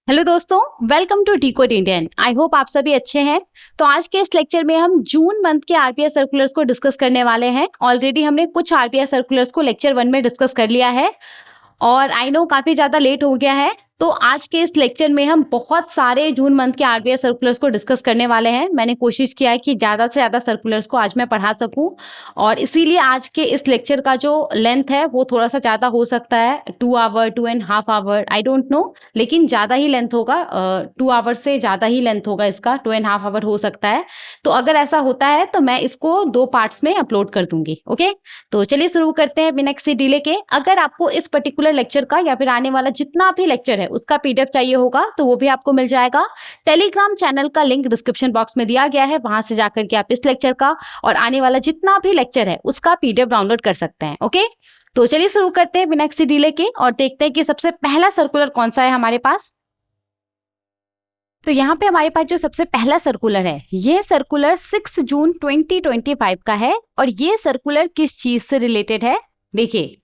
Hello दोस्तों, welcome to Decode Indian. I hope आप सभी अच्छे हैं। तो आज के इस लेक्चर में हम जून मंथ के आरबीआई सर्कुलर्स को डिस्कस करने वाले हैं। ऑलरेडी हमने कुछ आरबीआई सर्कुलर्स को लेक्चर 1 में डिस्कस कर लिया है और आई नो काफी ज्यादा लेट हो गया है। तो आज के इस लेक्चर में हम बहुत सारे जून मंथ के आरबीआई सर्कुलर्स को डिस्कस करने वाले हैं। मैंने कोशिश किया है कि ज्यादा से ज्यादा सर्कुलर्स को आज मैं पढ़ा सकूं और इसीलिए आज के इस लेक्चर का जो लेंथ है वो थोड़ा सा ज्यादा हो सकता है, 2 hour 2.5 hour, I don't know, लेकिन ज्यादा ही लेंथ होगा। 2 आवर से ज्यादा ही लेंथ होगा इसका, 2.5 आवर हो सकता है। तो अगर ऐसा होता है तो मैं इसको 2 पार्ट्स में अपलोड कर दूंगी। ओके, तो चलिए शुरू करते हैं बिना किसी डिले के। अगर आपको इस पर्टिकुलर लेक्चर का या फिर आने वाला जितना भी लेक्चर है उसका पीडीएफ चाहिए होगा तो वो भी आपको मिल जाएगा। टेलीग्राम चैनल का लिंक डिस्क्रिप्शन बॉक्स में दिया गया है, वहां से जाकर के आप इस लेक्चर का और आने वाला जितना भी लेक्चर है उसका पीडीएफ डाउनलोड कर सकते हैं। ओके, तो चलिए शुरू करते हैं बिना किसी डिले के और देखते हैं कि सबसे पहला सर्कुलर कौन सा है हमारे पास। तो यहाँ पे हमारे पास जो सबसे पहला सर्कुलर है, ये सर्कुलर 6 जून 2025 का है। और ये सर्कुलर किस चीज से रिलेटेड है? देखिए,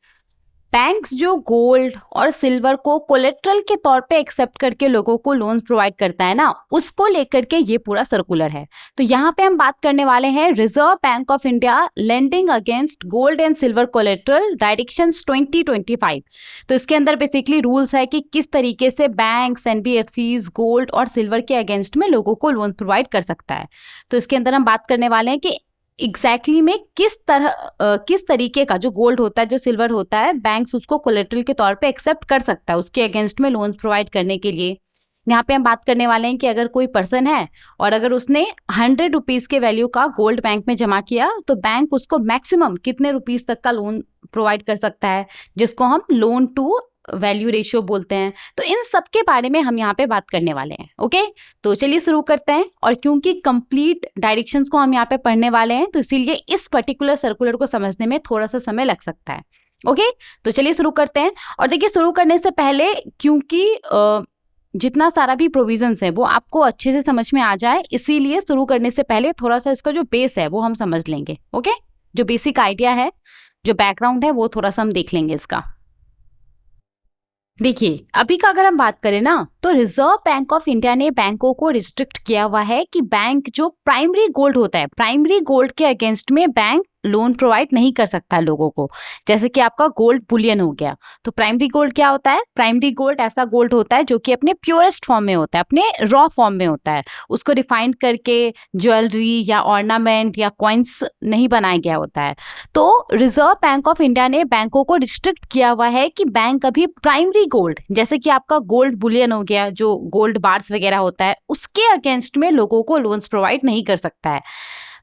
बैंक्स जो गोल्ड और सिल्वर को कोलेट्रल के तौर पे एक्सेप्ट करके लोगों को लोन प्रोवाइड करता है ना, उसको लेकर के ये पूरा सर्कुलर है। तो यहाँ पे हम बात करने वाले हैं reserve bank of India lending against gold and silver collateral directions 2025। तो इसके अंदर बेसिकली रूल्स है कि किस तरीके से बैंक्स, एनबीएफसीज गोल्ड और सिल्वर के अगेंस्ट में लोगों को लोन प्रोवाइड कर सकता है। तो इसके अंदर हम बात करने वाले हैं कि एग्जैक्टली में किस तरीके का जो गोल्ड होता है, जो सिल्वर होता है, बैंक्स उसको कोलेट्रल के तौर पे एक्सेप्ट कर सकता है उसके अगेंस्ट में लोन्स प्रोवाइड करने के लिए। यहाँ पे हम बात करने वाले हैं कि अगर कोई पर्सन है और अगर उसने 100 रुपीज के वैल्यू का गोल्ड बैंक में जमा किया तो बैंक उसको मैक्सिमम कितने रुपीज तक का लोन प्रोवाइड कर सकता है, जिसको हम लोन टू वैल्यू रेशियो बोलते हैं। तो इन सब के बारे में हम यहाँ पे बात करने वाले हैं। ओके, तो चलिए शुरू करते हैं। और क्योंकि कंप्लीट डायरेक्शंस को हम यहाँ पे पढ़ने वाले हैं तो इसीलिए इस पर्टिकुलर सर्कुलर को समझने में थोड़ा सा समय लग सकता है। ओके, तो चलिए शुरू करते हैं। और देखिए, शुरू करने से पहले क्योंकि जितना सारा भी प्रोविजंस है वो आपको अच्छे से समझ में आ जाए, इसीलिए शुरू करने से पहले थोड़ा सा इसका जो बेस है वो हम समझ लेंगे। ओके, जो बेसिक आइडिया है, जो बैकग्राउंड है, वो थोड़ा सा हम देख लेंगे इसका। देखिए, अभी का अगर हम बात करें ना, तो रिजर्व बैंक ऑफ इंडिया ने बैंकों को रिस्ट्रिक्ट किया हुआ है कि बैंक जो प्राइमरी गोल्ड होता है, प्राइमरी गोल्ड के अगेंस्ट में बैंक लोन प्रोवाइड नहीं कर सकता है लोगों को। जैसे कि आपका गोल्ड बुलियन हो गया। तो प्राइमरी गोल्ड क्या होता है? प्राइमरी गोल्ड ऐसा गोल्ड होता है जो कि अपने प्योरेस्ट फॉर्म में होता है, अपने रॉ फॉर्म में होता है। उसको रिफाइंड करके ज्वेलरी या ऑर्नामेंट या कॉइन्स नहीं बनाया गया होता है। तो रिजर्व बैंक ऑफ इंडिया ने बैंकों को रिस्ट्रिक्ट किया हुआ है कि बैंक अभी प्राइमरी गोल्ड, जैसे कि आपका गोल्ड बुलियन हो गया, जो गोल्ड बार्स वगैरह होता है, उसके अगेंस्ट में लोगों को लोन्स प्रोवाइड नहीं कर सकता है,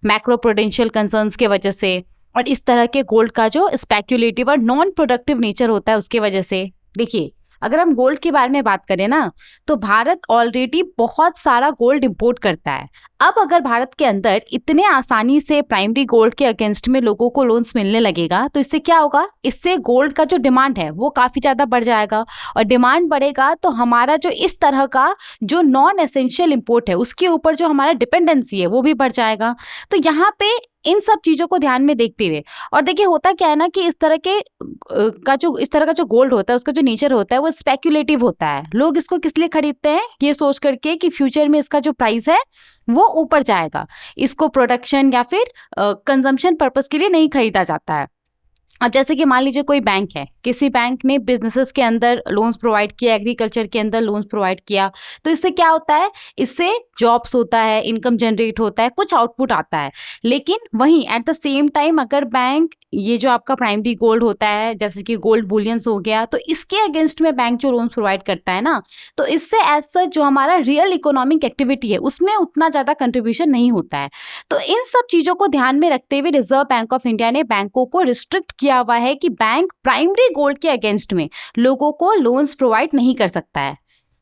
मैक्रो प्रूडेंशियल कंसर्न्स के वजह से। और इस तरह के गोल्ड का जो स्पेक्यूलेटिव और नॉन प्रोडक्टिव नेचर होता है उसके वजह से। देखिए, अगर हम गोल्ड के बारे में बात करें ना, तो भारत ऑलरेडी बहुत सारा गोल्ड इंपोर्ट करता है। अब अगर भारत के अंदर इतने आसानी से प्राइमरी गोल्ड के अगेंस्ट में लोगों को लोन्स मिलने लगेगा तो इससे क्या होगा? इससे गोल्ड का जो डिमांड है वो काफी ज्यादा बढ़ जाएगा। और डिमांड बढ़ेगा तो हमारा जो इस तरह का जो नॉन एसेंशियल इंपोर्ट है उसके ऊपर जो हमारा डिपेंडेंसी है वो भी बढ़ जाएगा। तो यहाँ पे इन सब चीजों को ध्यान में देखते हुए, और देखिए होता क्या है ना कि इस तरह का जो गोल्ड होता है उसका जो नेचर होता है वो स्पेक्यूलेटिव होता है। लोग इसको किस लिए खरीदते हैं? ये सोच करके कि फ्यूचर में इसका जो प्राइस है वो ऊपर जाएगा। इसको प्रोडक्शन या फिर कंजम्पशन पर्पस के लिए नहीं खरीदा जाता है। अब जैसे कि मान लीजिए कोई बैंक है, किसी बैंक ने बिजनेसेस के अंदर लोन्स प्रोवाइड किया, एग्रीकल्चर के अंदर लोन्स प्रोवाइड किया, तो इससे क्या होता है? इससे जॉब्स होता है, इनकम जनरेट होता है, कुछ आउटपुट आता है। लेकिन वहीं एट द सेम टाइम अगर बैंक ये जो आपका प्राइमरी गोल्ड होता है, जैसे कि गोल्ड बुलियंस हो गया, तो इसके अगेंस्ट में बैंक जो लोन्स प्रोवाइड करता है ना, तो इससे एज सच जो हमारा रियल इकोनॉमिक एक्टिविटी है उसमें उतना ज्यादा कंट्रीब्यूशन नहीं होता है। तो इन सब चीजों को ध्यान में रखते हुए रिजर्व बैंक ऑफ इंडिया ने बैंकों को रिस्ट्रिक्ट किया हुआ है कि बैंक प्राइमरी गोल्ड के अगेंस्ट में लोगों को लोन्स प्रोवाइड नहीं कर सकता है।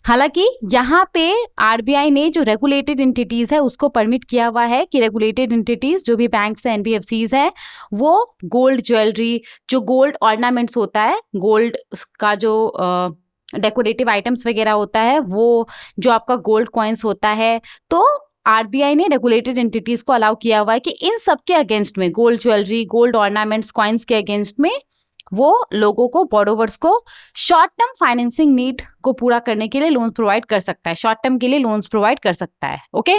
हालांकि यहाँ पे आरबीआई ने जो रेगुलेटेड एंटिटीज है उसको परमिट किया हुआ है कि रेगुलेटेड एंटिटीज जो भी बैंक्स है, एनबीएफसीज है, वो गोल्ड ज्वेलरी, जो गोल्ड ऑर्नामेंट्स होता है, गोल्ड का जो डेकोरेटिव आइटम्स वगैरह होता है, वो जो आपका गोल्ड कॉइन्स होता है, तो आरबीआई ने रेगुलेटेड एंटिटीज को अलाउ किया हुआ है कि इन सब के अगेंस्ट में, gold jewellery, gold ornaments, coins के अगेंस्ट में वो लोगों को, बोरोवर्स को शॉर्ट टर्म फाइनेंसिंग नीड को पूरा करने के लिए लोन प्रोवाइड कर सकता है, शॉर्ट टर्म के लिए लोन्स प्रोवाइड कर सकता है। ओके,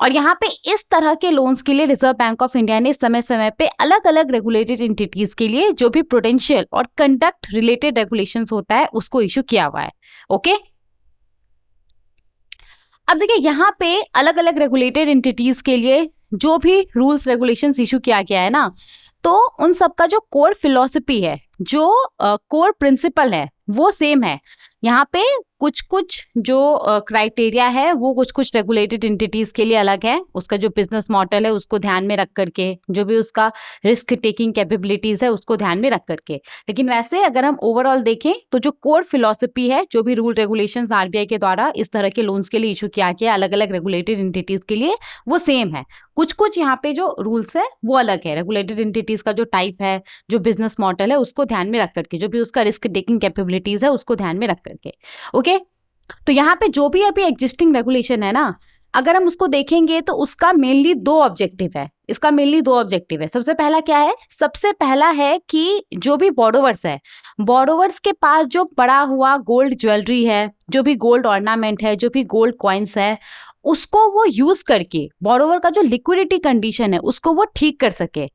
और यहाँ पे इस तरह के लोन्स के लिए रिजर्व बैंक ऑफ इंडिया ने समय समय पे अलग अलग रेगुलेटेड एंटिटीज के लिए जो भी प्रूडेंशियल और कंडक्ट रिलेटेड रेगुलेशंस होता है उसको इशू किया हुआ है। ओके, अब देखिए यहाँ पे अलग अलग रेगुलेटेड एंटिटीज के लिए जो भी रूल्स रेगुलेशंस इशू किया गया है ना, तो उन सब का जो कोर फिलॉसफी है, जो कोर प्रिंसिपल है, वो सेम है। यहाँ पे कुछ कुछ जो क्राइटेरिया है वो कुछ कुछ रेगुलेटेड एंटिटीज के लिए अलग है, उसका जो बिजनेस मॉडल है उसको ध्यान में रख करके, जो भी उसका रिस्क टेकिंग कैपेबिलिटीज है उसको ध्यान में रख करके। लेकिन वैसे अगर हम ओवरऑल देखें तो जो कोर फिलॉसफी है, जो भी रूल रेगुलेशंस आरबीआई के द्वारा इस तरह के लोन्स के लिए इशू किया गया अलग अलग रेगुलेटेड एंटिटीज के लिए, वो सेम है। कुछ कुछ यहाँ पे जो रूल्स है वो अलग है, रेगुलेटेड एंटिटीज का जो टाइप है, जो बिजनेस मॉडल है उसको ध्यान में रख करके, जो भी उसका रिस्क टेकिंग कैपेबिलिटीज है उसको ध्यान में रख करके। ओके, तो यहाँ पे जो भी अभी एग्जिस्टिंग रेगुलेशन है ना, अगर हम उसको देखेंगे तो उसका मेनली दो ऑब्जेक्टिव है, इसका मेनली दो ऑब्जेक्टिव है। सबसे पहला क्या है? सबसे पहला है कि जो भी बोरोवर्स है, बोरोवर्स के पास जो पड़ा हुआ गोल्ड ज्वेलरी है, जो भी गोल्ड ऑर्नामेंट है, जो भी गोल्ड कॉइन्स है, उसको वो यूज करके बोरोवर का जो लिक्विडिटी कंडीशन है उसको वो ठीक कर सके।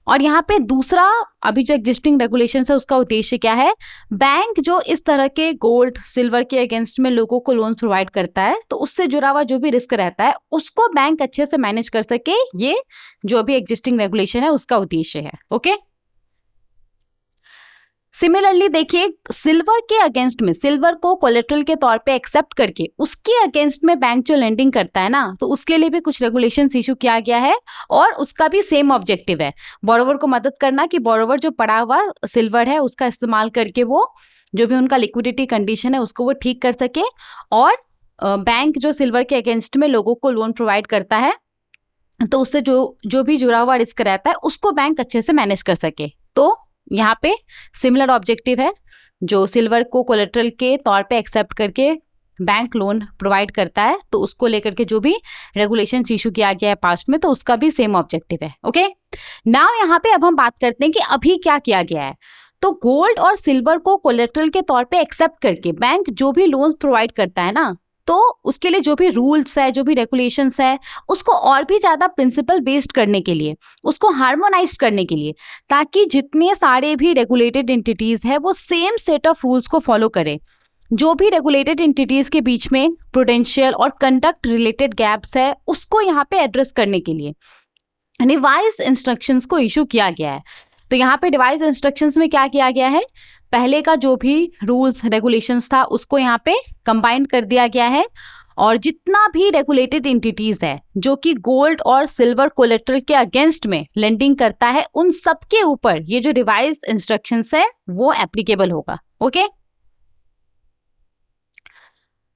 और यहाँ पे दूसरा अभी जो एग्जिस्टिंग रेगुलेशन है उसका उद्देश्य क्या है? बैंक जो इस तरह के गोल्ड सिल्वर के अगेंस्ट में लोगों को लोन प्रोवाइड करता है तो उससे जुड़ा हुआ जो भी रिस्क रहता है उसको बैंक अच्छे से मैनेज कर सके, ये जो भी एग्जिस्टिंग रेगुलेशन है उसका उद्देश्य है। ओके, सिमिलरली देखिए सिल्वर के अगेंस्ट में, सिल्वर को कोलेटरल के तौर पे एक्सेप्ट करके उसके अगेंस्ट में बैंक जो लेंडिंग करता है ना, तो उसके लिए भी कुछ रेगुलेशंस इशू किया गया है और उसका भी सेम ऑब्जेक्टिव है, बोरोवर को मदद करना कि बोरोवर जो पड़ा हुआ सिल्वर है उसका इस्तेमाल करके वो जो भी उनका लिक्विडिटी कंडीशन है उसको वो ठीक कर सके, और बैंक जो सिल्वर के अगेंस्ट में लोगों को लोन प्रोवाइड करता है तो उससे जो भी जुड़ा हुआ रिस्क रहता है उसको बैंक अच्छे से मैनेज कर सके। तो यहाँ पे सिमिलर ऑब्जेक्टिव है, जो सिल्वर को कोलेटरल के तौर पे एक्सेप्ट करके बैंक लोन प्रोवाइड करता है तो उसको लेकर के जो भी रेगुलेशंस इशू किया गया है पास्ट में, तो उसका भी सेम ऑब्जेक्टिव है। ओके, नाउ यहाँ पे अब हम बात करते हैं कि अभी क्या किया गया है। तो गोल्ड और सिल्वर को कोलेटरल के तौर पे एक्सेप्ट करके बैंक जो भी लोन प्रोवाइड करता है ना, तो उसके लिए जो भी रूल्स है, जो भी रेगुलेशंस है, उसको और भी ज्यादा प्रिंसिपल बेस्ड करने के लिए, उसको हार्मोनाइज करने के लिए, ताकि जितने सारे भी रेगुलेटेड एंटिटीज है वो सेम सेट ऑफ रूल्स को फॉलो करें। जो भी रेगुलेटेड एंटिटीज के बीच में प्रूडेंशियल और कंडक्ट रिलेटेड गैप्स है उसको यहाँ पे एड्रेस करने के लिए रिवाइज इंस्ट्रक्शंस को इशू किया गया है। तो यहाँ पे रिवाइज इंस्ट्रक्शंस में क्या किया गया है? पहले का जो भी रूल्स रेगुलेशंस था उसको यहाँ पे कंबाइन कर दिया गया है, और जितना भी रेगुलेटेड एंटिटीज है जो कि गोल्ड और सिल्वर कोलेटरल के अगेंस्ट में लेंडिंग करता है, उन सब के ऊपर ये जो रिवाइज इंस्ट्रक्शंस है वो एप्लीकेबल होगा। ओके,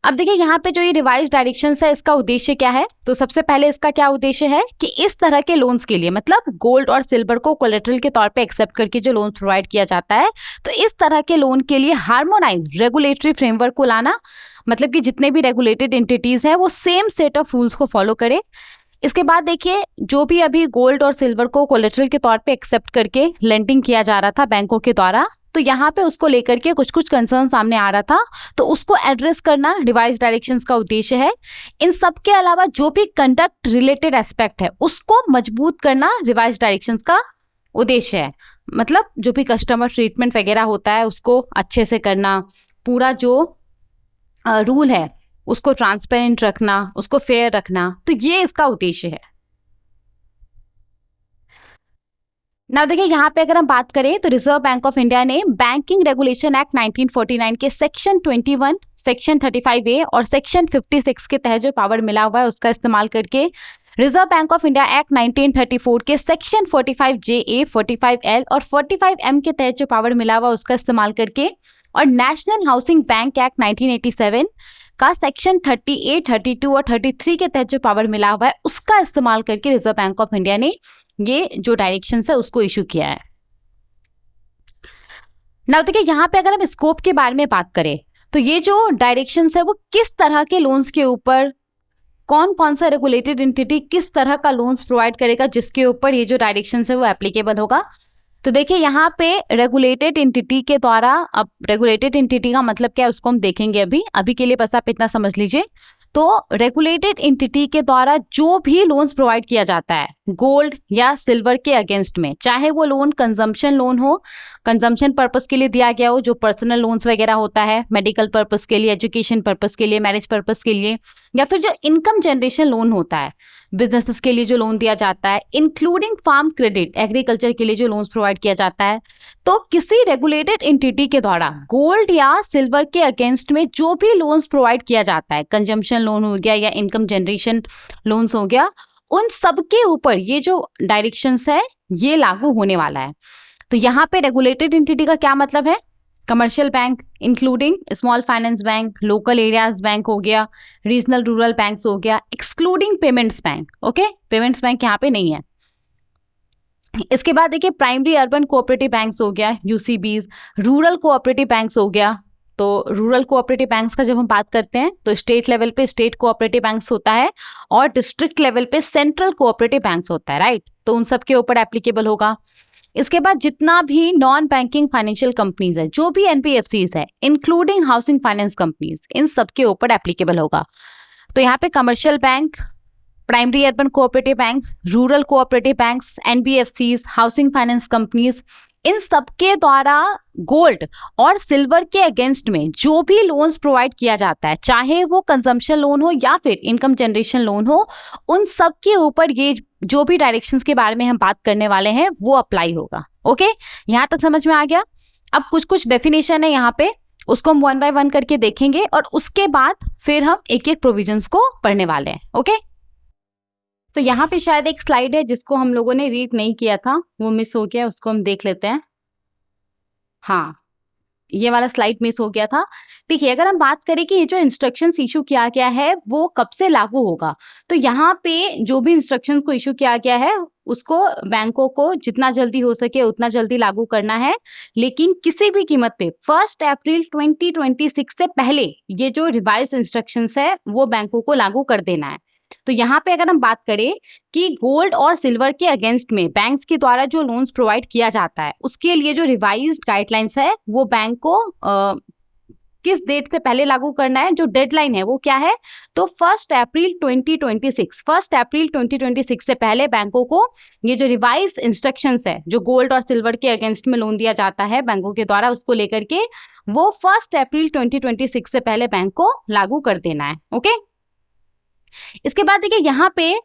अब देखिए यहाँ पे जो ये रिवाइज डायरेक्शंस है इसका उद्देश्य क्या है? तो सबसे पहले इसका क्या उद्देश्य है कि इस तरह के लोन्स के लिए, मतलब गोल्ड और सिल्वर को कोलेटरल के तौर पे एक्सेप्ट करके जो लोन प्रोवाइड किया जाता है, तो इस तरह के लोन के लिए हार्मोनाइज रेगुलेटरी फ्रेमवर्क को लाना, मतलब कि जितने भी रेगुलेटेड एंटिटीज है वो सेम सेट ऑफ रूल्स को फॉलो करे। इसके बाद देखिए जो भी अभी गोल्ड और सिल्वर को कोलेटरल के तौर पे एक्सेप्ट करके लेंडिंग किया जा रहा था बैंकों के द्वारा, तो यहाँ पे उसको लेकर के कुछ कुछ कंसर्न सामने आ रहा था, तो उसको एड्रेस करना रिवाइज डायरेक्शंस का उद्देश्य है। इन सब के अलावा जो भी कंडक्ट रिलेटेड एस्पेक्ट है उसको मजबूत करना रिवाइज डायरेक्शंस का उद्देश्य है, मतलब जो भी कस्टमर ट्रीटमेंट वगैरह होता है उसको अच्छे से करना, पूरा जो रूल है उसको ट्रांसपेरेंट रखना, उसको फेयर रखना, तो ये इसका उद्देश्य है। ना देखिए यहाँ पे अगर हम बात करें तो रिजर्व बैंक ऑफ इंडिया ने बैंकिंग रेगुलेशन एक्ट 1949 के सेक्शन 21, सेक्शन 35A और सेक्शन 56 के तहत जो पावर मिला हुआ है उसका इस्तेमाल करके reserve bank of India act 1934 के सेक्शन 45JA, 45L और 45M के तहत जो पावर मिला हुआ है उसका इस्तेमाल करके, और नेशनल हाउसिंग बैंक एक्ट 1987 का सेक्शन 38, 32 और 33 के तहत जो पावर मिला हुआ है उसका इस्तेमाल करके रिजर्व बैंक ऑफ इंडिया ने ये जो डायरेक्शंस है उसको इशू किया है। नाउ देखिए यहाँ पे अगर हम स्कोप के बारे में बात करें तो ये जो डायरेक्शंस है वो किस तरह के लोन्स के ऊपर, कौन कौन सा रेगुलेटेड एंटिटी किस तरह का लोन्स प्रोवाइड करेगा जिसके ऊपर ये जो डायरेक्शंस है वो एप्लीकेबल होगा। तो देखिए यहाँ पे रेगुलेटेड एंटिटी के द्वारा, अब रेगुलेटेड एंटिटी का मतलब क्या है उसको हम देखेंगे अभी के लिए बस आप इतना समझ लीजिए। तो रेगुलेटेड एंटिटी के द्वारा जो भी लोन्स प्रोवाइड किया जाता है गोल्ड या सिल्वर के अगेंस्ट में, चाहे वो लोन कंजम्पशन लोन हो, कंजम्पशन पर्पस के लिए दिया गया हो, जो पर्सनल लोन्स वगैरह होता है, मेडिकल पर्पस के लिए, एजुकेशन पर्पस के लिए, मैरिज पर्पस के लिए, या फिर जो इनकम जनरेशन लोन होता है, बिजनेसेस के लिए जो लोन दिया जाता है, इंक्लूडिंग फार्म क्रेडिट, एग्रीकल्चर के लिए जो लोन्स प्रोवाइड किया जाता है, तो किसी रेगुलेटेड एंटिटी के द्वारा गोल्ड या सिल्वर के अगेंस्ट में जो भी लोन्स प्रोवाइड किया जाता है, कंजम्पशन लोन हो गया या इनकम जनरेशन लोन्स हो गया, उन सब के ऊपर ये जो डायरेक्शंस है ये लागू होने वाला है। तो यहाँ पे रेगुलेटेड एंटिटी का क्या मतलब है? Commercial bank including small finance bank, local areas bank हो गया, रीजनल रूरल बैंक्स हो गया, excluding payments bank. Okay, payments bank यहाँ पे नहीं है। इसके बाद देखिए प्राइमरी अर्बन कोऑपरेटिव बैंक्स हो गया, यूसीबीज, रूरल कोऑपरेटिव बैंक्स हो गया। तो रूरल कोऑपरेटिव बैंक्स का जब हम बात करते हैं तो स्टेट लेवल पे स्टेट कोऑपरेटिव बैंक्स होता है और डिस्ट्रिक्ट लेवल पे सेंट्रल कोऑपरेटिव बैंक्स होता है, राइट? तो उन सब के ऊपर एप्लीकेबल होगा। इसके बाद जितना भी नॉन बैंकिंग फाइनेंशियल कंपनीज है, जो भी एनबीएफसीज है, इंक्लूडिंग हाउसिंग फाइनेंस कंपनीज, इन सब के ऊपर एप्लीकेबल होगा। तो यहाँ पे commercial bank, primary urban cooperative bank, rural cooperative banks, NBFCs, housing finance companies, इन सब के द्वारा गोल्ड और सिल्वर के अगेंस्ट में जो भी लोन्स प्रोवाइड किया जाता है, चाहे वो कंजम्पशन लोन हो या फिर इनकम जनरेशन लोन हो, उन सब के ऊपर ये जो भी डायरेक्शंस के बारे में हम बात करने वाले हैं वो अप्लाई होगा। ओके, यहाँ तक समझ में आ गया? अब कुछ कुछ डेफिनेशन है यहाँ पे, उसको हम वन बाय वन करके देखेंगे और उसके बाद फिर हम एक एक प्रोविजंस को पढ़ने वाले हैं। ओके, तो यहाँ पे शायद एक स्लाइड है जिसको हम लोगों ने रीड नहीं किया था, वो मिस हो गया, उसको हम देख लेते हैं। हाँ, ये वाला स्लाइड मिस हो गया था। देखिए, अगर हम बात करें कि ये जो इंस्ट्रक्शंस इशू किया गया है वो कब से लागू होगा, तो यहाँ पे जो भी इंस्ट्रक्शंस को इशू किया गया है उसको बैंकों को जितना जल्दी हो सके उतना जल्दी लागू करना है, लेकिन किसी भी कीमत पे 1 अप्रैल 2026 से पहले ये जो रिवाइज इंस्ट्रक्शंस है वो बैंकों को लागू कर देना है। तो यहाँ पे अगर हम बात करें कि गोल्ड और सिल्वर के अगेंस्ट में बैंक्स के द्वारा जो लोन्स प्रोवाइड किया जाता है उसके लिए जो रिवाइज्ड गाइडलाइंस है वो बैंक को किस डेट से पहले लागू करना है, जो डेडलाइन है वो क्या है, तो 1 अप्रैल 2026 से पहले बैंकों को ये जो रिवाइज इंस्ट्रक्शंस है, जो गोल्ड और सिल्वर के अगेंस्ट में लोन दिया जाता है बैंकों के द्वारा, उसको लेकर के वो 1 अप्रैल 2026 से पहले बैंक को लागू कर देना है। ओके, इसके बाद देखिए यहाँ पे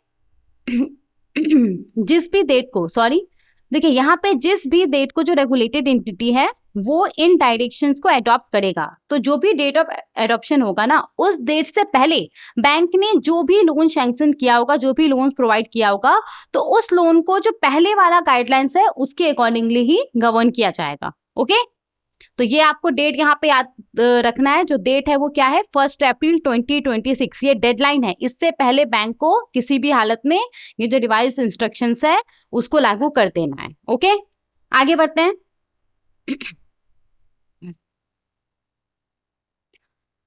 जिस भी डेट को जो रेगुलेटेड एंटिटी है वो इन डायरेक्शंस को अडॉप्ट करेगा, तो जो भी डेट ऑफ एडॉप्शन होगा ना, उस डेट से पहले बैंक ने जो भी लोन सैंक्शन किया होगा, जो भी लोन प्रोवाइड किया होगा, तो उस लोन को जो पहले वाला गाइडलाइंस है उसके अकॉर्डिंगली ही गवर्न किया जाएगा। ओके, तो ये आपको डेट यहाँ पे याद रखना है। जो डेट है वो क्या है, 1 अप्रैल 2026, ये डेडलाइन है। इससे पहले बैंक को किसी भी हालत में ये जो रिवाइज इंस्ट्रक्शंस है उसको लागू कर देना है। ओके, आगे बढ़ते हैं।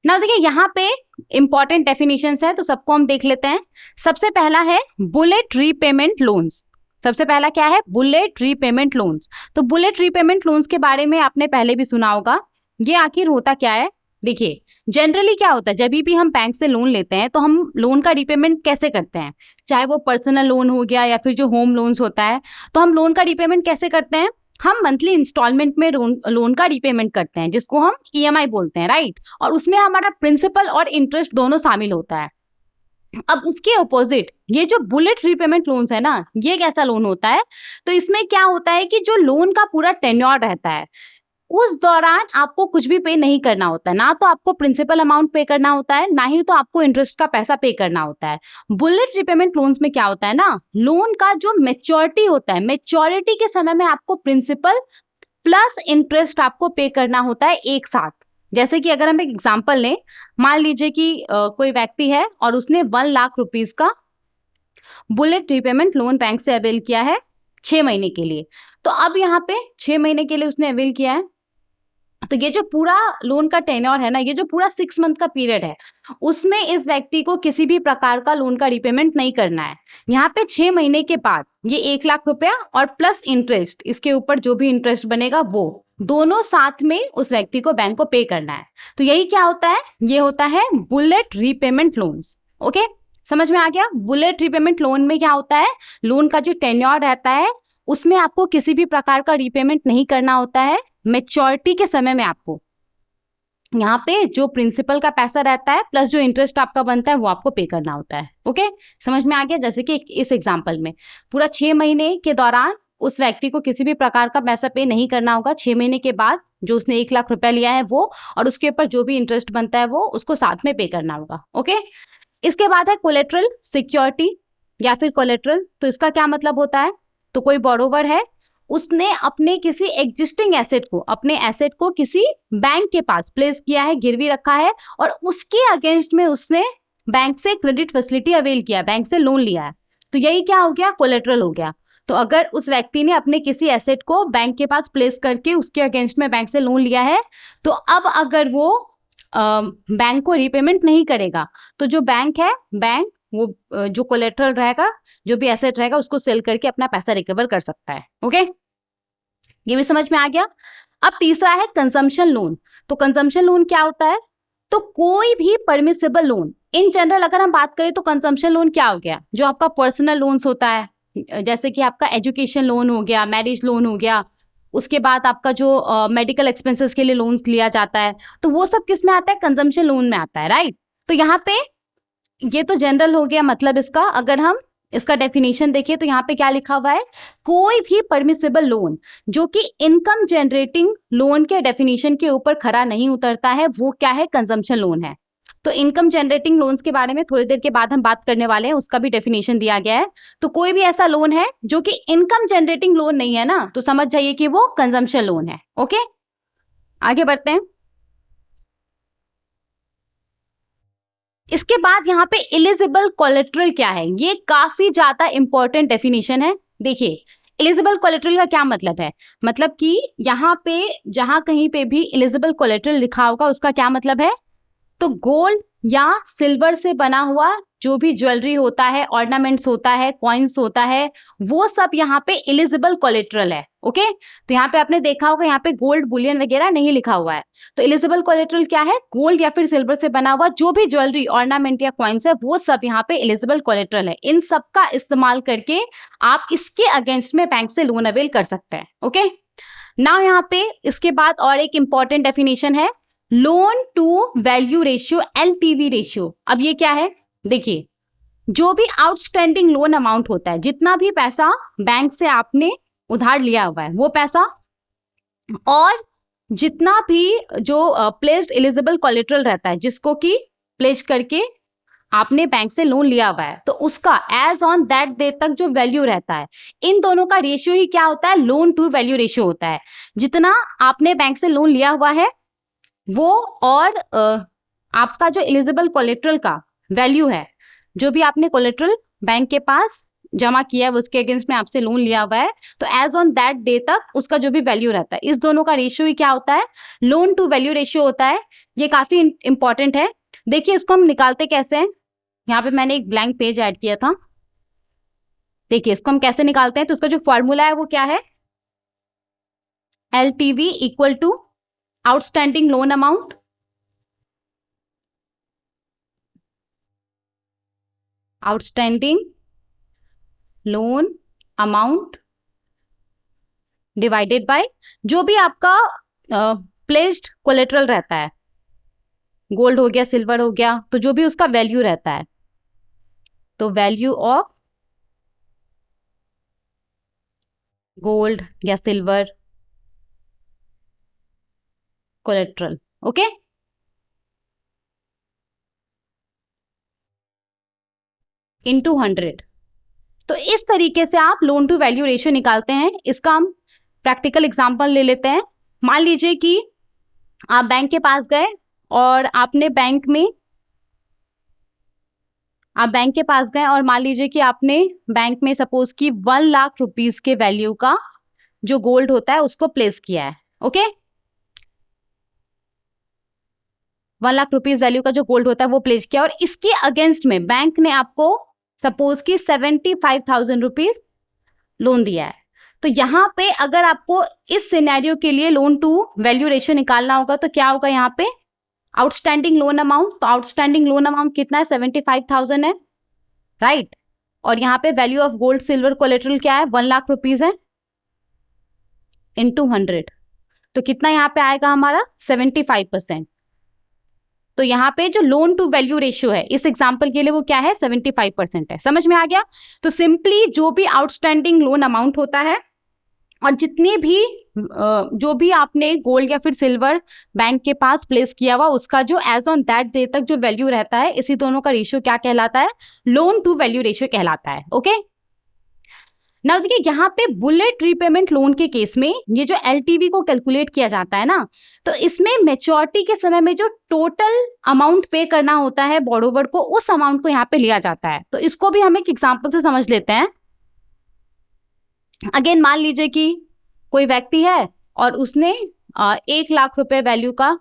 ना देखिए यहाँ पे इंपॉर्टेंट डेफिनेशंस है, तो सबको हम देख लेते हैं। सबसे पहला है बुलेट रीपेमेंट लोन्स। सबसे पहला क्या है, बुलेट रीपेमेंट लोन्स। तो बुलेट रीपेमेंट लोन्स के बारे में आपने पहले भी सुना होगा। ये आखिर होता क्या है? देखिए, जनरली क्या होता है, जब भी हम बैंक से लोन लेते हैं तो हम लोन का रीपेमेंट कैसे करते हैं, चाहे वो पर्सनल लोन हो गया या फिर जो होम लोन्स होता है, तो हम लोन का रीपेमेंट कैसे करते हैं, हम मंथली इंस्टॉलमेंट में लोन का रीपेमेंट करते हैं, जिसको हम ईएमआई बोलते हैं, राइट? और उसमें हमारा प्रिंसिपल और इंटरेस्ट दोनों शामिल होता है। अब उसके ऑपोजिट ये जो बुलेट रीपेमेंट लोन्स है ना, ये कैसा लोन होता है, तो इसमें क्या होता है कि जो लोन का पूरा टेन्योर रहता है उस दौरान आपको कुछ भी पे नहीं करना होता है, ना तो आपको प्रिंसिपल अमाउंट पे करना होता है, ना ही तो आपको इंटरेस्ट का पैसा पे करना होता है। बुलेट रीपेमेंट लोन्स में क्या होता है ना, लोन का जो मैच्योरिटी होता है, मैच्योरिटी के समय में आपको प्रिंसिपल प्लस इंटरेस्ट आपको पे करना होता है एक साथ। जैसे कि अगर हम एक एग्जांपल लें, मान लीजिए कि कोई व्यक्ति है और उसने 1 लाख रुपीस का बुलेट रीपेमेंट लोन बैंक से अवेल किया है 6 महीने के लिए। तो अब यहाँ पे 6 महीने के लिए उसने अवेल किया है, तो ये जो पूरा लोन का टेन्योर है ना, ये जो पूरा 6 मंथ का पीरियड है, उसमें इस व्यक्ति को किसी भी प्रकार का लोन का रिपेमेंट नहीं करना है। यहाँ पे 6 महीने के बाद ये 1 लाख रुपया और प्लस इंटरेस्ट, इसके ऊपर जो भी इंटरेस्ट बनेगा वो दोनों साथ में उस व्यक्ति को बैंक को पे करना है। तो यही क्या होता है, ये होता है बुलेट रीपेमेंट लोन्स। ओके, समझ में आ गया? बुलेट रीपेमेंट लोन में क्या होता है, लोन का जो टेन्योर रहता है उसमें आपको किसी भी प्रकार का रीपेमेंट नहीं करना होता है। मैच्योरिटी के समय में आपको यहाँ पे जो प्रिंसिपल का पैसा रहता है प्लस जो इंटरेस्ट आपका बनता है वो आपको पे करना होता है। ओके, समझ में आ गया? जैसे कि इस एग्जांपल में पूरा 6 महीने के दौरान उस व्यक्ति को किसी भी प्रकार का पैसा पे नहीं करना होगा। 6 महीने के बाद जो उसने 1 लाख रुपया लिया है वो, और उसके ऊपर जो भी इंटरेस्ट बनता है वो उसको साथ में पे करना होगा। ओके, इसके बाद है कोलेट्रल सिक्योरिटी या फिर कोलेट्रल। तो इसका क्या मतलब होता है, तो कोई बोरोवर है, उसने अपने किसी एग्जिस्टिंग एसेट को, अपने एसेट को किसी बैंक के पास प्लेस किया है, गिरवी रखा है, और उसके अगेंस्ट में उसने बैंक से क्रेडिट फैसिलिटी अवेल किया, बैंक से लोन लिया है। तो यही क्या हो गया, कोलेट्रल हो गया। तो अगर उस व्यक्ति ने अपने किसी एसेट को बैंक के पास प्लेस करके उसके अगेंस्ट में बैंक से लोन लिया है, तो अब अगर वो बैंक को रीपेमेंट नहीं करेगा तो जो बैंक है, बैंक वो जो कोलेट्रल रहेगा, जो भी एसेट रहेगा, उसको सेल करके अपना पैसा रिकवर कर सकता है। ओके, ये भी समझ में आ गया। अब तीसरा है कंजम्पशन लोन। तो कंजम्पशन लोन क्या होता है, तो कोई भी परमिसिबल लोन, इन जनरल अगर हम बात करें तो कंजम्पशन लोन क्या हो गया, जो आपका पर्सनल लोन्स होता है, जैसे कि आपका एजुकेशन लोन हो गया, मैरिज लोन हो गया, उसके बाद आपका जो मेडिकल एक्सपेंसेस के लिए लोन लिया जाता है, तो वो सब किस में आता है, कंजम्पशन लोन में आता है, राइट। तो यहाँ पे ये तो जनरल हो गया मतलब इसका। अगर हम इसका डेफिनेशन देखें तो यहाँ पे क्या लिखा हुआ है, कोई भी परमिसिबल लोन जो कि इनकम जनरेटिंग लोन के डेफिनेशन के ऊपर खरा नहीं उतरता है, वो क्या है, कंजम्पशन लोन है। तो इनकम जनरेटिंग लोन्स के बारे में थोड़ी देर के बाद हम बात करने वाले हैं, उसका भी डेफिनेशन दिया गया है। तो कोई भी ऐसा लोन है जो कि इनकम जनरेटिंग लोन नहीं है ना, तो समझ जाइए कि वो कंजम्पशन लोन है। ओके, आगे बढ़ते हैं। इसके बाद यहाँ पे एलिजिबल कोलेट्रल क्या है, ये काफी ज्यादा इंपॉर्टेंट डेफिनेशन है। देखिए, एलिजिबल कोलेट्रल का क्या मतलब है, मतलब कि यहाँ पे जहां कहीं पे भी एलिजिबल कोलेट्रल लिखा होगा उसका क्या मतलब है, तो गोल्ड या सिल्वर से बना हुआ जो भी ज्वेलरी होता है, ऑर्नामेंट्स होता है, कॉइन्स होता है, वो सब यहाँ पे एलिजिबल कोलेट्रल है। ओके, तो यहाँ पे आपने देखा होगा यहाँ पे गोल्ड बुलियन वगैरह नहीं लिखा हुआ है। तो एलिजिबल कोलेट्रल क्या है, गोल्ड या फिर सिल्वर से बना हुआ जो भी ज्वेलरी, ऑर्नामेंट या कॉइन्स है, वो सब यहाँ पे एलिजिबल कोलेट्रल है। इन सब का इस्तेमाल करके आप इसके अगेंस्ट में बैंक से लोन अवेल कर सकते हैं। ओके, नाउ यहाँ पे इसके बाद और एक इंपॉर्टेंट डेफिनेशन है, loan to value ratio, LTV ratio. अब ये क्या है, देखिए, जो भी आउटस्टैंडिंग लोन अमाउंट होता है, जितना भी पैसा बैंक से आपने उधार लिया हुआ है वो पैसा, और जितना भी जो प्लेस्ड एलिजिबल कोलेट्रल रहता है, जिसको कि प्लेस करके आपने बैंक से लोन लिया हुआ है, तो उसका एज ऑन दैट डे तक जो वैल्यू रहता है, इन दोनों का रेशियो ही क्या होता है, लोन टू वैल्यू रेशियो होता है। जितना आपने बैंक से लोन लिया हुआ है वो, और आपका जो एलिजिबल कोलेट्रल का वैल्यू है, जो भी आपने कोलेट्रल बैंक के पास जमा किया है उसके अगेंस्ट में आपसे लोन लिया हुआ है, तो एज ऑन दैट डे तक उसका जो भी वैल्यू रहता है, इस दोनों का रेशियो ही क्या होता है, लोन टू वैल्यू रेशियो होता है। ये काफी इंपॉर्टेंट है। देखिए, इसको हम निकालते कैसे हैं, यहाँ पे मैंने एक ब्लैंक पेज ऐड किया था। देखिए, इसको हम कैसे निकालते हैं, तो उसका जो फॉर्मूला है वो क्या है, LTV equal to outstanding loan amount divided by जो भी आपका प्लेस्ड कोलेट्रल रहता है, गोल्ड हो गया, सिल्वर हो गया, तो जो भी उसका वैल्यू रहता है, तो वैल्यू ऑफ गोल्ड या सिल्वर कोलेट्रल। Okay, into 100। तो इस तरीके से आप लोन टू वैल्यू रेशियो निकालते हैं। इसका हम प्रैक्टिकल एग्जांपल ले लेते हैं। मान लीजिए कि आप बैंक के पास गए और मान लीजिए कि आपने बैंक में सपोज की 1 लाख रुपीस के वैल्यू का जो गोल्ड होता है उसको प्लेस किया है। ओके, 1 लाख रुपीज वैल्यू का जो गोल्ड होता है वो प्लेस किया, और इसके अगेंस्ट में बैंक ने आपको सपोज की 75,000 रुपीज लोन दिया है। तो यहाँ पे अगर आपको इस सिनेरियो के लिए लोन टू वैल्यू रेशियो निकालना होगा तो क्या होगा यहाँ पे, आउटस्टैंडिंग लोन अमाउंट, तो आउटस्टैंडिंग लोन अमाउंट कितना है, 75,000 है, राइट। और यहाँ पे value of gold silver collateral क्या है, 1 लाख रुपीज है, इंटू 100, तो कितना यहाँ पे आएगा हमारा 75%। तो यहाँ पे जो लोन टू वैल्यू रेशियो है इस एग्जांपल के लिए वो क्या है, 75% है। समझ में आ गया। तो सिंपली जो भी आउटस्टैंडिंग लोन अमाउंट होता है और जितने भी जो भी आपने गोल्ड या फिर सिल्वर बैंक के पास प्लेस किया हुआ उसका जो एज ऑन दैट डे तक जो वैल्यू रहता है, इसी दोनों का रेशियो क्या कहलाता है, लोन टू वैल्यू रेशियो कहलाता है। ओके, नाउ देखिए यहाँ पे बुलेट रीपेमेंट लोन के केस में ये जो एलटीवी को कैलकुलेट किया जाता है ना, तो इसमें मैच्योरिटी के समय में जो टोटल अमाउंट पे करना होता है बोरोवर को, उस अमाउंट को यहाँ पे लिया जाता है। तो इसको भी हम एक एग्जांपल से समझ लेते हैं। अगेन मान लीजिए कि कोई व्यक्ति है और उसने 1 लाख रुपए वैल्यू का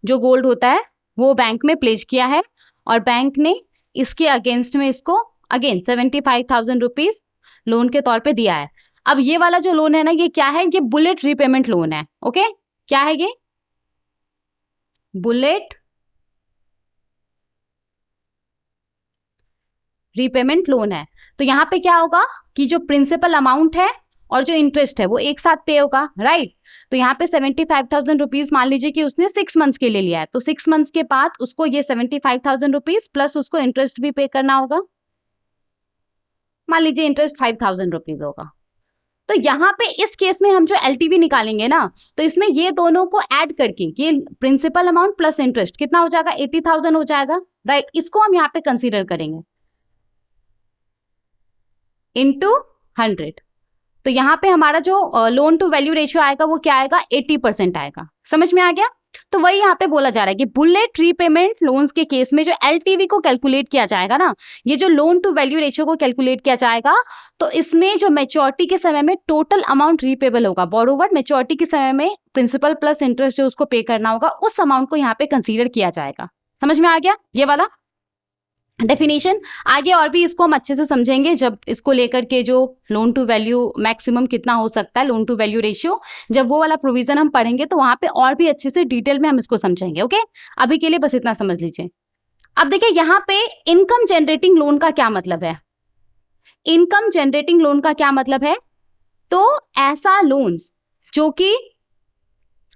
जो गोल्ड होता है वो बैंक में प्लेस किया है, और बैंक ने इसके अगेंस्ट में इसको अगेन 75,000 रुपीज लोन के तौर पे दिया है। अब ये वाला जो लोन है ना, ये क्या है, ये बुलेट रीपेमेंट लोन है। ओके, क्या है ये, बुलेट रीपेमेंट लोन है। तो यहाँ पे क्या होगा कि जो प्रिंसिपल अमाउंट है और जो इंटरेस्ट है वो एक साथ पे होगा, राइट। तो यहाँ पे 75,000 रुपीज मान लीजिए कि उसने 6 मंथ्स के लिए लिया है, तो 6 मंथ्स के बाद उसको ये 75,000 रुपीज प्लस उसको इंटरेस्ट भी पे करना होगा। मान लीजिए इंटरेस्ट 5,000 रुपीज होगा। तो यहाँ पे इस केस में हम जो एलटीवी निकालेंगे ना, तो इसमें ये दोनों को ऐड करके ये प्रिंसिपल अमाउंट प्लस इंटरेस्ट कितना हो जाएगा, 80,000 हो जाएगा, राइट। इसको हम यहाँ पे कंसीडर करेंगे इंटू 100। तो यहाँ पे हमारा जो लोन टू वैल्यू रेशियो आएगा वो क्या आएगा, 80% आएगा। समझ में आ गया। तो वही यहाँ पे बोला जा रहा है कि बुलेट रीपेमेंट लोन्स के केस में जो एलटीवी को कैलकुलेट किया जाएगा ना, ये जो लोन टू वैल्यू रेशियो को कैलकुलेट किया जाएगा, तो इसमें जो मैच्योरिटी के समय में टोटल अमाउंट रीपेबल होगा, बोरोवर मैच्योरिटी के समय में प्रिंसिपल प्लस इंटरेस्ट जो उसको पे करना होगा, उस अमाउंट को यहाँ पे कंसीडर किया जाएगा। समझ में आ गया ये वाला डेफिनेशन। आगे और भी इसको हम अच्छे से समझेंगे जब इसको लेकर के जो लोन टू वैल्यू मैक्सिमम कितना हो सकता है, लोन टू वैल्यू रेशियो, जब वो वाला प्रोविजन हम पढ़ेंगे तो वहां पे और भी अच्छे से डिटेल में हम इसको समझेंगे। ओके, अभी के लिए बस इतना समझ लीजिए। अब देखिए यहाँ पे इनकम जनरेटिंग लोन का क्या मतलब है। इनकम जनरेटिंग लोन का क्या मतलब है, तो ऐसा लोन्स जो कि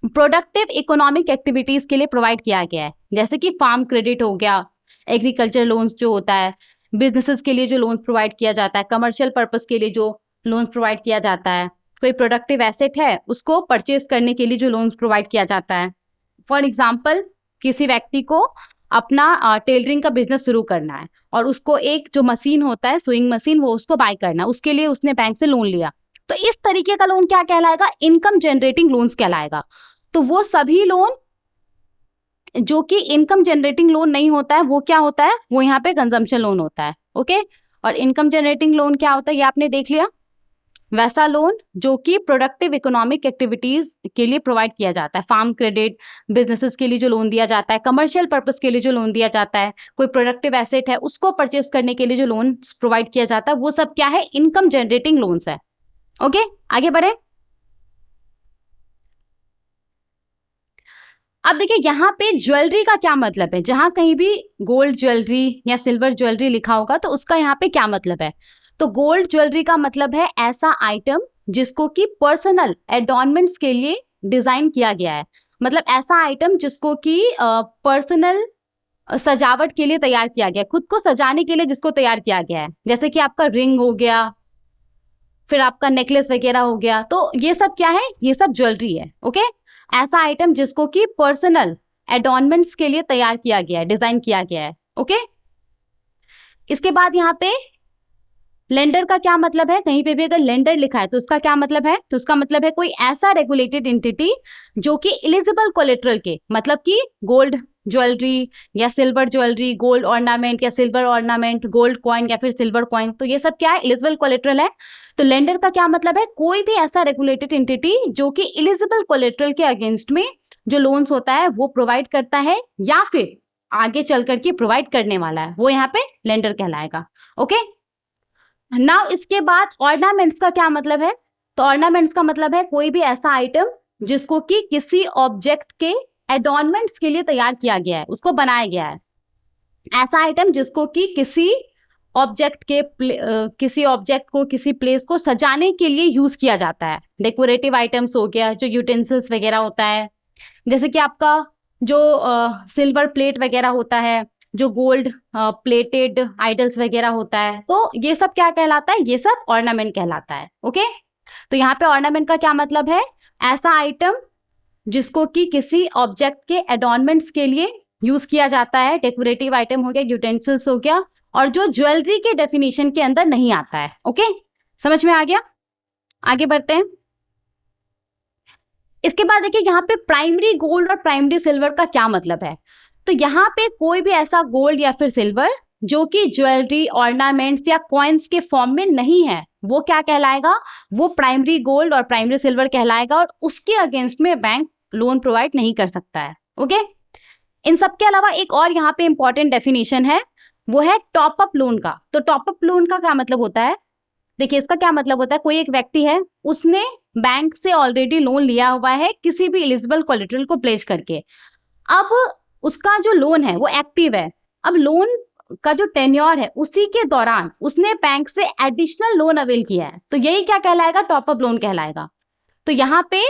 प्रोडक्टिव इकोनॉमिक एक्टिविटीज के लिए प्रोवाइड किया गया है, जैसे कि फार्म क्रेडिट हो गया, एग्रीकल्चर लोन्स जो होता है, बिजनेसेस के लिए जो लोन्स प्रोवाइड किया जाता है, कमर्शियल पर्पस के लिए जो लोन्स प्रोवाइड किया जाता है, कोई प्रोडक्टिव एसेट है उसको परचेज करने के लिए जो लोन्स प्रोवाइड किया जाता है। फॉर एग्जांपल किसी व्यक्ति को अपना टेलरिंग का बिजनेस शुरू करना है और उसको एक जो मशीन होता है सुइंग मशीन, वो उसको बाय करना, उसके लिए उसने बैंक से लोन लिया, तो इस तरीके का लोन क्या कहलाएगा, इनकम जनरेटिंग लोन्स कहलाएगा। तो वो सभी लोन जो कि इनकम जनरेटिंग लोन नहीं होता है वो क्या होता है, वो यहाँ पे कंजम्पशन लोन होता है। ओके, और इनकम जनरेटिंग लोन क्या होता है ये आपने देख लिया, वैसा लोन जो कि प्रोडक्टिव इकोनॉमिक एक्टिविटीज के लिए प्रोवाइड किया जाता है, फार्म क्रेडिट, बिजनेसेस के लिए जो लोन दिया जाता है, कमर्शियल पर्पस के लिए जो लोन दिया जाता है, कोई प्रोडक्टिव एसेट है उसको परचेस करने के लिए जो लोन प्रोवाइड किया जाता है, वो सब क्या है, इनकम जनरेटिंग लोन्स है। ओके, आगे बढ़े। अब देखिए यहाँ पे ज्वेलरी का क्या मतलब है, जहां कहीं भी गोल्ड ज्वेलरी या सिल्वर ज्वेलरी लिखा होगा तो उसका यहाँ पे क्या मतलब है। तो गोल्ड ज्वेलरी का मतलब है ऐसा आइटम जिसको कि पर्सनल एडॉर्नमेंट्स के लिए डिजाइन किया गया है, मतलब ऐसा आइटम जिसको कि पर्सनल सजावट के लिए तैयार किया गया है, खुद को सजाने के लिए जिसको तैयार किया गया है, जैसे कि आपका रिंग हो गया, फिर आपका नेकलेस वगैरह हो गया, तो ये सब क्या है, ये सब ज्वेलरी है। ओके, ऐसा आइटम जिसको कि पर्सनल एडॉर्नमेंट्स के लिए तैयार किया गया है, डिजाइन किया गया है। ओके, इसके बाद यहाँ पे लेंडर का क्या मतलब है, कहीं पे भी अगर लेंडर लिखा है तो उसका क्या मतलब है, तो उसका मतलब है कोई ऐसा रेगुलेटेड एंटिटी जो कि एलिजिबल कोलेटरल के, मतलब कि गोल्ड ज्वेलरी या सिल्वर ज्वेलरी, गोल्ड ऑर्नामेंट या सिल्वर ऑर्नामेंट, गोल्ड कॉइन या फिर सिल्वर कॉइन, तो ये सब क्या है, एलिजिबल कोलेट्रल है। तो लेंडर का क्या मतलब है, कोई भी ऐसा रेगुलेटेड एंटिटी जो कि एलिजिबल कोलेट्रल के अगेंस्ट में जो लोन्स होता है वो प्रोवाइड करता है या फिर आगे चल करके प्रोवाइड करने वाला है, वो यहाँ पे लेंडर कहलाएगा। ओके, नाउ इसके बाद ऑर्नामेंट्स का क्या मतलब है, तो ऑर्नामेंट्स का मतलब है कोई भी ऐसा आइटम जिसको कि किसी ऑब्जेक्ट के एडॉर्नमेंट्स के लिए तैयार किया गया है, उसको बनाया गया है। ऐसा आइटम जिसको कि किसी ऑब्जेक्ट को किसी प्लेस को सजाने के लिए यूज किया जाता है। डेकोरेटिव आइटम्स हो गया, जो यूटेंसिल्स वगैरह होता है, जैसे कि आपका जो सिल्वर प्लेट वगैरह होता है, जो गोल्ड प्लेटेड आइडल्स वगैरह होता है, तो ये सब क्या कहलाता है, ये सब ऑर्नामेंट कहलाता है। ओके, तो यहाँ पे ऑर्नामेंट का क्या मतलब है, ऐसा आइटम जिसको कि किसी ऑब्जेक्ट के एडॉर्नमेंट्स के लिए यूज किया जाता है, डेकोरेटिव आइटम हो गया, यूटेंसिल्स हो गया, और जो ज्वेलरी के डेफिनेशन के अंदर नहीं आता है। ओके, समझ में आ गया, आगे बढ़ते हैं। इसके बाद देखिए यहाँ पे प्राइमरी गोल्ड और प्राइमरी सिल्वर का क्या मतलब है, तो यहाँ पे कोई भी ऐसा गोल्ड या फिर सिल्वर जो कि ज्वेलरी, ऑर्नामेंट्स या कॉइन्स के फॉर्म में नहीं है, वो क्या कहलाएगा, वो प्राइमरी गोल्ड और प्राइमरी सिल्वर कहलाएगा, और उसके अगेंस्ट में बैंक लोन प्रोवाइड नहीं कर सकता है। ओके, इन सब के अलावा एक और यहाँ पे इंपॉर्टेंट डेफिनेशन है, वो है टॉप अप लोन का। तो टॉप अप लोन का क्या मतलब होता है, देखिए इसका क्या मतलब होता है, कोई एक व्यक्ति है, उसने बैंक से ऑलरेडी लोन लिया हुआ है किसी भी एलिजिबल कोलेटरल को प्लेस करके, अब उसका जो लोन है वो एक्टिव है, अब लोन का जो टेन्योर है उसी के दौरान उसने बैंक से एडिशनल लोन अवेल किया है, तो यही क्या कहलाएगा, टॉप अप लोन कहलाएगा। तो यहाँ पे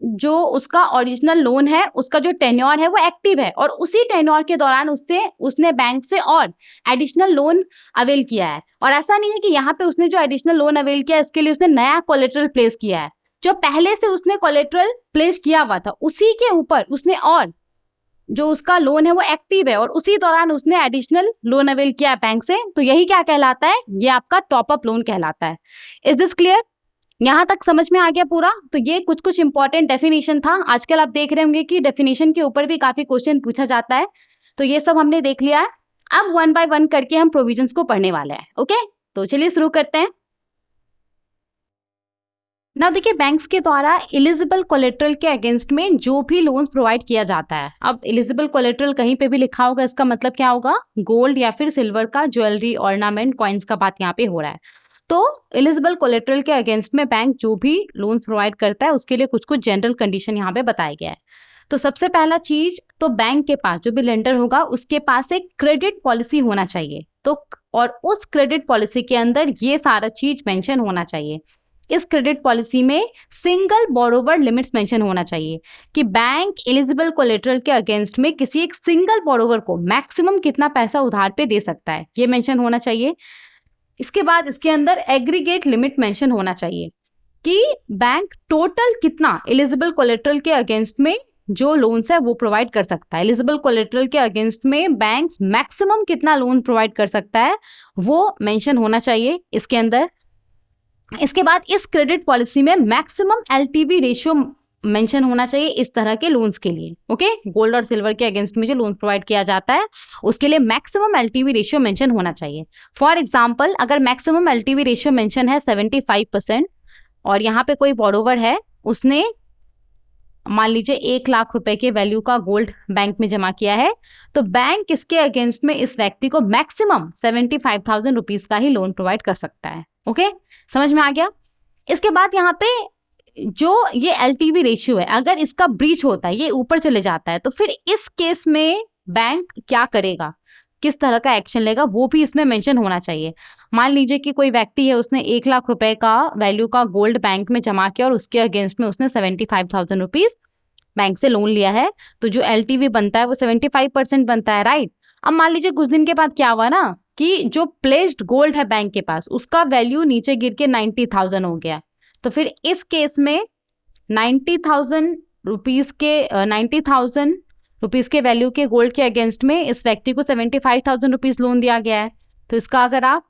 जो उसका ओरिजिनल लोन है, उसका जो टेन्योर है वो एक्टिव है, और उसी टेन्योर के दौरान उसने बैंक से और एडिशनल लोन अवेल किया है। और ऐसा नहीं है कि यहाँ पे उसने जो एडिशनल लोन अवेल किया है इसके लिए उसने नया कोलेटरल प्लेस किया है, जो पहले से उसने कोलेटरल प्लेस किया हुआ था उसी के ऊपर उसने, और जो उसका लोन है वो एक्टिव है और उसी दौरान उसने एडिशनल लोन अवेल किया है बैंक से, तो यही क्या कहलाता है, ये आपका टॉप अप लोन कहलाता है। इज दिस क्लियर, यहाँ तक समझ में आ गया पूरा। तो ये कुछ इंपॉर्टेंट डेफिनेशन था। आजकल आप देख रहे होंगे कि डेफिनेशन के ऊपर भी काफी क्वेश्चन पूछा जाता है, तो ये सब हमने देख लिया है। अब वन बाय वन करके हम प्रोविजंस को पढ़ने वाले हैं। ओके, तो चलिए शुरू करते हैं। ना देखिए, बैंक्स के द्वारा एलिजिबल कोलेटरल के अगेंस्ट में जो भी लोन प्रोवाइड किया जाता है, अब एलिजिबल कोलेटरल कहीं पे भी लिखा होगा, इसका मतलब क्या होगा, गोल्ड या फिर सिल्वर का, ज्वेलरी, ऑर्नामेंट, कॉइन्स का बात यहाँ पे हो रहा है। तो एलिजिबल कोलेटरल के अगेंस्ट में बैंक जो भी लोन प्रोवाइड करता है उसके लिए कुछ जनरल कंडीशन यहाँ पे बताया गया है। तो सबसे पहला चीज, तो बैंक के पास जो भी लेंडर होगा उसके पास एक क्रेडिट पॉलिसी होना चाहिए, तो और उस क्रेडिट पॉलिसी के अंदर ये सारा चीज मेंशन होना चाहिए। इस क्रेडिट पॉलिसी में सिंगल बोरोवर लिमिट्स मेंशन होना चाहिए कि बैंक एलिजिबल कोलेटरल के अगेंस्ट में किसी एक सिंगल बोरोवर को मैक्सिमम कितना पैसा उधार पे दे सकता है, ये मेंशन होना चाहिए। इसके बाद इसके अंदर एग्रीगेट लिमिट मेंशन होना चाहिए कि बैंक टोटल कितना एलिजिबल कोलेटरल के अगेंस्ट में जो लोन्स है वो प्रोवाइड कर सकता है। एलिजिबल कोलेटरल के अगेंस्ट में बैंक मैक्सिमम कितना लोन प्रोवाइड कर सकता है वो मेंशन होना चाहिए इसके अंदर। इसके बाद इस क्रेडिट पॉलिसी में मैक्सिमम एलटीवी रेशियो मेंशन होना चाहिए इस तरह के लोन्स के लिए। ओके, गोल्ड और सिल्वर के अगेंस्ट में जो लोन प्रोवाइड किया जाता है उसके लिए मैक्सिमम एलटीवी रेशियो मेंशन होना चाहिए। फॉर एग्जांपल, अगर मैक्सिमम एलटीवी रेशियो मेंशन है 75% और यहाँ पे कोई बोरोवर है, उसने मान लीजिए 1 लाख रुपए के वैल्यू का गोल्ड बैंक में जमा किया है, तो बैंक इसके अगेंस्ट में इस व्यक्ति को मैक्सिमम 75,000 रुपीज का ही लोन प्रोवाइड कर सकता है। ओके, समझ में आ गया। इसके बाद यहाँ पे जो ये एलटीवी रेशियो है, अगर इसका ब्रीच होता है, ये ऊपर चले जाता है, तो फिर इस केस में बैंक क्या करेगा, किस तरह का एक्शन लेगा, वो भी इसमें मेंशन होना चाहिए। मान लीजिए कि कोई व्यक्ति है, उसने 1 लाख रुपए का वैल्यू का गोल्ड बैंक में जमा किया और उसके अगेंस्ट में उसने 75,000 रुपीज बैंक से लोन लिया है, तो जो एलटीवी बनता है वो 75% बनता है, राइट। अब मान लीजिए कुछ दिन के बाद क्या हुआ ना कि जो प्लेस्ड गोल्ड है बैंक के पास उसका वैल्यू नीचे गिर के 90,000 हो गया, तो फिर इस केस में 90,000 रुपीज के वैल्यू के गोल्ड के अगेंस्ट में इस व्यक्ति को 75,000 रुपीज लोन दिया गया है, तो इसका अगर आप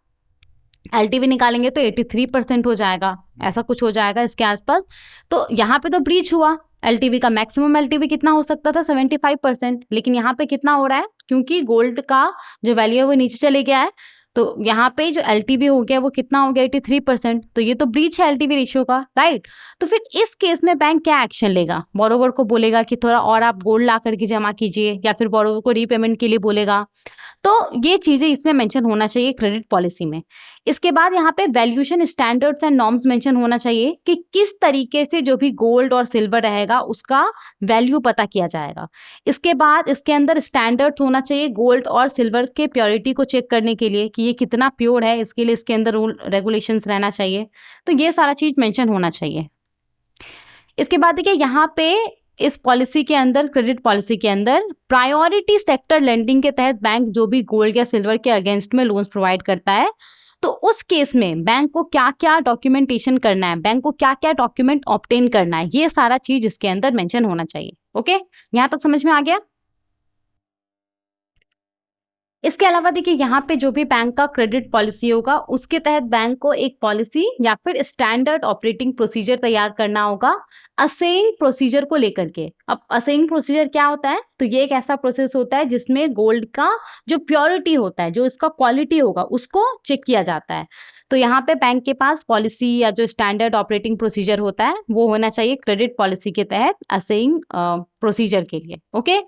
एलटीवी निकालेंगे तो 83% हो जाएगा, ऐसा कुछ हो जाएगा इसके आसपास। तो यहाँ पे तो ब्रीच हुआ, एलटीवी का मैक्सिमम एलटीवी कितना हो सकता था 75%, लेकिन यहाँ पे कितना हो रहा है, क्योंकि गोल्ड का जो वैल्यू है वो नीचे चले गया है, तो यहाँ पे जो एलटीवी हो गया वो कितना हो गया 83%। तो ये तो ब्रीच है एलटीवी रेशियो का, राइट। तो फिर इस केस में बैंक क्या एक्शन लेगा, बोरोवर को बोलेगा कि थोड़ा और आप गोल्ड ला करके जमा कीजिए, या फिर बोरोवर को रीपेमेंट के लिए बोलेगा। तो ये चीजें इसमें मेंशन होना चाहिए क्रेडिट पॉलिसी में। इसके बाद यहाँ पे valuation standards and norms mention होना चाहिए कि किस तरीके से जो भी गोल्ड और सिल्वर रहेगा उसका वैल्यू पता किया जाएगा। इसके बाद इसके अंदर स्टैंडर्ड्स होना चाहिए गोल्ड और सिल्वर के प्योरिटी को चेक करने के लिए कि ये कितना प्योर है, इसके लिए इसके अंदर रूल रेगुलेशंस रहना चाहिए। तो ये सारा चीज मेंशन होना चाहिए। इसके बाद देखिए यहाँ पे इस पॉलिसी के अंदर, क्रेडिट पॉलिसी के अंदर प्रायोरिटी सेक्टर लेंडिंग के तहत बैंक जो भी गोल्ड या सिल्वर के अगेंस्ट में लोन्स प्रोवाइड करता है, तो उस केस में बैंक को क्या क्या डॉक्यूमेंटेशन करना है, बैंक को क्या क्या डॉक्यूमेंट ऑब्टेन करना है, ये सारा चीज इसके अंदर मेंशन होना चाहिए। ओके, यहाँ तक समझ में आ गया। इसके अलावा देखिए यहाँ पे जो भी बैंक का क्रेडिट पॉलिसी होगा उसके तहत बैंक को एक पॉलिसी या फिर स्टैंडर्ड ऑपरेटिंग प्रोसीजर तैयार करना होगा असेइंग प्रोसीजर को लेकर के। अब असेइंग प्रोसीजर क्या होता है, तो ये एक ऐसा प्रोसेस होता है जिसमें गोल्ड का जो प्योरिटी होता है, जो इसका क्वालिटी होगा, उसको चेक किया जाता है। तो यहाँ पे बैंक के पास पॉलिसी या जो स्टैंडर्ड ऑपरेटिंग प्रोसीजर होता है वो होना चाहिए क्रेडिट पॉलिसी के तहत असेइंग प्रोसीजर के लिए। ओके,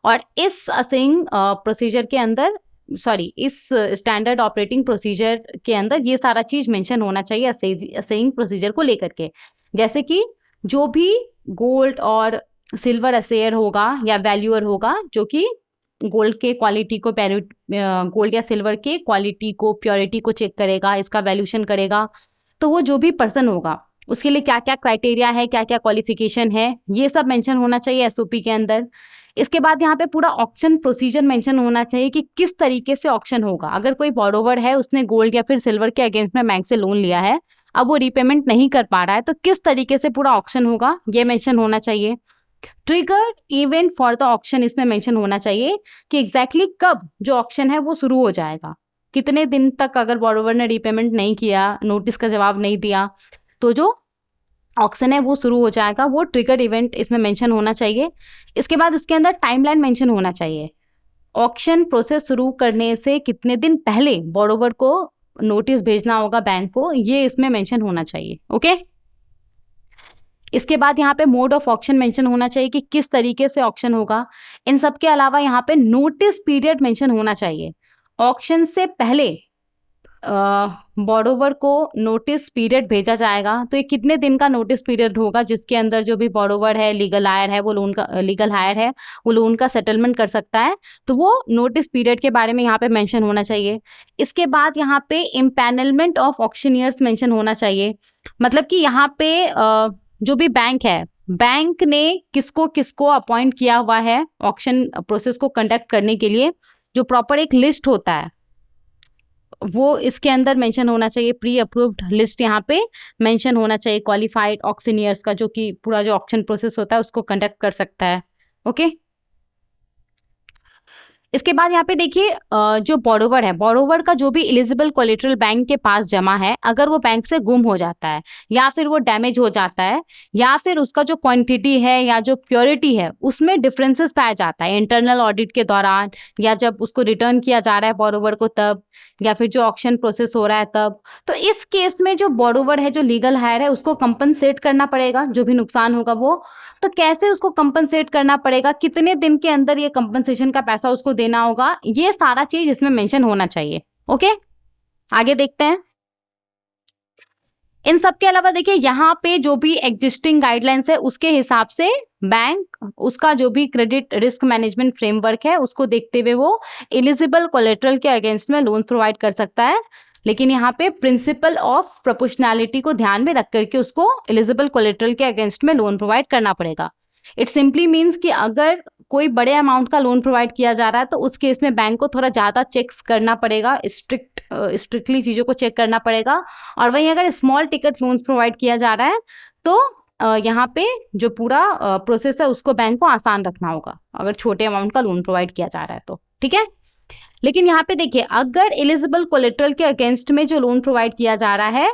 और इस असेइंग प्रोसीजर के अंदर, इस स्टैंडर्ड ऑपरेटिंग प्रोसीजर के अंदर ये सारा चीज मेंशन होना चाहिए असेइंग प्रोसीजर को लेकर के। जैसे कि जो भी गोल्ड और सिल्वर असेयर होगा या वैल्यूअर होगा जो कि गोल्ड के क्वालिटी को, गोल्ड या सिल्वर के क्वालिटी को, प्योरिटी को चेक करेगा, इसका वैल्यूएशन करेगा, तो वो जो भी पर्सन होगा उसके लिए क्या क्या क्राइटेरिया है, क्या क्या क्वालिफिकेशन है, ये सब मेंशन होना चाहिए एसओपी के अंदर। इसके बाद यहाँ पे पूरा ऑक्शन प्रोसीजर मेंशन होना चाहिए कि किस तरीके से ऑक्शन होगा। अगर कोई बोरोवर है, उसने गोल्ड या फिर सिल्वर के अगेंस्ट में बैंक से लोन लिया है, अब वो रीपेमेंट नहीं कर पा रहा है, तो किस तरीके से पूरा ऑक्शन होगा ये मेंशन होना चाहिए। Triggered event for the auction इसमें मेंशन होना चाहिए कि एग्जैक्टली कब जो ऑक्शन है वो शुरू हो जाएगा, कितने दिन तक अगर बोरोवर ने रीपेमेंट नहीं किया, नोटिस का जवाब नहीं दिया, तो जो ऑक्शन है वो शुरू हो जाएगा। वो ट्रिगर इवेंट इसमें मेंशन होना चाहिए। इसके बाद इसके अंदर टाइमलाइन मेंशन होना चाहिए। ऑक्शन प्रोसेस शुरू करने से कितने दिन पहले बोरोवर को नोटिस भेजना होगा बैंक को, ये इसमें मेंशन होना चाहिए। ओके, इसके बाद यहाँ पे मोड ऑफ ऑक्शन मेंशन होना चाहिए कि किस तरीके से ऑक्शन होगा। इन सब के अलावा यहाँ पे नोटिस पीरियड मेंशन होना चाहिए। ऑक्शन से पहले बोरोवर को नोटिस पीरियड भेजा जाएगा, तो ये कितने दिन का नोटिस पीरियड होगा जिसके अंदर जो भी बोरोवर है, लीगल हायर है, वो लोन का लीगल हायर है, वो लोन का सेटलमेंट कर सकता है, तो वो नोटिस पीरियड के बारे में यहाँ पे मेंशन होना चाहिए। इसके बाद यहाँ पे इम्पैनलमेंट ऑफ ऑक्शनियर्स मेंशन होना चाहिए। मतलब कि यहाँ पे जो भी बैंक है, बैंक ने किसको किसको अपॉइंट किया हुआ है ऑक्शन प्रोसेस को कंडक्ट करने के लिए, जो प्रॉपर एक लिस्ट होता है वो इसके अंदर मेंशन होना चाहिए। प्री अप्रूव्ड लिस्ट यहाँ पे मेंशन होना चाहिए क्वालिफाइड ऑक्शनियर्स का, जो कि पूरा जो ऑक्शन प्रोसेस होता है उसको कंडक्ट कर सकता है। ओके, इसके बाद यहाँ पे देखिए जो बोरोवर है, बोरोवर का जो भी एलिजिबल कोलेटरल बैंक के पास जमा है, अगर वो बैंक से गुम हो जाता है या फिर वो डैमेज हो जाता है या फिर उसका जो क्वांटिटी है या जो प्योरिटी है उसमें डिफरेंसेस पाया जाता है इंटरनल ऑडिट के दौरान, या जब उसको रिटर्न किया जा रहा है बोरोवर को तब, या फिर जो ऑक्शन प्रोसेस हो रहा है तब, तो इस केस में जो बोरोवर है, जो लीगल हायर है, उसको कंपनसेट करना पड़ेगा जो भी नुकसान होगा वो। तो कैसे उसको कंपनसेट करना पड़ेगा, कितने दिन के अंदर ये कंपनसेशन का पैसा उसको देना होगा, ये सारा चीज इसमें मेंशन होना चाहिए। ओके, आगे देखते हैं। इन सब के अलावा देखिए यहाँ पे जो भी एग्जिस्टिंग गाइडलाइंस है उसके हिसाब से बैंक उसका जो भी क्रेडिट रिस्क मैनेजमेंट फ्रेमवर्क है उसको देखते हुए वो एलिजिबल कोलेटरल के अगेंस्ट में लोन प्रोवाइड कर सकता है। लेकिन यहाँ पे प्रिंसिपल ऑफ प्रोपोर्शनैलिटी को ध्यान में रख करके उसको एलिजिबल कोलेटरल के अगेंस्ट में लोन प्रोवाइड करना पड़ेगा। इट सिंपली मीन्स कि अगर कोई बड़े अमाउंट का लोन प्रोवाइड किया जा रहा है तो उस केस में बैंक को थोड़ा ज़्यादा चेक्स करना पड़ेगा, स्ट्रिक्टली चीज़ों को चेक करना पड़ेगा। और वहीं अगर स्मॉल टिकट लोन्स प्रोवाइड किया जा रहा है तो यहाँ पे जो पूरा प्रोसेस है उसको बैंक को आसान रखना होगा, अगर छोटे अमाउंट का लोन प्रोवाइड किया जा रहा है तो, ठीक है। लेकिन यहाँ पे देखिए अगर एलिजिबल कोलेटरल के अगेंस्ट में जो लोन प्रोवाइड किया जा रहा है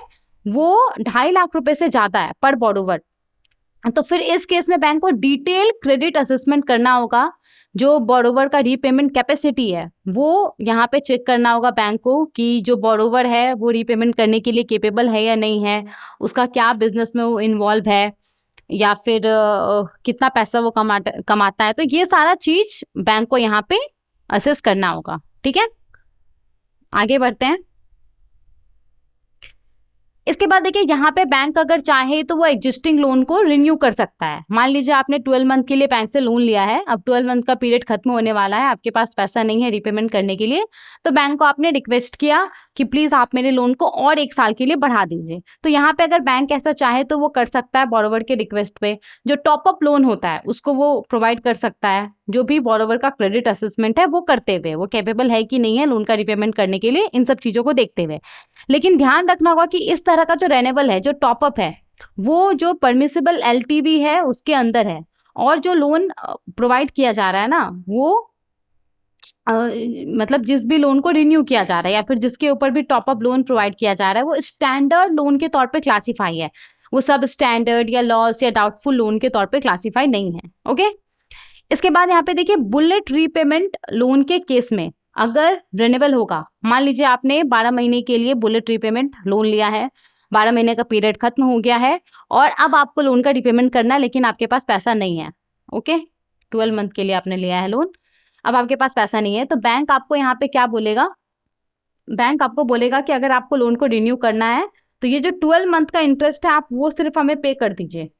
वो 2.5 लाख रुपए से ज़्यादा है पर बोरोवर, तो फिर इस केस में बैंक को डिटेल क्रेडिट असेसमेंट करना होगा। जो बोरोवर का रीपेमेंट कैपेसिटी है वो यहाँ पे चेक करना होगा बैंक को कि जो बोरोवर है वो रीपेमेंट करने के लिए केपेबल है या नहीं है, उसका क्या बिजनेस में वो इन्वॉल्व है, या फिर कितना पैसा वो कमाता है। तो ये सारा चीज बैंक को यहाँ पे असेस करना होगा। ठीक है, आगे बढ़ते हैं। इसके बाद देखिए यहाँ पे बैंक अगर चाहे तो वो एग्जिस्टिंग लोन को रिन्यू कर सकता है। मान लीजिए आपने 12 मंथ के लिए बैंक से लोन लिया है, अब 12 मंथ का पीरियड खत्म होने वाला है, आपके पास पैसा नहीं है रीपेमेंट करने के लिए, तो बैंक को आपने रिक्वेस्ट किया कि प्लीज आप मेरे लोन को और 1 साल के लिए बढ़ा दीजिए। तो यहाँ पे अगर बैंक ऐसा चाहे तो वो कर सकता है बोरोवर के रिक्वेस्ट पे। जो टॉपअप लोन होता है उसको वो प्रोवाइड कर सकता है, जो भी बोरोवर का क्रेडिट असेसमेंट है वो करते हुए, वो कैपेबल है कि नहीं है लोन का रिपेमेंट करने के लिए, इन सब चीजों को देखते हुए। लेकिन ध्यान रखना होगा कि इस तरह का जो रेनेबल है, जो टॉपअप है, वो जो परमिसिबल एलटीवी है उसके अंदर है, और जो लोन प्रोवाइड किया जा रहा है ना वो मतलब जिस भी लोन को रिन्यू किया जा रहा है या फिर जिसके ऊपर भी टॉपअप लोन प्रोवाइड किया जा रहा है वो स्टैंडर्ड लोन के तौर पे क्लासीफाई है, वो सब स्टैंडर्ड या लॉस या डाउटफुल लोन के तौर पे क्लासीफाई नहीं है। ओके, इसके बाद यहाँ पे देखिए बुलेट रीपेमेंट लोन के केस में अगर रिन्यूएबल होगा, मान लीजिए आपने 12 महीने के लिए बुलेट रीपेमेंट लोन लिया है, 12 महीने का पीरियड खत्म हो गया है और अब आपको लोन का रीपेमेंट करना है लेकिन आपके पास पैसा नहीं है। ओके, 12 मंथ के लिए आपने लिया है लोन, अब आपके पास पैसा नहीं है, तो बैंक आपको यहाँ पे क्या बोलेगा, बैंक आपको बोलेगा कि अगर आपको लोन को रिन्यू करना है तो ये जो 12 मंथ का इंटरेस्ट है आप वो सिर्फ हमें पे कर दीजिए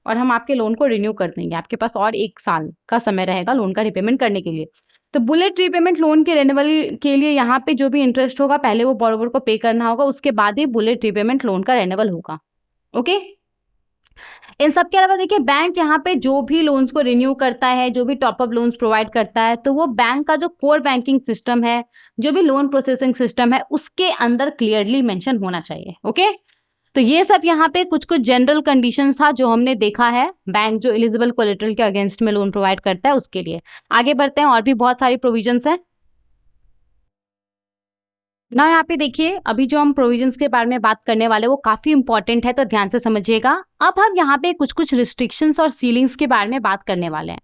और हम आपके लोन को रिन्यू कर देंगे, आपके पास और 1 साल का समय रहेगा लोन का रिपेमेंट करने के लिए। तो बुलेट रीपेमेंट लोन के रिन्यूअल के लिए यहाँ पे जो भी इंटरेस्ट होगा पहले वो बोरोवर को पे करना होगा, उसके बाद ही बुलेट रीपेमेंट लोन का रिन्यूअल होगा। ओके, इन सब के अलावा देखिए बैंक यहाँ पे जो भी लोन्स को रिन्यू करता है, जो भी टॉपअप लोन्स प्रोवाइड करता है, तो वो बैंक का जो कोर बैंकिंग सिस्टम है, जो भी लोन प्रोसेसिंग सिस्टम है, उसके अंदर क्लियरली मेंशन होना चाहिए। ओके, तो ये सब यहाँ पे कुछ कुछ जनरल कंडीशंस था जो हमने देखा है बैंक जो एलिजिबल कोलेटरल के अगेंस्ट में लोन प्रोवाइड करता है उसके लिए। आगे बढ़ते हैं, और भी बहुत सारी प्रोविजंस हैं ना। यहाँ पे देखिए अभी जो हम प्रोविजंस के बारे में बात करने वाले वो काफी इंपॉर्टेंट है, तो ध्यान से समझिएगा। अब हम यहाँ पे कुछ कुछ रिस्ट्रिक्शंस और सीलिंग्स के बारे में बात करने वाले हैं।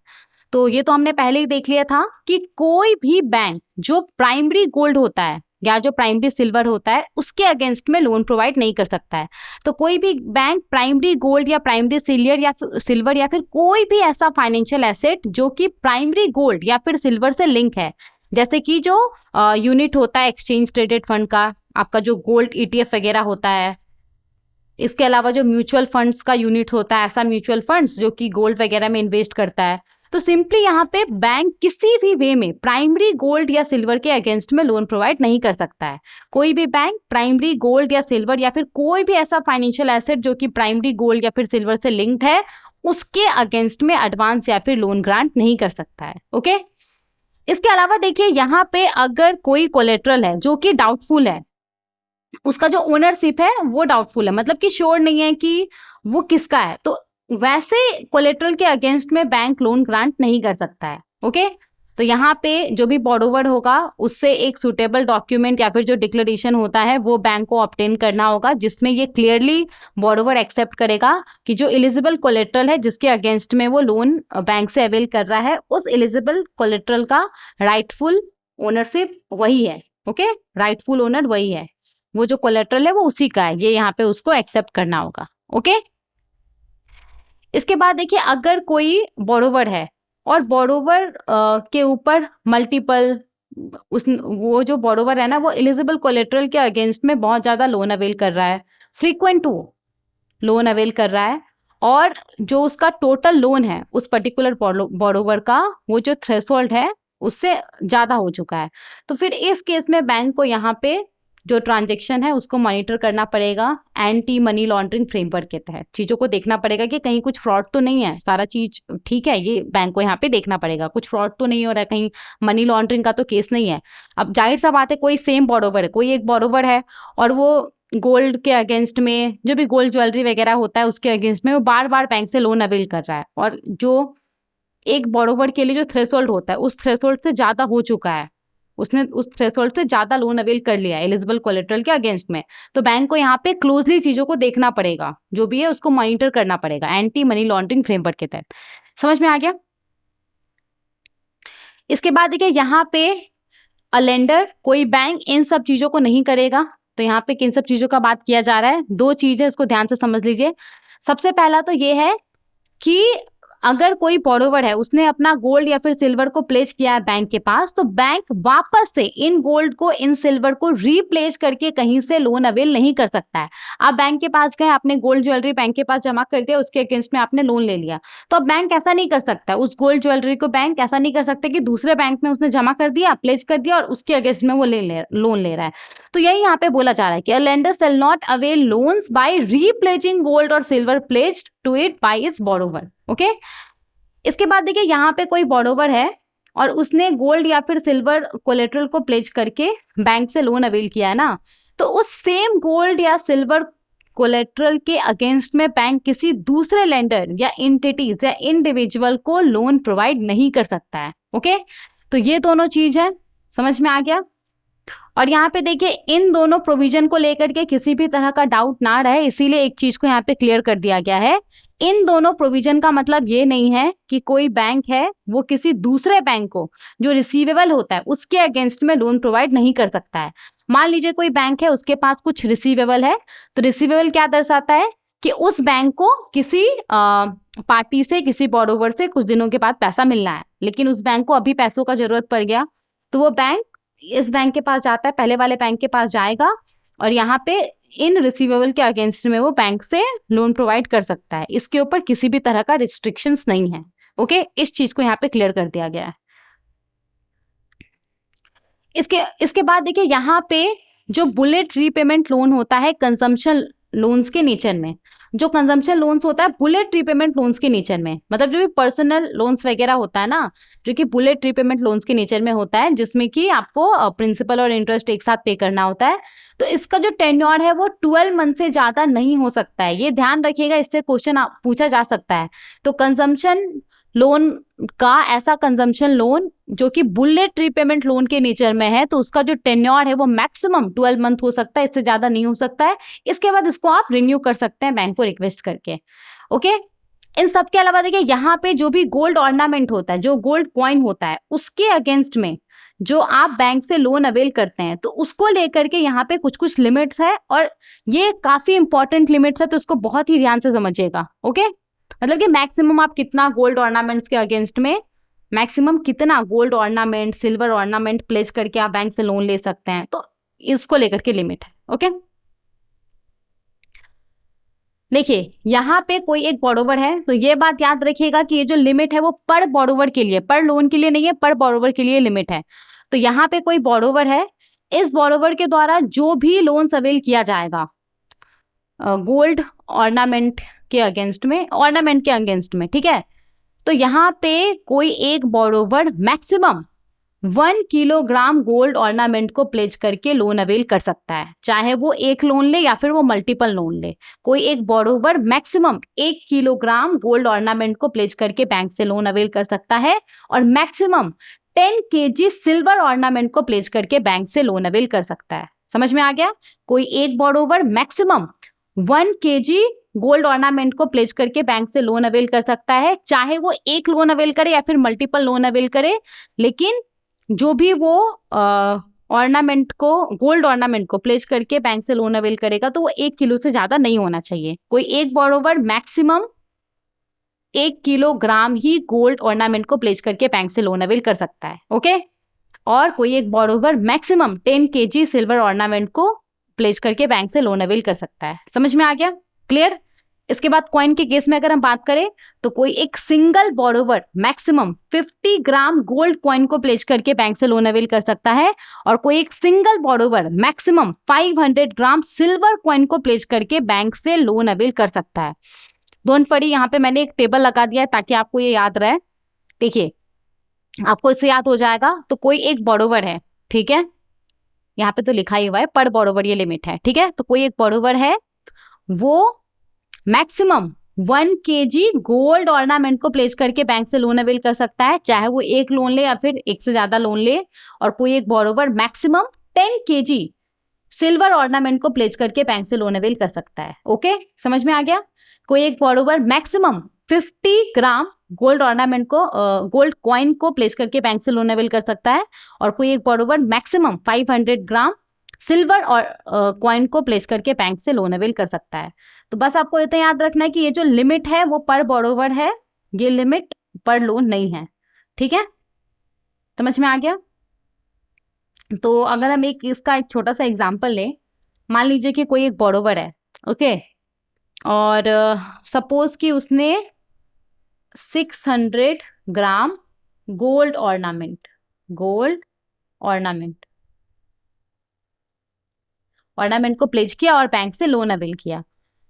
तो ये तो हमने पहले ही देख लिया था कि कोई भी बैंक जो प्राइमरी गोल्ड होता है या जो प्राइमरी सिल्वर होता है उसके अगेंस्ट में लोन प्रोवाइड नहीं कर सकता है। तो कोई भी बैंक प्राइमरी गोल्ड या प्राइमरी सिल्वर या फिर कोई भी ऐसा फाइनेंशियल एसेट जो कि प्राइमरी गोल्ड या फिर सिल्वर से लिंक है, जैसे कि जो यूनिट होता है एक्सचेंज ट्रेडेड फंड का, आपका जो गोल्ड ईटीएफ वगैरह होता है, इसके अलावा जो म्यूचुअल फंड्स का यूनिट होता है, ऐसा म्यूचुअल फंड्स जो कि गोल्ड वगैरह में इन्वेस्ट करता है, तो सिंपली यहाँ पे बैंक किसी भी वे में प्राइमरी गोल्ड या सिल्वर के अगेंस्ट में लोन प्रोवाइड नहीं कर सकता है। कोई भी बैंक प्राइमरी गोल्ड या सिल्वर या फिर कोई भी ऐसा फाइनेंशियल एसेट जो कि प्राइमरी गोल्ड या फिर सिल्वर से लिंक्ड है उसके अगेंस्ट में एडवांस या फिर लोन ग्रांट नहीं कर सकता है। ओके, इसके अलावा देखिए यहाँ पे अगर कोई कोलेट्रल है जो कि डाउटफुल है, उसका जो ओनरशिप है वो डाउटफुल है, मतलब कि श्योर नहीं है कि वो किसका है, तो वैसे कोलेट्रल के अगेंस्ट में बैंक लोन ग्रांट नहीं कर सकता है। ओके, तो यहाँ पे जो भी बोरोवर होगा उससे एक सुटेबल डॉक्यूमेंट या फिर जो डिक्लेरेशन होता है वो बैंक को ऑब्टेन करना होगा, जिसमें ये क्लियरली बोरोवर एक्सेप्ट करेगा कि जो एलिजिबल कोलेट्रल है जिसके अगेंस्ट में वो लोन बैंक से अवेल कर रहा है, उस एलिजिबल कोलेट्रल का राइटफुल ओनरशिप वही है। ओके, राइटफुल ओनर वही है, वो जो कोलेट्रल है वो उसी का है, ये यहाँ पे उसको एक्सेप्ट करना होगा। ओके, इसके बाद देखिए अगर कोई बोरोवर है और बोरोवर के ऊपर मल्टीपल वो जो बोरोवर है ना वो एलिजिबल कोलेट्रल के अगेंस्ट में बहुत ज्यादा लोन अवेल कर रहा है, फ्रीक्वेंट वो लोन अवेल कर रहा है, और जो उसका टोटल लोन है उस पर्टिकुलर बोरोवर का वो जो थ्रेशोल्ड है उससे ज्यादा हो चुका है, तो फिर इस केस में बैंक को यहाँ पे जो ट्रांजैक्शन है उसको मॉनिटर करना पड़ेगा एंटी मनी लॉन्ड्रिंग फ्रेमवर्क के तहत। चीजों को देखना पड़ेगा कि कहीं कुछ फ्रॉड तो नहीं है, सारा चीज ठीक है, ये बैंक को यहाँ पे देखना पड़ेगा, कुछ फ्रॉड तो नहीं हो रहा है, कहीं मनी लॉन्ड्रिंग का तो केस नहीं है। अब जाहिर सा बात है कोई सेम बोरोवर है, कोई एक बोरोवर है और वो गोल्ड के अगेंस्ट में जो भी गोल्ड ज्वेलरी वगैरह होता है उसके अगेंस्ट में वो बार बार बैंक से लोन अवेल कर रहा है, और जो एक बोरोवर के लिए जो थ्रेशोल्ड होता है उस थ्रेशोल्ड से ज्यादा हो चुका है, उसने उस थ्रेशोल्ड से ज्यादा लोन अवेल कर लिया एलिजिबल कोलेटरल के अगेंस्ट में, तो बैंक को यहाँ पे क्लोजली चीजों को देखना पड़ेगा, जो भी है उसको मॉनिटर करना पड़ेगा एंटी मनी लॉन्ड्रिंग फ्रेमवर्क के तहत। समझ में आ गया? इसके बाद देखिए यहाँ पे अ लेंडर, कोई बैंक इन सब चीजों को नहीं करेगा। तो यहाँ पे किन सब चीजों का बात किया जा रहा है, दो चीज है, इसको ध्यान से समझ लीजिए। सबसे पहला तो ये है कि अगर कोई बोरोवर है, उसने अपना गोल्ड या फिर सिल्वर को प्लेज किया है बैंक के पास, तो बैंक वापस से इन गोल्ड को, इन सिल्वर को रीप्लेस करके कहीं से लोन अवेल नहीं कर सकता है। आप बैंक के पास गए, आपने गोल्ड ज्वेलरी बैंक के पास जमा कर दिया, उसके अगेंस्ट में आपने लोन ले लिया, तो अब बैंक ऐसा नहीं कर सकता, उस गोल्ड ज्वेलरी को बैंक ऐसा नहीं कर सकता कि दूसरे बैंक में उसने जमा कर दिया, प्लेज कर दिया और उसके अगेंस्ट में वो लोन ले रहा है। तो यही यहाँ पे बोला जा रहा है कि a lender shall not avail loans by repledging gold और silver pledged to it by its borrower. Okay, इसके बाद देखिए यहाँ पे कोई बोरोवर है और उसने गोल्ड या फिर सिल्वर कोलेटरल को प्लेज करके बैंक से लोन अवेल किया है ना, तो उस सेम गोल्ड या सिल्वर कोलेटरल के अगेंस्ट में बैंक किसी दूसरे लेंडर या एंटिटीज या इंडिविजुअल को लोन प्रोवाइड नहीं कर सकता है। ओके, तो ये दोनों चीज है, समझ में आ गया? और यहाँ पे देखिए इन दोनों प्रोविजन को लेकर के किसी भी तरह का डाउट ना रहे, इसीलिए एक चीज को यहाँ पे क्लियर कर दिया गया है। इन दोनों प्रोविजन का मतलब ये नहीं है कि कोई बैंक है वो किसी दूसरे बैंक को जो रिसीवेबल होता है उसके अगेंस्ट में लोन प्रोवाइड नहीं कर सकता है। मान लीजिए कोई बैंक है, उसके पास कुछ रिसीवेबल है, तो रिसीवेबल क्या दर्शाता है कि उस बैंक को किसी पार्टी से, किसी बोरोवर से कुछ दिनों के बाद पैसा मिलना है, लेकिन उस बैंक को अभी पैसों का जरूरत पड़ गया, तो वो बैंक इस बैंक के पास जाता है, पहले वाले बैंक के पास जाएगा और यहाँ पे इन रिसीवेबल के अगेंस्ट में वो बैंक से लोन प्रोवाइड कर सकता है। इसके ऊपर किसी भी तरह का रिस्ट्रिक्शंस नहीं है। ओके, इस चीज को यहाँ पे क्लियर कर दिया गया है। इसके बाद देखिए यहाँ पे जो बुलेट रीपेमेंट लोन होता है कंजम्पशन लोन्स के नेचर में, जो कंजम्पशन लोन्स होता है बुलेट रीपेमेंट लोन्स के नेचर में, मतलब जो भी पर्सनल लोन्स वगैरह होता है ना, जो कि बुलेट रीपेमेंट लोन्स के नेचर में होता है, जिसमें कि आपको प्रिंसिपल और इंटरेस्ट एक साथ पे करना होता है, तो इसका जो टेन्योर है वो 12 मंथ से ज्यादा नहीं हो सकता है। ये ध्यान रखिएगा, इससे क्वेश्चन पूछा जा सकता है। तो कंजम्पशन लोन का ऐसा कंजम्पशन लोन जो कि बुलेट रीपेमेंट लोन के नेचर में है, तो उसका जो टेन्योर है वो मैक्सिमम 12 मंथ हो सकता है, इससे ज्यादा नहीं हो सकता है। इसके बाद इसको आप रिन्यू कर सकते हैं बैंक को रिक्वेस्ट करके। ओके, इन सब के अलावा देखिए यहाँ पे जो भी गोल्ड ऑर्नामेंट होता है, जो गोल्ड कॉइन होता है, उसके अगेंस्ट में जो आप बैंक से लोन अवेल करते हैं, तो उसको लेकर के यहाँ पे कुछ कुछ लिमिट्स है और ये काफी इंपॉर्टेंट लिमिट्स है, तो इसको बहुत ही ध्यान से समझिएगा। ओके, मतलब कि मैक्सिमम आप कितना गोल्ड ऑर्नामेंट्स के अगेंस्ट में, मैक्सिमम कितना gold ornament, silver ornament place करके आप बैंक से लोन ले सकते हैं, तो इसको लेकर के लिमिट है। ओके, देखिए यहाँ पे कोई एक बोरोवर है, तो ये बात याद रखिएगा कि ये जो लिमिट है वो पर बोरोवर के लिए, पर लोन के लिए नहीं है, पर बोरोवर के लिए लिमिट है। तो यहाँ पे कोई बोरोवर है, इस बोरोवर के द्वारा जो भी लोन अवेल किया जाएगा गोल्ड ऑर्नामेंट के अगेंस्ट में, ऑर्नामेंट के अगेंस्ट में, ठीक है, तो यहाँ पे कोई एक borrower maximum 1 kilogram gold ornament को प्लेज करके लोन अवेल कर सकता है, चाहे वो एक लोन ले या फिर वो मल्टीपल लोन ले। कोई एक borrower maximum 1 kilogram gold ornament को प्लेज करके बैंक से लोन अवेल कर सकता है और मैक्सिमम 10 kg सिल्वर ऑर्नामेंट को प्लेज करके बैंक से लोन अवेल कर सकता है। समझ में आ गया? कोई एक borrower maximum 1 kg gold ornament को प्लेज करके बैंक से लोन अवेल कर सकता है, चाहे वो एक लोन अवेल करे या फिर मल्टीपल लोन अवेल करे, लेकिन जो भी वो ऑर्नामेंट को, गोल्ड ऑर्नामेंट को प्लेज करके बैंक से लोन अवेल करेगा, तो वो 1 किलो से ज्यादा नहीं होना चाहिए। कोई एक बोरोवर मैक्सिमम 1 किलोग्राम ही गोल्ड ऑर्नामेंट को प्लेज करके बैंक से लोन अवेल कर सकता है। ओके, और कोई एक borrower maximum 10 kg silver ornament को प्लेज करके बैंक से लोन अवेल कर सकता है। समझ में आ गया? क्लियर? इसके बाद कॉइन के केस में अगर हम बात करें, तो कोई एक single borrower maximum 50 gram gold coin को प्लेज करके बैंक से लोन अवेल कर सकता है, और कोई एक सिंगल बोरोवर मैक्सिमम 500 ग्राम सिल्वर कॉइन को प्लेज करके बैंक से लोन अवेल कर सकता है। डोंट वरी, यहाँ पे मैंने एक टेबल लगा दिया है ताकि आपको ये याद रहे। देखिए, आपको इससे याद हो जाएगा। तो कोई एक बोरोवर है, ठीक है, यहाँ पे तो लिखा ही हुआ है पर बोरोवर ये लिमिट है, ठीक है, तो कोई एक बोरोवर है, वो मैक्सिमम 1 kg गोल्ड ऑर्नामेंट को प्लेस करके बैंक से लोन अवेल कर सकता है, चाहे वो एक लोन ले या फिर एक से ज्यादा लोन ले। और कोई एक borrower maximum 10 kg silver ornament को प्लेस करके बैंक से लोन अवेल कर सकता है। ओके, समझ में आ गया? कोई एक borrower maximum 50 gram gold ornament को गोल्ड कॉइन को प्लेस करके बैंक से लोन अवेल कर सकता है, और कोई एक बोरोवर मैक्सिमम 500 ग्राम सिल्वर और कॉइन को प्लेस करके बैंक से लोन अवेल कर सकता है। तो बस आपको इतना याद रखना है कि ये जो लिमिट है वो पर बोरोवर है, ये लिमिट पर लोन नहीं है। ठीक है, समझ में आ गया? तो अगर हम इसका एक छोटा सा एग्जांपल लें, मान लीजिए कि कोई एक बोरोवर है, ओके, और सपोज कि उसने 600 ग्राम गोल्ड ऑर्नामेंट को प्लेज किया और बैंक से लोन अवेल किया।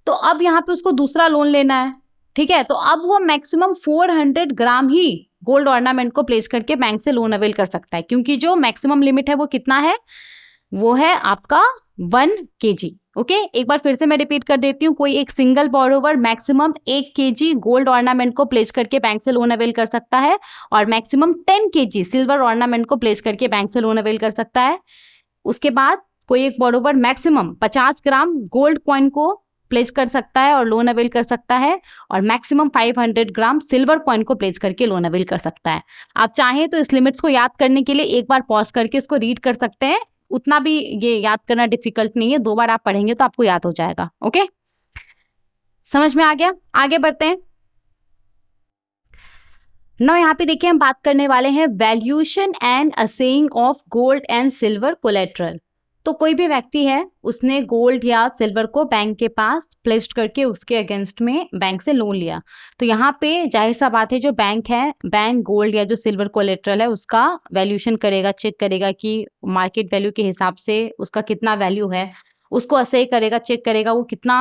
तो अब यहाँ पे उसको दूसरा लोन लेना है, ठीक है, तो अब वो मैक्सिमम 400 ग्राम ही गोल्ड ऑर्नामेंट को प्लेस करके बैंक से लोन अवेल कर सकता है, क्योंकि जो मैक्सिमम लिमिट है वो कितना है, वो है आपका 1 kg। ओके, एक बार फिर से मैं रिपीट कर देती हूँ, कोई एक single borrower maximum 1 kg gold ornament को प्लेस करके बैंक से लोन अवेल कर सकता है, और मैक्सिमम 10 kg सिल्वर ऑर्नामेंट को प्लेस करके बैंक से लोन अवेल कर सकता है। उसके बाद कोई एक borrower maximum 50 gram gold coin को प्लेस कर सकता है और लोन अवेल कर सकता है, और मैक्सिमम 500 ग्राम सिल्वर कॉइन को प्लेस करके लोन अवेल कर सकता है। आप चाहें तो इस लिमिट्स को याद करने के लिए एक बार पॉज करके इसको रीड कर सकते हैं, उतना भी ये याद करना डिफिकल्ट नहीं है, 2 बार आप पढ़ेंगे तो आपको याद हो जाएगा। ओके, समझ में आ गया? आगे बढ़ते हैं। नाउ यहाँ पे देखिए हम बात करने वाले हैं valuation and assaying of gold and silver collateral. तो कोई भी व्यक्ति है, उसने गोल्ड या सिल्वर को बैंक के पास प्लेस्ड करके उसके अगेंस्ट में बैंक से लोन लिया। तो यहाँ पे जाहिर सा बात है, जो बैंक है, बैंक गोल्ड या जो सिल्वर कोलेट्रल है उसका वैल्यूएशन करेगा, चेक करेगा कि मार्केट वैल्यू के हिसाब से उसका कितना वैल्यू है, उसको असे करेगा, चेक करेगा वो कितना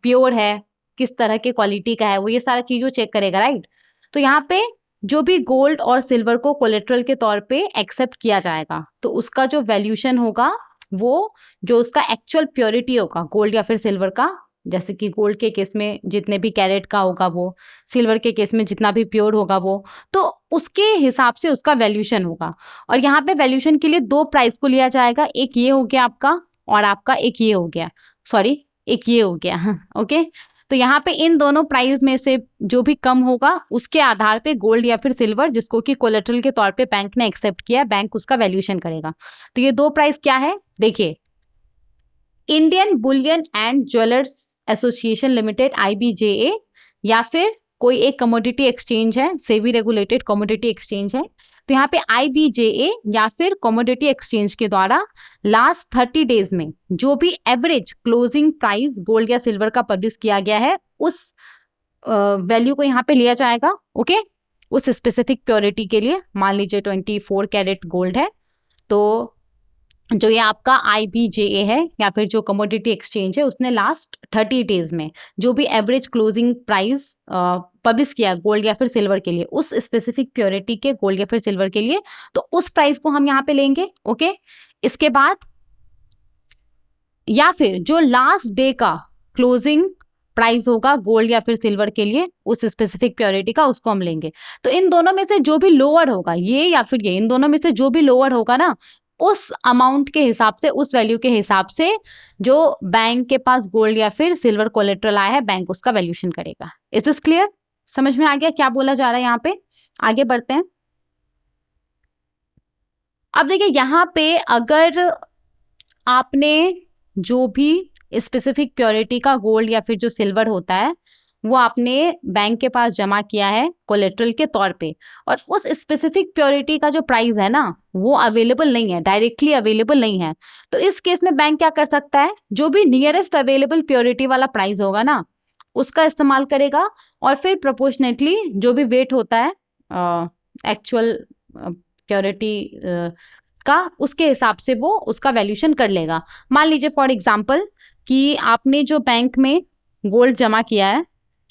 प्योर है, किस तरह के क्वालिटी का है, वो ये सारा चीज वो चेक करेगा, राइट। तो यहाँ पे जो भी गोल्ड और सिल्वर को कोलेट्रल के तौर पे एक्सेप्ट किया जाएगा, तो उसका जो वैल्यूएशन होगा वो जो उसका एक्चुअल प्योरिटी होगा गोल्ड या फिर सिल्वर का, जैसे कि गोल्ड के केस में जितने भी कैरेट का होगा वो, सिल्वर के केस में जितना भी प्योर होगा वो, तो उसके हिसाब से उसका वैल्यूएशन होगा। और यहाँ पे वैल्यूएशन के लिए 2 प्राइस को लिया जाएगा, एक ये हो गया आपका, और आपका एक ये हो गया, सॉरी एक ये हो गया। ओके, तो यहाँ पे इन दोनों प्राइस में से जो भी कम होगा उसके आधार पे गोल्ड या फिर सिल्वर जिसको कि कोलेट्रल के तौर पे बैंक ने एक्सेप्ट किया, बैंक उसका वैल्यूएशन करेगा। तो ये 2 प्राइस क्या है, देखिए, Indian Boolean and jewellers association limited IBJA, या फिर कोई एक कमोडिटी एक्सचेंज है, सेबी रेगुलेटेड कमोडिटी एक्सचेंज है, तो यहाँ पे IBJA या फिर कमोडिटी एक्सचेंज के द्वारा लास्ट 30 डेज में जो भी एवरेज क्लोजिंग प्राइस गोल्ड या सिल्वर का पब्लिश किया गया है उस वैल्यू को यहाँ पे लिया जाएगा। ओके, उस स्पेसिफिक प्योरिटी के लिए मान लीजिए 24 कैरेट गोल्ड है, तो जो ये आपका IBJA है या फिर जो कमोडिटी एक्सचेंज है उसने लास्ट 30 डेज में जो भी एवरेज क्लोजिंग प्राइस पब्लिश किया गोल्ड या फिर सिल्वर के लिए, उस स्पेसिफिक प्योरिटी के गोल्ड या फिर सिल्वर के लिए, तो उस प्राइस को हम यहाँ पे लेंगे। ओके, इसके बाद या फिर जो लास्ट डे का क्लोजिंग प्राइस होगा गोल्ड या फिर सिल्वर के लिए उस स्पेसिफिक प्योरिटी का, उसको हम लेंगे। तो इन दोनों में से जो भी लोअर होगा, ये या फिर ये, इन दोनों में से जो भी लोअर होगा ना, उस अमाउंट के हिसाब से, उस वैल्यू के हिसाब से जो बैंक के पास गोल्ड या फिर सिल्वर कोलेट्रल आया है, बैंक उसका वैल्यूएशन करेगा। Is this clear? समझ में आ गया क्या बोला जा रहा है यहाँ पे? आगे बढ़ते हैं। अब देखिए यहाँ पे अगर आपने जो भी स्पेसिफिक प्योरिटी का गोल्ड या फिर जो सिल्वर होता है वो आपने बैंक के पास जमा किया है कोलेट्रल के तौर पे, और उस स्पेसिफिक प्योरिटी का जो प्राइस है ना वो अवेलेबल नहीं है, डायरेक्टली अवेलेबल नहीं है, तो इस केस में बैंक क्या कर सकता है, जो भी नियरेस्ट अवेलेबल प्योरिटी वाला प्राइस होगा ना उसका इस्तेमाल करेगा, और फिर प्रोपोर्शनेटली जो भी वेट होता है एक्चुअल प्योरिटी का, उसके हिसाब से वो उसका वैल्यूएशन कर लेगा। मान लीजिए फॉर एग्जांपल कि आपने जो बैंक में गोल्ड जमा किया है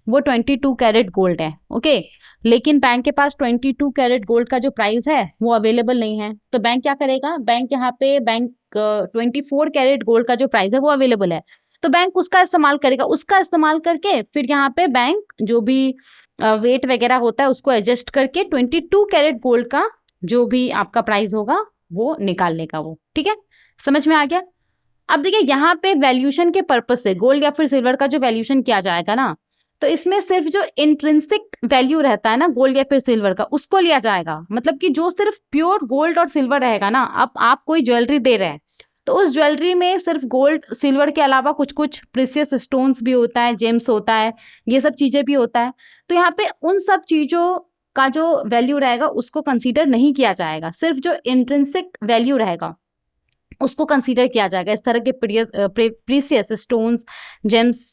वो 22 कैरेट गोल्ड है, ओके, लेकिन बैंक के पास 22 कैरेट गोल्ड का जो प्राइस है वो अवेलेबल नहीं है, तो बैंक क्या करेगा, बैंक यहाँ पे 24 कैरेट गोल्ड का जो प्राइस है वो अवेलेबल है, तो बैंक उसका इस्तेमाल करेगा, उसका इस्तेमाल करके फिर यहाँ पे बैंक जो भी वेट वगैरह होता है उसको एडजस्ट करके 22 कैरेट गोल्ड का जो भी आपका प्राइस होगा वो निकाल लेगा वो। ठीक है, समझ में आ गया। अब देखिए यहाँ पे वैल्यूएशन के पर्पस से गोल्ड या फिर सिल्वर का जो वैल्यूएशन किया जाएगा ना, तो इसमें सिर्फ जो इंट्रिंसिक वैल्यू रहता है ना गोल्ड या फिर सिल्वर का, उसको लिया जाएगा। मतलब कि जो सिर्फ प्योर गोल्ड और सिल्वर रहेगा ना, अब आप कोई ज्वेलरी दे रहे हैं तो उस ज्वेलरी में सिर्फ गोल्ड सिल्वर के अलावा कुछ कुछ प्रीशियस स्टोन्स भी होता है, जेम्स होता है, ये सब चीजें भी होता है। तो यहाँ पे उन सब चीजों का जो वैल्यू रहेगा उसको कंसीडर नहीं किया जाएगा, सिर्फ जो इंट्रिंसिक वैल्यू रहेगा उसको कंसीडर किया जाएगा। इस तरह के प्रीशियस स्टोन्स, जेम्स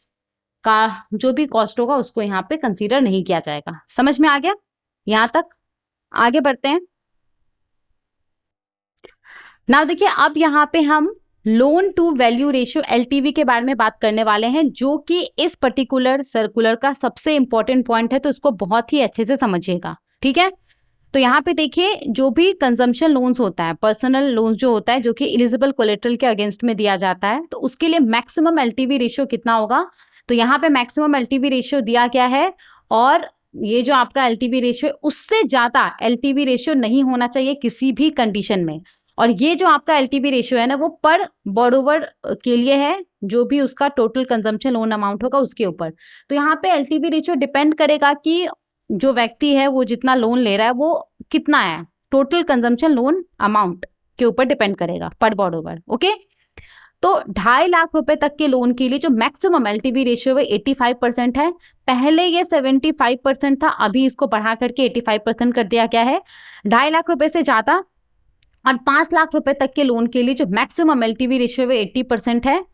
का जो भी कॉस्ट होगा उसको यहाँ पे कंसीडर नहीं किया जाएगा। समझ में आ गया यहाँ तक? आगे बढ़ते हैं। नाउ देखिए, अब यहाँ पे हम loan to value ratio LTV के बारे में बात करने वाले हैं, जो कि इस पर्टिकुलर सर्कुलर का सबसे इंपॉर्टेंट पॉइंट है, तो इसको बहुत ही अच्छे से समझिएगा। ठीक है, तो यहाँ पे देखिए जो भी कंजम्पशन लोन्स होता है, पर्सनल लोन्स जो होता है जो कि एलिजिबल कोलेटरल के अगेंस्ट में दिया जाता है, तो उसके लिए मैक्सिमम एलटीवी रेशियो कितना होगा। तो यहाँ पे मैक्सिमम एलटीवी रेशियो दिया गया है, और ये जो आपका एलटीवी रेशियो उससे ज्यादा एलटीवी रेशियो नहीं होना चाहिए किसी भी कंडीशन में। और ये जो आपका एलटीवी रेशियो है ना, वो पर बोरोवर के लिए है, जो भी उसका टोटल कंजम्पशन लोन अमाउंट होगा उसके ऊपर। तो यहाँ पे एलटीवी रेशियो डिपेंड करेगा कि जो व्यक्ति है वो जितना लोन ले रहा है वो कितना है, टोटल कंजम्पशन लोन अमाउंट के ऊपर डिपेंड करेगा पर बोरोवर। ओके, तो 2.5 लाख रुपए तक के लोन के लिए जो मैक्सिमम एलटीवी रेशियो है 85% है। पहले ये 75% था, अभी इसको बढ़ा करके 85% कर दिया गया है। 2.5 लाख रुपए से ज्यादा और 5 लाख रुपए तक के लोन के लिए जो मैक्सिमम एलटीवी रेशियो है 80% है।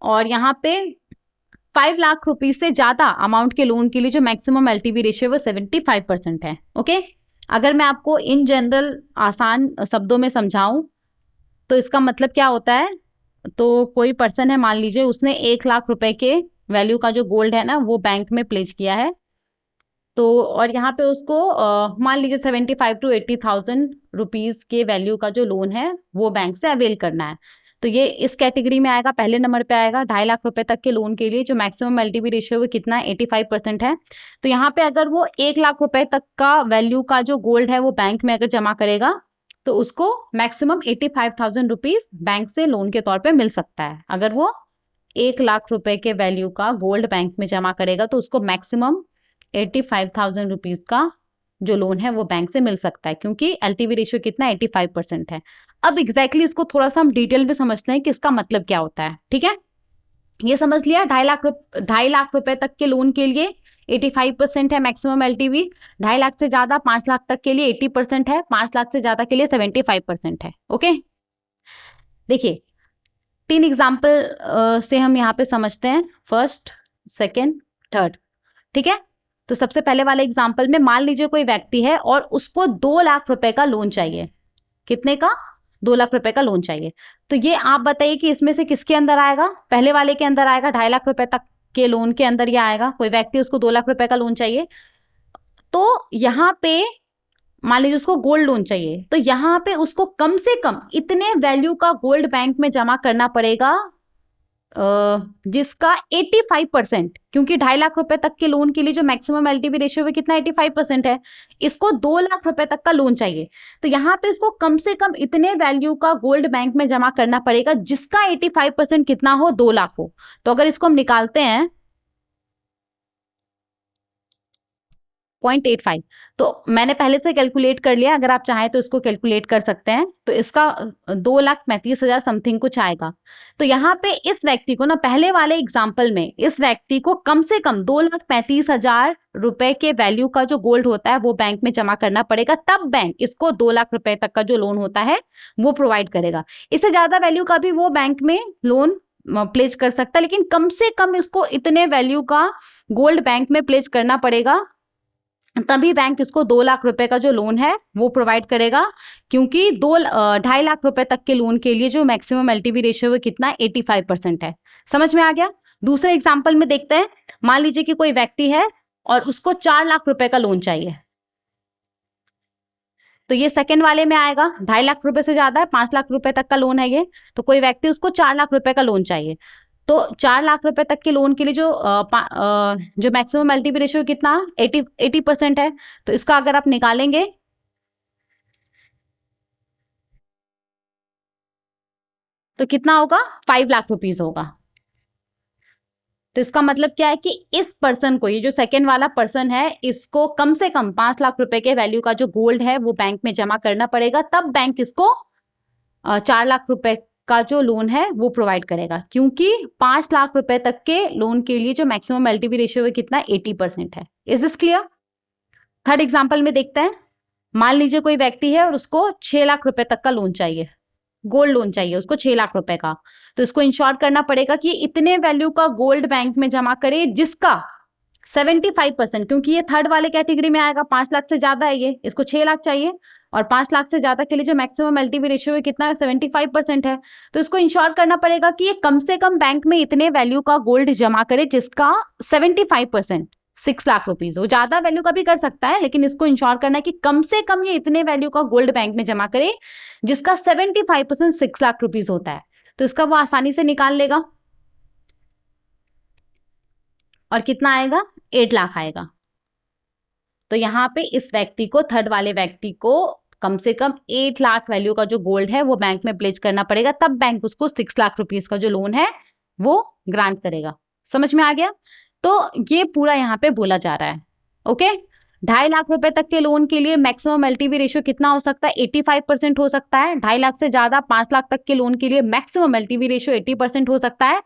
और यहाँ पे 5 लाख रुपीज से ज्यादा अमाउंट के लोन के लिए जो मैक्सिमम एलटीवी रेशियो है 75% है। ओके, अगर मैं आपको इन जनरल आसान शब्दों में समझाऊं तो इसका मतलब क्या होता है, तो कोई पर्सन है, मान लीजिए उसने 1 लाख रुपए के वैल्यू का जो गोल्ड है ना वो बैंक में प्लेज किया है, तो और यहाँ पे उसको मान लीजिए 75 to 80,000 रुपीज के वैल्यू का जो लोन है वो बैंक से अवेल करना है। तो ये इस कैटेगरी में आएगा, पहले नंबर पे आएगा। 2.5 लाख रुपए तक के लोन के लिए जो मैक्सिमम एलटीवी रेशियो है कितना है, 85% है। तो यहाँ पे अगर वो 1 लाख रुपए तक का वैल्यू का जो गोल्ड है वो बैंक में अगर जमा करेगा तो उसको मैक्सिमम 85,000 रुपीज बैंक से लोन के तौर पे मिल सकता है। अगर वो 1 लाख रुपए के वैल्यू का गोल्ड बैंक में जमा करेगा तो उसको मैक्सिमम 85,000 रुपीज का जो लोन है वो बैंक से मिल सकता है, क्योंकि एलटीवी रेशियो कितना 85% है। अब एग्जैक्टली इसको थोड़ा सा हम डिटेल में समझते हैं कि इसका मतलब क्या होता है। ठीक है, ये समझ लिया, 2.5 लाख रुपए तक के लोन के लिए 85% है मैक्सिमम एलटीवी, 2.5 लाख से ज्यादा 5 लाख तक के लिए 80% है, 5 लाख से ज्यादा के लिए 75% है। ओके, देखिए 3 एग्जाम्पल से हम यहाँ पे समझते हैं, फर्स्ट, सेकेंड, थर्ड। ठीक है, तो सबसे पहले वाले एग्जाम्पल में मान लीजिए कोई व्यक्ति है और उसको 2 लाख रुपए का लोन चाहिए। कितने का? 2 लाख रुपए का लोन चाहिए। तो ये आप बताइए कि इसमें से किसके अंदर आएगा? पहले वाले के अंदर आएगा, 2.5 लाख रुपए तक के लोन के अंदर ये आएगा। कोई व्यक्ति उसको 2 लाख रुपए का लोन चाहिए, तो यहाँ पे मान लीजिए उसको गोल्ड लोन चाहिए, तो यहाँ पे उसको कम से कम इतने वैल्यू का गोल्ड बैंक में जमा करना पड़ेगा जिसका 85%, क्योंकि 2.5 लाख रुपए तक के लोन के लिए जो मैक्सिमम एलटीवी रेशियो है कितना 85% है। इसको 2 लाख रुपए तक का लोन चाहिए, तो यहाँ पे इसको कम से कम इतने वैल्यू का गोल्ड बैंक में जमा करना पड़ेगा जिसका 85% कितना हो, 2 लाख हो। तो अगर इसको हम निकालते हैं 0.85, तो मैंने पहले से कैलकुलेट कर लिया, अगर आप चाहें तो इसको कैलकुलेट कर सकते हैं। तो इसका 2,35,000 समथिंग कुछ आएगा। तो यहाँ पे इस व्यक्ति को ना, पहले वाले एग्जाम्पल में इस व्यक्ति को कम से कम 2,35,000 रुपए के वैल्यू का जो गोल्ड होता है वो बैंक में जमा करना पड़ेगा, तब बैंक इसको 2 लाख रुपए तक का जो लोन होता है वो प्रोवाइड करेगा। इससे ज्यादा वैल्यू का भी वो बैंक में लोन प्लेज कर सकता है, लेकिन कम से कम इसको इतने वैल्यू का गोल्ड बैंक में प्लेज करना पड़ेगा, तभी बैंक इसको 2 लाख रुपए का जो लोन है वो प्रोवाइड करेगा, क्योंकि 2.5 लाख रुपए तक के लोन के लिए जो मैक्सिमम एलटीवी रेशियो है कितना 85% है। समझ में आ गया? दूसरे एग्जांपल में देखते हैं। मान लीजिए कि कोई व्यक्ति है और उसको 4 लाख रुपए का लोन चाहिए, तो ये सेकंड वाले में आएगा। 2.5 लाख रुपए से ज्यादा है, 5 लाख रुपए तक का लोन है ये, तो कोई व्यक्ति उसको 4 लाख रुपए का लोन चाहिए। तो 4 लाख रुपए तक के लोन के लिए जो मैक्सिमम एलटीवी रेशियो कितना 80% है, तो इसका अगर आप निकालेंगे तो कितना होगा 5 लाख रुपीज होगा। तो इसका मतलब क्या है कि इस पर्सन को, ये जो सेकेंड वाला पर्सन है, इसको कम से कम 5 लाख रुपए के वैल्यू का जो गोल्ड है वो बैंक में जमा करना पड़ेगा, तब बैंक इसको 4 लाख रुपए का जो लोन है वो प्रोवाइड करेगा, क्योंकि 5 लाख रुपए तक के लोन के लिए जो मैक्सिमम एलटीवी रेशियो है कितना 80% है। Is this clear? Third example में देखते हैं। मान लीजिए कोई व्यक्ति है और उसको 6 लाख रुपए तक का लोन चाहिए, गोल्ड लोन चाहिए उसको 6 लाख रुपए का। तो इसको इंश्योर करना पड़ेगा कि इतने वैल्यू का गोल्ड बैंक में जमा करे जिसका 75%, क्योंकि ये थर्ड वाले कैटेगरी में आएगा, 5 लाख से ज्यादा है, ये इसको 6 लाख चाहिए और 5 लाख से ज्यादा के लिए जो मैक्सिमम एलटीवी रेशियो है कितना है 75% है। तो इसको इंश्योर करना पड़ेगा कि ये कम से कम बैंक में इतने वैल्यू का गोल्ड जमा करे जिसका 75% 6 लाख रुपीज हो। ज्यादा वैल्यू का भी कर सकता है, लेकिन इसको इंश्योर करना है कि कम से कम ये इतने वैल्यू का गोल्ड बैंक में जमा करे जिसका 75% 6 लाख रुपीज होता है। तो इसका वो आसानी से निकाल लेगा और कितना आएगा 8 लाख आएगा। तो यहाँ पे इस व्यक्ति को, थर्ड वाले व्यक्ति को कम से कम 8 लाख वैल्यू का जो गोल्ड है वो बैंक में प्लेज करना पड़ेगा, तब बैंक उसको 6 लाख रुपीज का जो लोन है वो ग्रांट करेगा। समझ में आ गया? तो ये पूरा यहाँ पे बोला जा रहा है। ओके, 2.5 लाख रुपए तक के लोन के लिए मैक्सिमम एलटीवी रेशियो कितना हो सकता है 85% हो सकता है। 2.5 लाख से ज्यादा 5 लाख तक के लोन के लिए मैक्सिमम एलटीवी रेशियो 80% हो सकता है।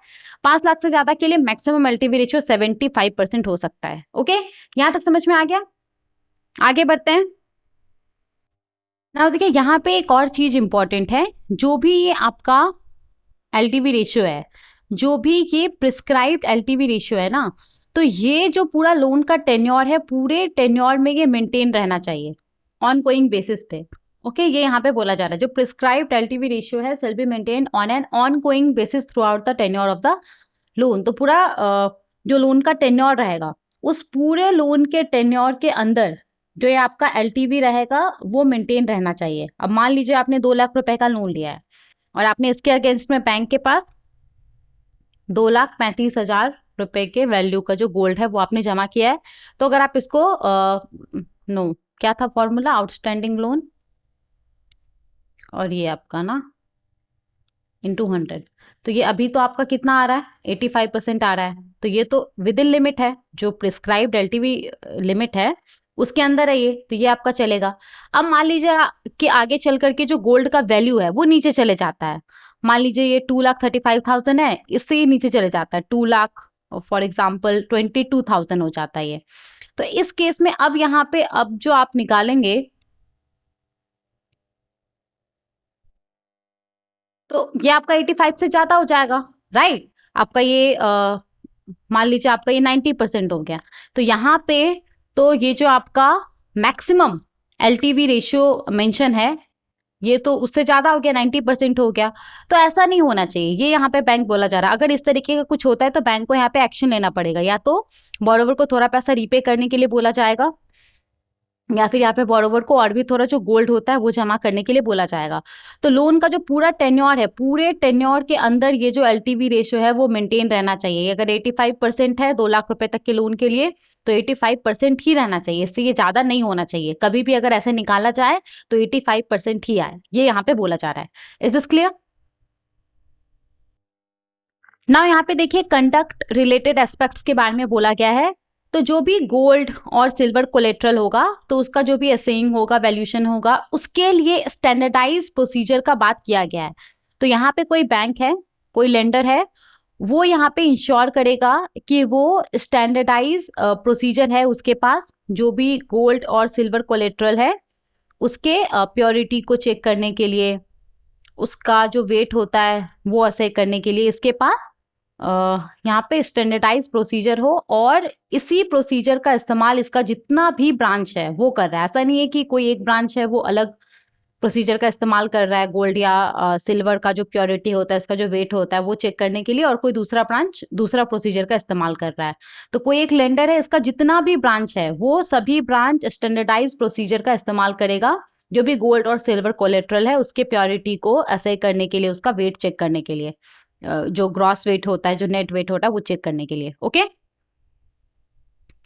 5 लाख से ज्यादा के लिए मैक्सिमम एलटीवी रेशियो 75% हो सकता है। ओके, यहां तक समझ में आ गया? आगे बढ़ते हैं ना। देखिए यहाँ पे एक और चीज इंपॉर्टेंट है, जो भी ये आपका एलटीवी रेशियो है, जो भी ये प्रिस्क्राइब्ड एलटीवी रेशियो है ना, तो ये जो पूरा लोन का टेन्योर है, पूरे टेन्योर में ये मेंटेन रहना चाहिए ऑन गोइंग बेसिस पे। ओके, ये यहाँ पे बोला जा रहा है जो प्रिस्क्राइब्ड एलटीवी रेशियो है shall be maintain on an on going basis through out the tenure of the loan. तो पूरा जो लोन का टेन्योर रहेगा, उस पूरे लोन के टेन्योर के अंदर जो ये आपका एलटीवी रहेगा वो मेंटेन रहना चाहिए। अब मान लीजिए आपने 2 लाख रुपए का लोन लिया है और आपने इसके अगेंस्ट में बैंक के पास 2,35,000 रुपए के वैल्यू का जो गोल्ड है वो आपने जमा किया है। तो अगर आप इसको क्या था फॉर्मूला, आउटस्टैंडिंग लोन और ये आपका ना इंटू 100, तो ये अभी तो आपका कितना आ रहा है 85% आ रहा है। तो ये तो विद इन लिमिट है, जो प्रिस्क्राइब्ड एलटीवी लिमिट है उसके अंदर है ये, तो ये आपका चलेगा। अब मान लीजिए कि आगे चल करके जो गोल्ड का वैल्यू है वो नीचे चले जाता है। मान लीजिए ये 2,35,000 है, इससे ही नीचे चले जाता है 2 लाख, फॉर एग्जाम्पल 22,000 हो जाता है ये। तो इस केस में अब यहाँ पे अब जो आप निकालेंगे तो ये आपका 85 से ज्यादा हो जाएगा, राइट? आपका ये मान लीजिए आपका ये 90% हो गया। तो यहाँ पे तो ये जो आपका मैक्सिमम एलटीवी रेशियो मेंशन है ये तो उससे ज्यादा हो गया, 90% हो गया। तो ऐसा नहीं होना चाहिए, ये यहाँ पे बैंक बोला जा रहा है। अगर इस तरीके का कुछ होता है तो बैंक को यहाँ पे एक्शन लेना पड़ेगा, या तो बोरोवर को थोड़ा पैसा रीपे करने के लिए बोला जाएगा, या फिर यहाँ पे बोरोवर को और भी थोड़ा जो गोल्ड होता है वो जमा करने के लिए बोला जाएगा। तो लोन का जो पूरा टेन्योर है, पूरे टेन्योर के अंदर ये जो एलटीवी रेशियो है वो मेंटेन रहना चाहिए। अगर 85% है 2 लाख रुपए तक के लोन के लिए, तो 85% ही रहना चाहिए, इससे ये ज्यादा नहीं होना चाहिए। कभी भी अगर ऐसे निकाला जाए तो 85% ही आए, ये यहाँ पे बोला जा रहा है। Is this clear? नाउ यहाँ पे देखिए कंडक्ट रिलेटेड एस्पेक्ट्स के बारे में बोला गया है। तो जो भी गोल्ड और सिल्वर कोलेट्रल होगा, तो उसका जो भी असेइंग होगा, वैल्यूएशन होगा, उसके लिए स्टैंडर्डाइज प्रोसीजर का बात किया गया है। तो यहाँ पे कोई बैंक है, कोई लेंडर है, वो यहाँ पे इंश्योर करेगा कि वो स्टैंडर्डाइज प्रोसीजर है उसके पास, जो भी गोल्ड और सिल्वर कोलेट्रल है उसके प्योरिटी को चेक करने के लिए, उसका जो वेट होता है वो असे करने के लिए इसके पास यहाँ पे स्टैंडर्डाइज प्रोसीजर हो, और इसी प्रोसीजर का इस्तेमाल इसका जितना भी ब्रांच है वो कर रहा है। ऐसा नहीं है कि कोई एक ब्रांच है वो अलग प्रोसीजर का इस्तेमाल कर रहा है गोल्ड या सिल्वर का जो प्योरिटी होता है, इसका जो वेट होता है वो चेक करने के लिए, और कोई दूसरा ब्रांच दूसरा प्रोसीजर का इस्तेमाल कर रहा है। तो कोई एक लेंडर है, इसका जितना भी ब्रांच है वो सभी ब्रांच स्टैंडर्डाइज प्रोसीजर का इस्तेमाल करेगा, जो भी गोल्ड और सिल्वर कोलेट्रल है उसके प्योरिटी को असे करने के लिए, उसका वेट चेक करने के लिए। जो ग्रॉस वेट होता है, जो नेट वेट होता है, वो चेक करने के लिए। ओके,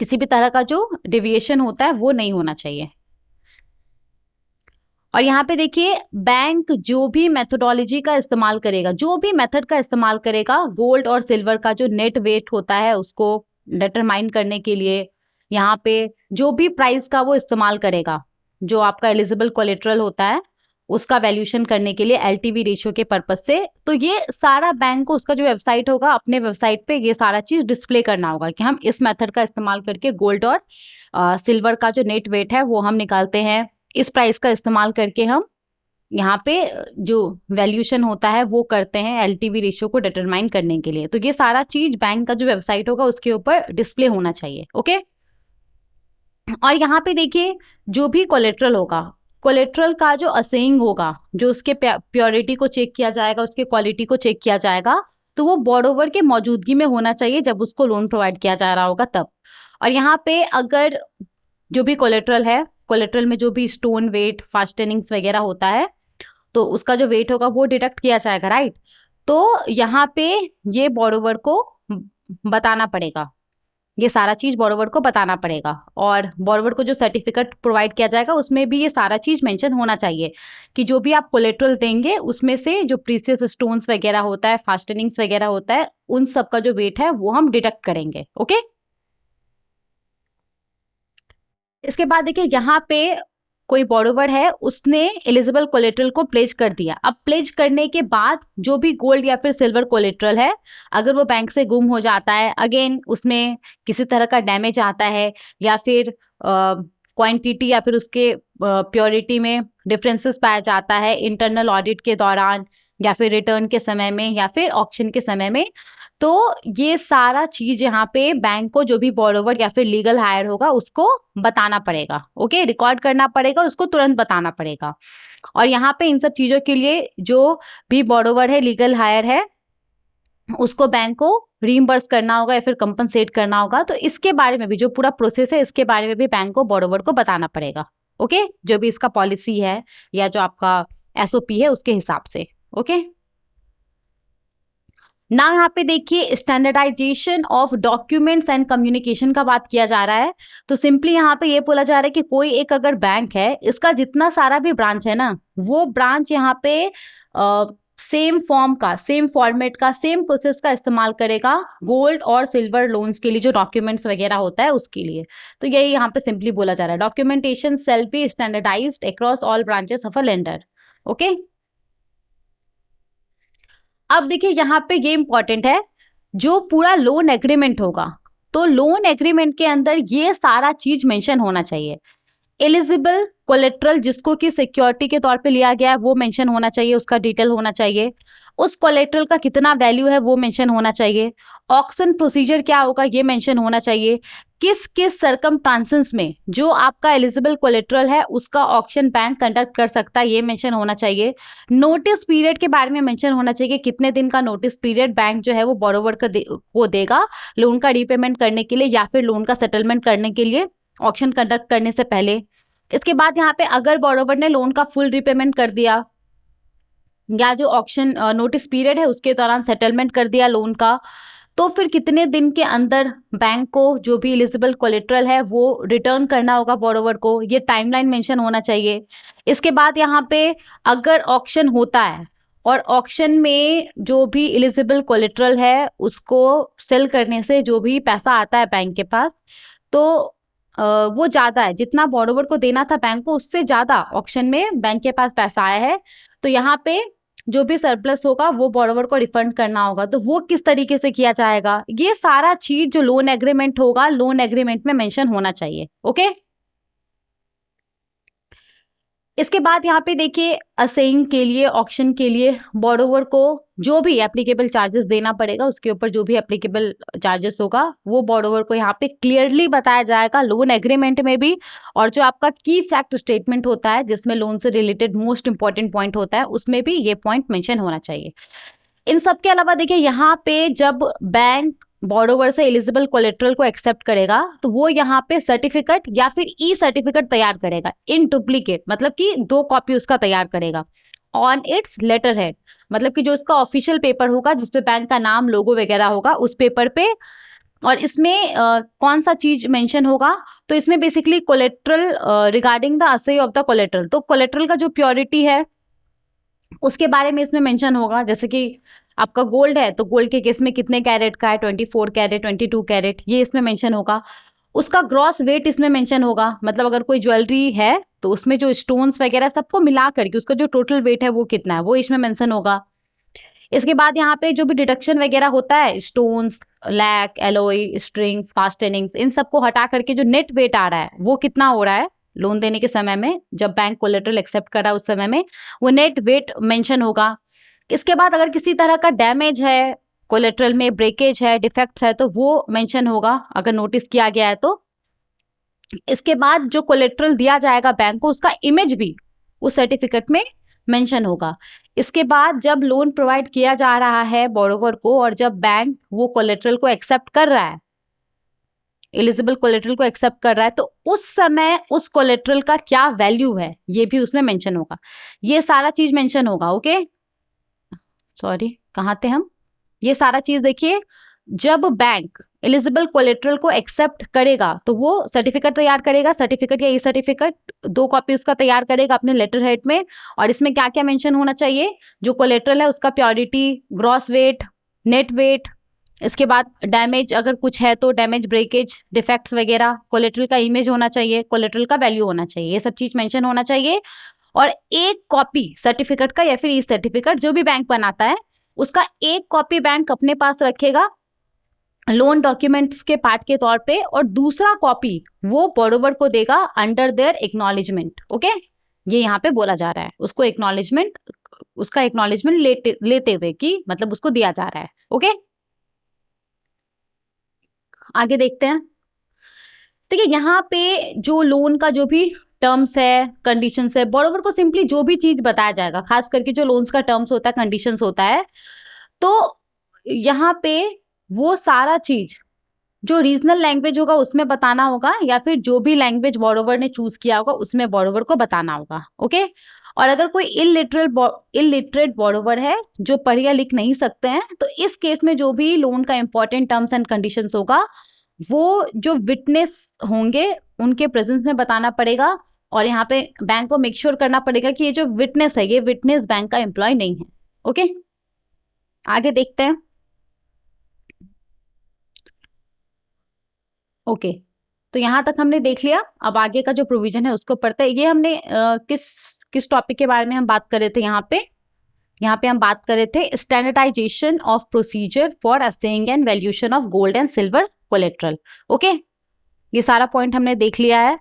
किसी भी तरह का जो डेविएशन होता है वो नहीं होना चाहिए। और यहाँ पे देखिए, बैंक जो भी मेथोडोलॉजी का इस्तेमाल करेगा, जो भी मेथड का इस्तेमाल करेगा गोल्ड और सिल्वर का जो नेट वेट होता है उसको डिटरमाइन करने के लिए, यहाँ पे जो भी प्राइस का वो इस्तेमाल करेगा, जो आपका एलिजिबल कोलेट्रल होता है उसका वैल्यूएशन करने के लिए एलटीवी रेशियो के पर्पज से, तो ये सारा बैंक को उसका जो वेबसाइट होगा, अपने वेबसाइट पे ये सारा चीज डिस्प्ले करना होगा कि हम इस मेथड का इस्तेमाल करके गोल्ड और सिल्वर का जो नेट वेट है वो हम निकालते हैं, इस प्राइस का इस्तेमाल करके हम यहाँ पे जो वैल्यूएशन होता है वो करते हैं एलटीवी रेशियो को डिटरमाइन करने के लिए। तो ये सारा चीज बैंक का जो वेबसाइट होगा उसके ऊपर डिस्प्ले होना चाहिए। ओके, और यहाँ पे देखिए, जो भी कोलेट्रल होगा, कोलेट्रल का जो असेइंग होगा, जो उसके प्योरिटी को चेक किया जाएगा, उसके क्वालिटी को चेक किया जाएगा, तो वो बोरोवर के मौजूदगी में होना चाहिए जब उसको लोन प्रोवाइड किया जा रहा होगा तब। और यहाँ पे अगर जो भी कोलेट्रल है, कोलेट्रल में जो भी स्टोन वेट, फास्टनिंग्स वगैरह होता है, तो उसका जो वेट होगा वो डिडक्ट किया जाएगा, राइट। तो यहाँ पे ये बोरोवर को बताना पड़ेगा, ये सारा चीज बोरोवर को बताना पड़ेगा। और बोरोवर को जो सर्टिफिकेट प्रोवाइड किया जाएगा उसमें भी ये सारा चीज मेंशन होना चाहिए कि जो भी आप कोलेट्रल देंगे उसमें से जो प्रीसियस स्टोन्स वगैरह होता है, फास्टनिंग्स वगैरह होता है, उन सब का जो वेट है वो हम डिडक्ट करेंगे। ओके, इसके बाद देखिए, यहाँ पे कोई बोरोवर है, उसने एलिजिबल कोलेट्रल को प्लेज कर दिया। अब प्लेज करने के बाद जो भी गोल्ड या फिर सिल्वर कोलेट्रल है, अगर वो बैंक से गुम हो जाता है, अगेन उसमें किसी तरह का डैमेज आता है, या फिर क्वांटिटी या फिर उसके प्योरिटी में डिफरेंसेस पाया जाता है इंटरनल ऑडिट के दौरान, या फिर रिटर्न के समय में, या फिर ऑक्शन के समय में, तो ये सारा चीज यहाँ पे बैंक को जो भी बोरोवर या फिर लीगल हायर होगा उसको बताना पड़ेगा। ओके, रिकॉर्ड करना पड़ेगा और उसको तुरंत बताना पड़ेगा। और यहाँ पे इन सब चीजों के लिए जो भी बोरोवर है, लीगल हायर है, उसको बैंक को रीइंबर्स करना होगा या फिर कंपनसेट करना होगा। तो इसके बारे में भी, जो पूरा प्रोसेस है, इसके बारे में भी बैंक को बोरोवर को बताना पड़ेगा। ओके, जो भी इसका पॉलिसी है या जो आपका एसओपी है उसके हिसाब से। ओके, ना यहाँ पे देखिए, standardisation of documents and communication का बात किया जा रहा है। तो सिंपली यहाँ पे ये बोला जा रहा है कि कोई एक अगर बैंक है, इसका जितना सारा भी ब्रांच है ना, वो ब्रांच यहाँ पे सेम फॉर्म का, सेम फॉर्मेट का, सेम प्रोसेस का इस्तेमाल करेगा गोल्ड और सिल्वर लोन्स के लिए, जो डॉक्यूमेंट्स वगैरह होता है उसके लिए। तो यही यहाँ पे सिंपली बोला जा रहा है, documentation shall be standardised across all branches of a lender. Okay, अब देखिए यहाँ पे ये इंपॉर्टेंट है, जो पूरा लोन एग्रीमेंट होगा, तो लोन एग्रीमेंट के अंदर ये सारा चीज मेंशन होना चाहिए। एलिजिबल कोलेट्रल जिसको कि सिक्योरिटी के तौर पे लिया गया है वो मेंशन होना चाहिए, उसका डिटेल होना चाहिए। उस कोलेट्रल का कितना वैल्यू है वो मेंशन होना चाहिए। ऑक्शन प्रोसीजर क्या होगा ये मेंशन होना चाहिए। किस किस सर्कमस्टांसेस में जो आपका एलिजिबल कोलेट्रल है उसका ऑक्शन बैंक कंडक्ट कर सकता है ये मेंशन होना चाहिए। नोटिस पीरियड के बारे में मेंशन होना चाहिए, कितने दिन का नोटिस पीरियड बैंक जो है वो बोरोवर को देगा लोन का रीपेमेंट करने के लिए या फिर लोन का सेटलमेंट करने के लिए ऑक्शन कंडक्ट करने से पहले। इसके बाद यहाँ पे अगर बोरोवर ने लोन का फुल रीपेमेंट कर दिया या जो ऑक्शन नोटिस पीरियड है उसके दौरान सेटलमेंट कर दिया लोन का, तो फिर कितने दिन के अंदर बैंक को जो भी एलिजिबल कोलेट्रल है वो रिटर्न करना होगा बोरोवर को, ये टाइमलाइन मेंशन होना चाहिए। इसके बाद यहाँ पे अगर ऑक्शन होता है और ऑक्शन में जो भी एलिजिबल कोलेट्रल है उसको सेल करने से जो भी पैसा आता है बैंक के पास, तो वो ज़्यादा है, जितना बोरोवर को देना था बैंक को उससे ज़्यादा ऑक्शन में बैंक के पास पैसा आया है, तो यहाँ पे जो भी सरप्लस होगा वो बोरोवर को रिफंड करना होगा। तो वो किस तरीके से किया जाएगा, ये सारा चीज जो लोन एग्रीमेंट होगा, लोन एग्रीमेंट में मेंशन होना चाहिए। ओके, इसके बाद यहाँ पे देखिए, असेइंग के लिए, ऑक्शन के लिए बोरोवर को जो भी एप्लीकेबल चार्जेस देना पड़ेगा, उसके ऊपर जो भी एप्लीकेबल चार्जेस होगा वो बोरोवर को यहाँ पे क्लियरली बताया जाएगा लोन एग्रीमेंट में भी। और जो आपका की फैक्ट स्टेटमेंट होता है जिसमें लोन से रिलेटेड मोस्ट इंपॉर्टेंट पॉइंट होता है उसमें भी ये पॉइंट मेंशन होना चाहिए। इन सब के अलावा देखिए, यहाँ पे जब बैंक बोरोवर से एलिजिबल कोलेट्रल को एक्सेप्ट करेगा तो वो यहाँ पे सर्टिफिकेट या फिर ई सर्टिफिकेट तैयार करेगा इन डुप्लीकेट, मतलब कि 2 कॉपी उसका तैयार करेगा। ऑन इट्स लेटर हेड, मतलब कि जो इसका ऑफिशियल पेपर होगा जिसपे बैंक का नाम, लोगो वगैरह होगा उस पेपर पे। और इसमें कौन सा चीज मेंशन होगा, तो इसमें basically collateral regarding the assay of the collateral, तो कोलेट्रल का जो प्योरिटी है उसके बारे में इसमें मेंशन होगा। जैसे कि आपका गोल्ड है तो गोल्ड के केस में कितने कैरेट का है, 24 कैरेट, 22 कैरेट, ये इसमें मेंशन होगा। उसका ग्रॉस वेट इसमें मेंशन होगा, मतलब अगर कोई ज्वेलरी है तो उसमें जो स्टोन्स वगैरह सबको मिला करके उसका जो टोटल वेट है वो कितना है, वो इसमें मेंशन होगा। इसके बाद यहाँ पे जो भी डिडक्शन वगैरह होता है, स्टोन्स, लैक, एलोई, स्ट्रिंग्स, फास्टेनिंग्स, इन सबको हटा करके जो नेट वेट आ रहा है वो कितना हो रहा है लोन देने के समय में, जब बैंक कोलेटरल एक्सेप्ट कर रहा है उस समय में, वो नेट वेट मेंशन होगा। इसके बाद अगर किसी तरह का डैमेज है, कोलेटरल में ब्रेकेज है, डिफेक्ट्स है, तो वो मेंशन होगा अगर नोटिस किया गया है तो। इसके बाद जो कोलेटरल दिया जाएगा बैंक को, उसका इमेज भी उस सर्टिफिकेट में मेंशन होगा। इसके बाद जब लोन प्रोवाइड किया जा रहा है बोरोवर को, और जब बैंक वो कोलेटरल को एक्सेप्ट कर रहा है, एलिजिबल कोलेटरल को एक्सेप्ट कर रहा है, तो उस समय उस कोलेटरल का क्या वैल्यू है ये भी उसमें मेंशन होगा। ये सारा चीज मेंशन होगा। ओके, सॉरी कहाँ थे हम, ये सारा चीज देखिए, जब बैंक एलिजिबल कोलेटरल को एक्सेप्ट करेगा तो वो सर्टिफिकेट तैयार करेगा, सर्टिफिकेट या ई सर्टिफिकेट, 2 कॉपी उसका तैयार करेगा अपने लेटर हेड में। और इसमें क्या क्या मेंशन होना चाहिए, जो कोलेटरल है उसका purity, gross weight, net weight, इसके बाद डैमेज अगर कुछ है तो डैमेज, ब्रेकेज, डिफेक्ट्स वगैरह, कोलेटरल का इमेज होना चाहिए, कोलेटरल का वैल्यू होना चाहिए, ये सब चीज मेंशन होना चाहिए। और एक कॉपी सर्टिफिकेट का या फिर ई सर्टिफिकेट जो भी बैंक बनाता है उसका एक कॉपी बैंक अपने पास रखेगा लोन डॉक्यूमेंट्स के पार्ट के तौर पे, और दूसरा कॉपी वो बोरोवर को देगा अंडर देयर एक्नॉलेजमेंट। ओके, ये यहाँ पे बोला जा रहा है, उसको एक्नॉलेजमेंट, उसका एक्नॉलेजमेंट लेते हुए कि मतलब उसको दिया जा रहा है। ओके, आगे देखते हैं। देखिए यहाँ पे जो लोन का जो भी टर्म्स है, कंडीशंस है, बोरोवर को सिंपली जो भी चीज बताया जाएगा, खास करके जो लोन्स का टर्म्स होता है, कंडीशंस होता है, तो यहाँ पे वो सारा चीज जो रीजनल लैंग्वेज होगा उसमें बताना होगा, या फिर जो भी लैंग्वेज बोरोवर ने चूज किया होगा उसमें बोरोवर को बताना होगा। ओके, और अगर कोई इलिटरेट बोरोवर है जो पढ़ या लिख नहीं सकते हैं, तो इस केस में जो भी लोन का इंपॉर्टेंट टर्म्स एंड कंडीशंस होगा वो जो विटनेस होंगे उनके प्रेजेंस में बताना पड़ेगा। और यहाँ पे बैंक को मेक श्योर करना पड़ेगा कि ये जो विटनेस है ये विटनेस बैंक का एम्प्लॉय नहीं है। ओके, आगे देखते हैं। ओके, तो यहां तक हमने देख लिया। अब आगे का जो प्रोविजन है उसको पढ़ते हैं। ये हमने किस टॉपिक के बारे में हम बात कर रहे थे, यहाँ पे हम बात कर रहे थे standardisation of procedure for assaying and valuation of gold and silver collateral. Okay, ये सारा पॉइंट हमने देख लिया है।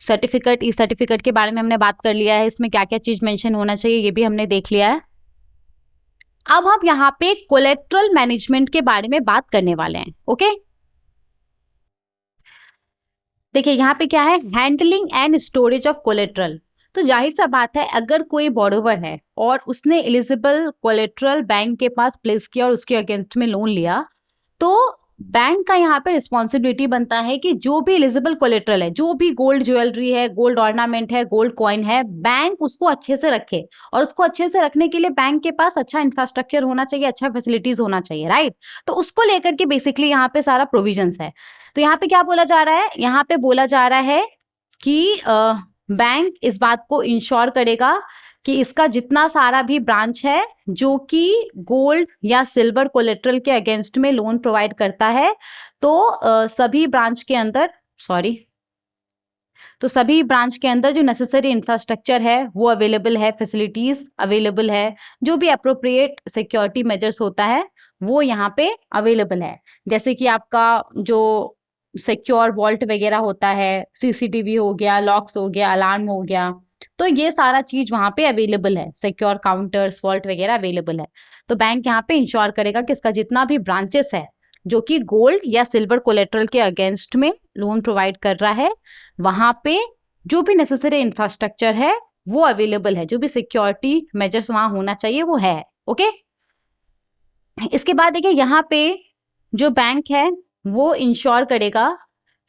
सर्टिफिकेट, ई सर्टिफिकेट के बारे में हमने बात कर लिया है, इसमें क्या क्या चीज मेंशन होना चाहिए ये भी हमने देख लिया है। अब हम यहाँ पे कोलेट्रल मैनेजमेंट के बारे में बात करने वाले हैं। ओके, देखिए यहाँ पे क्या है, handling and storage of collateral. तो जाहिर सा बात है, अगर कोई बोरोवर है और उसने एलिजिबल कोलेट्रल बैंक के पास प्लेस किया और उसके अगेंस्ट में लोन लिया, तो बैंक का यहाँ पे रिस्पॉन्सिबिलिटी बनता है कि जो भी एलिजिबल कोलेट्रल है, जो भी गोल्ड ज्वेलरी है, गोल्ड ऑर्नामेंट है, गोल्ड कॉइन है, बैंक उसको अच्छे से रखे। और उसको अच्छे से रखने के लिए बैंक के पास अच्छा इंफ्रास्ट्रक्चर होना चाहिए, अच्छा फैसिलिटीज होना चाहिए, राइट। तो उसको लेकर के बेसिकली यहाँ पे सारा प्रोविजंस है। तो यहाँ पे क्या बोला जा रहा है, यहाँ पे बोला जा रहा है कि बैंक इस बात को इंश्योर करेगा कि इसका जितना सारा भी ब्रांच है जो कि गोल्ड या सिल्वर कोलेट्रल के अगेंस्ट में लोन प्रोवाइड करता है, तो सभी ब्रांच के अंदर सभी ब्रांच के अंदर जो नेसेसरी इंफ्रास्ट्रक्चर है वो अवेलेबल है, फैसिलिटीज अवेलेबल है, जो भी अप्रोप्रिएट सिक्योरिटी मेजर्स होता है वो यहाँ पे अवेलेबल है। जैसे कि आपका जो सिक्योर वॉल्ट वगैरह होता है, सीसीटीवी हो गया, लॉक्स हो गया, अलार्म हो गया, तो ये सारा चीज वहां पे अवेलेबल है, सिक्योर काउंटर्स, वॉल्ट वगैरह अवेलेबल है। तो बैंक यहाँ पे इंश्योर करेगा कि इसका जितना भी ब्रांचेस है जो कि गोल्ड या सिल्वर कोलेट्रल के अगेंस्ट में लोन प्रोवाइड कर रहा है, वहां पे जो भी नेसेसरी इंफ्रास्ट्रक्चर है वो अवेलेबल है, जो भी सिक्योरिटी मेजर्स वहां होना चाहिए वो है। ओके, इसके बाद देखिए यहाँ पे जो बैंक है वो इंश्योर करेगा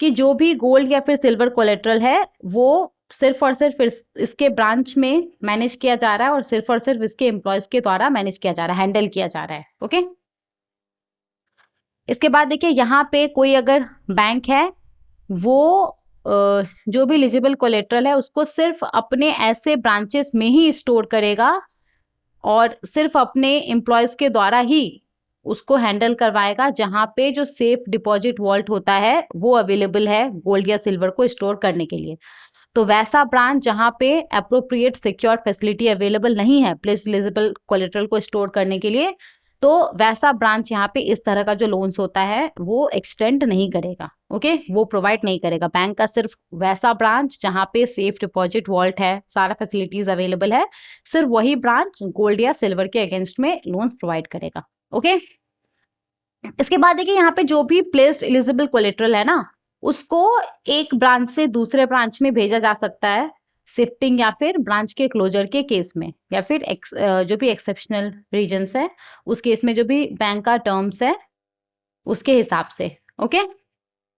कि जो भी गोल्ड या फिर सिल्वर कोलेट्रल है वो सिर्फ और सिर्फ इसके ब्रांच में मैनेज किया जा रहा है और सिर्फ इसके एम्प्लॉयज के द्वारा मैनेज किया जा रहा है, हैंडल किया जा रहा है। ओके, इसके बाद देखिए यहाँ पे कोई अगर बैंक है वो जो भी एलिजिबल कोलेट्रल है उसको सिर्फ अपने ऐसे ब्रांचेस में ही स्टोर करेगा और सिर्फ अपने एम्प्लॉयज के द्वारा ही उसको हैंडल करवाएगा जहां पे जो सेफ डिपॉजिट वॉल्ट होता है वो अवेलेबल है गोल्ड या सिल्वर को स्टोर करने के लिए। तो वैसा ब्रांच जहां पे अप्रोप्रिएट सिक्योर्ड फैसिलिटी अवेलेबल नहीं है प्लेस्ड एलिजिबल कोलेट्रल को स्टोर करने के लिए, तो वैसा ब्रांच यहाँ पे इस तरह का जो लोन्स होता है वो एक्सटेंड नहीं करेगा। ओके, वो प्रोवाइड नहीं करेगा। बैंक का सिर्फ वैसा ब्रांच जहाँ पे सेफ डिपॉजिट वॉल्ट है, सारा फैसिलिटीज अवेलेबल है, सिर्फ वही ब्रांच गोल्ड या सिल्वर के अगेंस्ट में लोन्स प्रोवाइड करेगा। ओके, इसके बाद देखिए यहाँ पे जो भी प्लेस्ड एलिजिबल कोलेट्रल है ना उसको एक ब्रांच से दूसरे ब्रांच में भेजा जा सकता है शिफ्टिंग या फिर ब्रांच के क्लोजर के केस में, या फिर जो भी एक्सेप्शनल रीजन्स है उस केस में, जो भी बैंक का टर्म्स है उसके हिसाब से। ओके,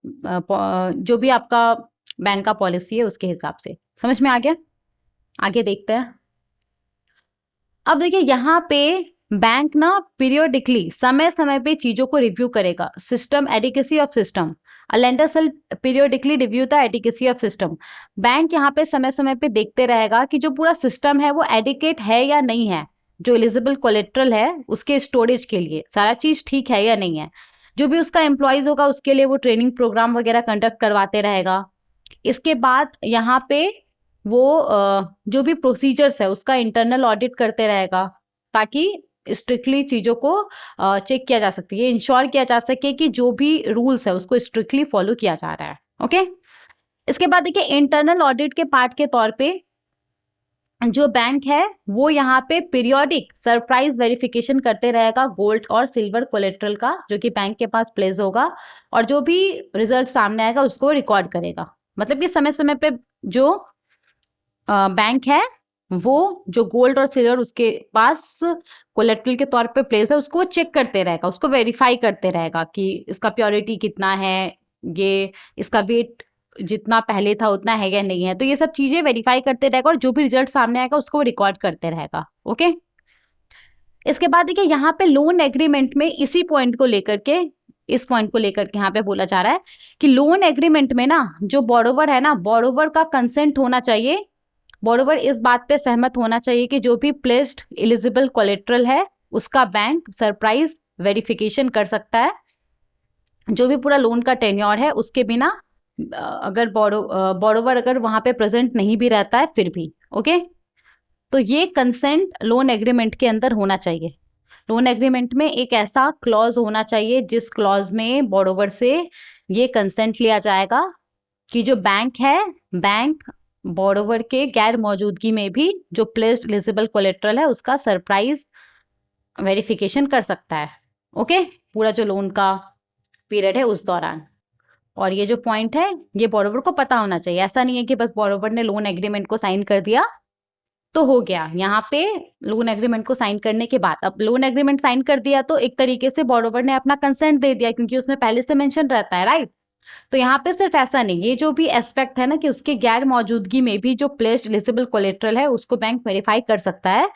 जो भी आपका बैंक का पॉलिसी है उसके हिसाब से। समझ में आ गया? आगे देखते हैं। अब देखिए यहाँ पे बैंक ना पीरियोडिकली समय समय पे चीजों को रिव्यू करेगा। System adequacy of system, a lender shall periodically review the adequacy of system. Bank यहाँ पे समय समय पे देखते रहेगा कि जो पूरा सिस्टम है वो एडिकेट है या नहीं है, जो एलिजिबल कोलेट्रल है उसके स्टोरेज के लिए सारा चीज ठीक है या नहीं है। जो भी उसका एम्प्लॉयज होगा उसके लिए वो ट्रेनिंग प्रोग्राम वगैरह कंडक्ट करवाते रहेगा। इसके बाद यहाँ पे वो जो भी प्रोसीजर्स है उसका इंटरनल ऑडिट करते रहेगा ताकि स्ट्रिक्टली चीजों को चेक किया जा सके, इंश्योर किया जा सके कि जो भी रूल्स है उसको स्ट्रिक्टली फॉलो किया जा रहा है। ओके, इसके बाद देखिए इंटरनल ऑडिट के पार्ट के तौर पे जो बैंक है वो यहाँ पे पीरियोडिक सरप्राइज वेरिफिकेशन करते रहेगा गोल्ड और सिल्वर कोलेट्रल का जो कि बैंक के पास प्लेस होगा, और जो भी रिजल्ट सामने आएगा उसको रिकॉर्ड करेगा। मतलब कि समय समय पे जो बैंक है वो जो गोल्ड और सिल्वर उसके पास कोलेट्रल के तौर पे प्लेस है उसको चेक करते रहेगा, उसको वेरीफाई करते रहेगा कि इसका प्योरिटी कितना है, ये इसका वेट जितना पहले था उतना है या नहीं है। तो ये सब चीजें वेरीफाई करते रहेगा और जो भी रिजल्ट सामने आएगा उसको रिकॉर्ड करते रहेगा। ओके, इसके बाद देखिए यहाँ पे लोन एग्रीमेंट में इसी पॉइंट को लेकर के, इस पॉइंट को लेकर के यहाँ पे बोला जा रहा है कि लोन एग्रीमेंट में ना जो बोरोवर है ना, बोरोवर का कंसेंट होना चाहिए। बोरोवर इस बात पे सहमत होना चाहिए कि जो भी प्लेस्ड एलिजिबल कोलेट्रल है उसका बैंक सरप्राइज वेरिफिकेशन कर सकता है, जो भी पूरा लोन का टेन्योर है उसके बिना, अगर बोरोवर अगर वहां पे प्रेजेंट नहीं भी रहता है फिर भी। ओके, तो ये कंसेंट लोन एग्रीमेंट के अंदर होना चाहिए। लोन एग्रीमेंट में एक ऐसा क्लॉज होना चाहिए जिस क्लॉज में बोरोवर से ये कंसेंट लिया जाएगा कि जो बैंक है, बैंक बोरोवर के गैर मौजूदगी में भी जो प्लेस्ड एलिजिबल कोलेट्रल है उसका सरप्राइज वेरिफिकेशन कर सकता है। ओके, पूरा जो लोन का पीरियड है उस दौरान। और ये जो पॉइंट है ये बोरोवर को पता होना चाहिए। ऐसा नहीं है कि बस बोरोवर ने लोन एग्रीमेंट को साइन कर दिया तो हो गया। यहाँ पे लोन एग्रीमेंट को साइन करने के बाद, अब लोन एग्रीमेंट साइन कर दिया तो एक तरीके से बोरोवर ने अपना कंसेंट दे दिया क्योंकि उसमें पहले से मेंशन रहता है, राइट। तो यहाँ पे सिर्फ ऐसा नहीं, ये जो भी एस्पेक्ट है ना कि उसके गैर मौजूदगी में भी जो प्लेस्ड एलिजिबल कोलेट्रल है उसको बैंक वेरीफाई कर सकता है।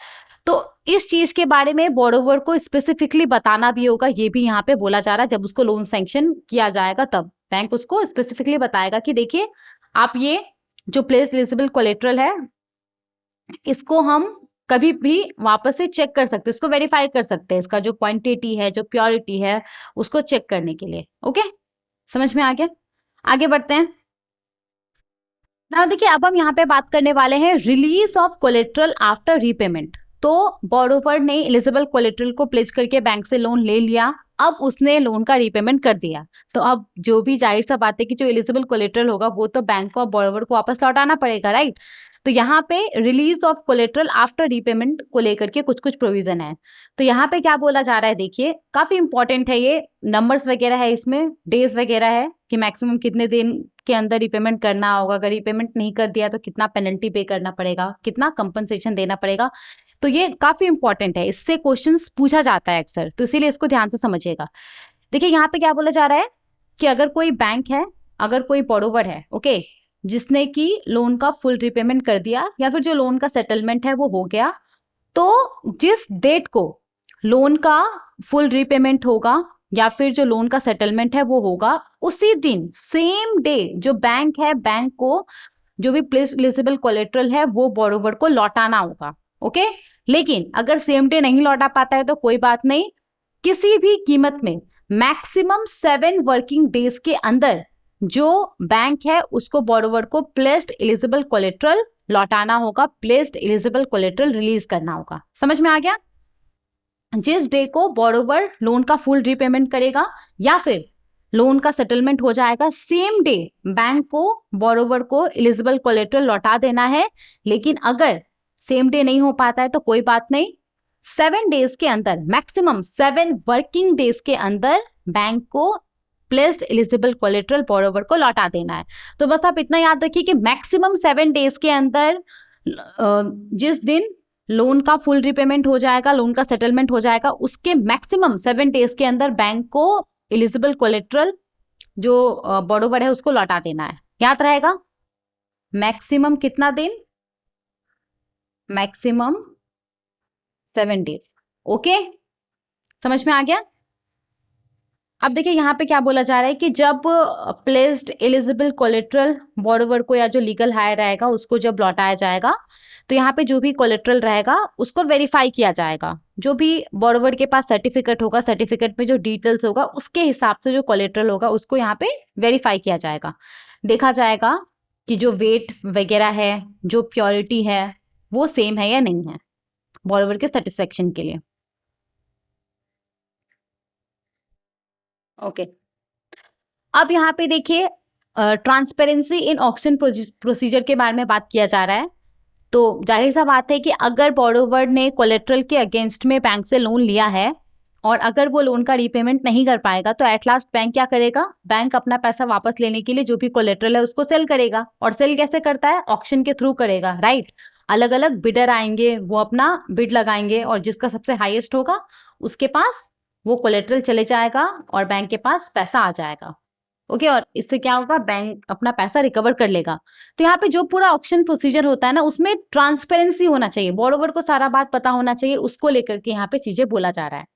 तो इस चीज के बारे में बोरोवर को स्पेसिफिकली बताना भी होगा, ये भी यहाँ पे बोला जा रहा है। जब उसको लोन सैंक्शन किया जाएगा तब बैंक उसको स्पेसिफिकली बताएगा कि देखिए आप ये जो प्लेस्ड एलिजिबल कोलेट्रल है इसको हम कभी भी वापस से चेक कर सकते हैं, इसको वेरीफाई कर सकते हैं, इसका जो क्वांटिटी है, जो प्योरिटी है उसको चेक करने के लिए। ओके, समझ में आ गया? आगे बढ़ते हैं। ना देखिए अब हम यहाँ पे बात करने वाले हैं release of collateral after repayment. तो बोरोवर ने एलिजिबल कोलेट्रल को प्लेज करके बैंक से लोन ले लिया, अब उसने लोन का रीपेमेंट कर दिया, तो अब जो भी जाहिर सा बात है कि जो एलिजिबल कोलेट्रल होगा वो तो बैंक को बोरोवर को वापस लौटाना पड़ेगा, राइट। तो यहाँ पे release of collateral after repayment को लेकर के कुछ कुछ प्रोविजन है। तो यहाँ पे क्या बोला जा रहा है, देखिए काफी इंपॉर्टेंट है, ये नंबर्स वगैरह है, इसमें डेज वगैरह है कि मैक्सिमम कितने दिन के अंदर रिपेमेंट करना होगा, अगर रिपेमेंट नहीं कर दिया तो कितना पेनल्टी पे करना पड़ेगा, कितना कंपनसेशन देना पड़ेगा। तो ये काफी इंपॉर्टेंट है, इससे क्वेश्चंस पूछा जाता है अक्सर, तो इसीलिए इसको ध्यान से समझिएगा। देखिए यहाँ पे क्या बोला जा रहा है कि अगर कोई बैंक है, अगर कोई बोरोवर है, ओके, जिसने कि लोन का फुल रिपेमेंट कर दिया या फिर जो लोन का सेटलमेंट है वो हो गया, तो जिस डेट को लोन का फुल रिपेमेंट होगा या फिर जो लोन का सेटलमेंट है वो होगा, उसी दिन सेम डे जो बैंक है, बैंक को जो भी प्लेस एलिजिबल कोलेट्रल है वो बोरोवर को लौटाना होगा। ओके, लेकिन अगर सेम डे नहीं लौटा पाता है तो कोई बात नहीं, किसी भी कीमत में मैक्सिमम 7 वर्किंग डेज के अंदर जो बैंक है उसको बोरोवर को प्लेस्ड एलिजिबल कोलेट्रल लौटाना होगा, प्लेस्ड एलिजिबल कोलेट्रल रिलीज करना होगा। समझ में आ गया? जिस डे को बोरोवर लोन का फुल रीपेमेंट करेगा या फिर लोन का सेटलमेंट हो जाएगा, सेम डे बैंक को बोरोवर को एलिजिबल कोलेट्रल लौटा देना है। लेकिन अगर सेम डे नहीं हो पाता है तो कोई बात नहीं, 7 डेज के अंदर, मैक्सिमम 7 वर्किंग डेज के अंदर बैंक को प्लेस्ड एलिजिबल कोलेट्रल बोरोवर को लौटा देना है। तो बस आप इतना याद रखिए कि मैक्सिमम 7 डेज के अंदर जिस दिन लोन का फुल रिपेमेंट हो जाएगा, लोन का सेटलमेंट हो जाएगा, उसके मैक्सिमम 7 डेज के अंदर बैंक को एलिजिबल कोलेट्रल जो बोरोवर है उसको लौटा देना है। याद रहेगा? मैक्सिमम कितना दिन? Maximum 7 days. ओके, समझ में आ गया? अब देखिए यहाँ पे क्या बोला जा रहा है कि जब प्लेस्ड एलिजिबल कोलेट्रल बोरोवर को या जो लीगल हायर रहेगा उसको जब लौटाया जाएगा, तो यहाँ पे जो भी कोलेट्रल रहेगा उसको वेरीफाई किया जाएगा। जो भी बोरोवर के पास सर्टिफिकेट होगा, सर्टिफिकेट में जो डिटेल्स होगा उसके हिसाब से जो कोलेट्रल होगा उसको यहाँ पे वेरीफाई किया जाएगा। देखा जाएगा कि जो वेट वगैरह है, जो प्योरिटी है वो सेम है या नहीं है बोरोवर के सेटिस्फेक्शन के लिए। ओके, अब यहाँ पे देखिए ट्रांसपेरेंसी इन ऑक्शन प्रोसीजर के बारे में बात किया जा रहा है। तो जाहिर सा बात है कि अगर बोरोवर ने कोलेट्रल के अगेंस्ट में बैंक से लोन लिया है और अगर वो लोन का रीपेमेंट नहीं कर पाएगा तो एट लास्ट बैंक क्या करेगा? बैंक अपना पैसा वापस लेने के लिए जो भी कोलेट्रल है उसको सेल करेगा। और सेल कैसे करता है? ऑक्शन के थ्रू करेगा, राइट? अलग अलग बिडर आएंगे, वो अपना बिड लगाएंगे और जिसका सबसे हाईएस्ट होगा उसके पास वो कोलेट्रल चले जाएगा और बैंक के पास पैसा आ जाएगा। ओके, और इससे क्या होगा? बैंक अपना पैसा रिकवर कर लेगा। तो यहाँ पे जो पूरा ऑक्शन प्रोसीजर होता है ना, उसमें ट्रांसपेरेंसी होना चाहिए, बोरोवर को सारा बात पता होना चाहिए, उसको लेकर के यहाँ पे चीजें बोला जा रहा है।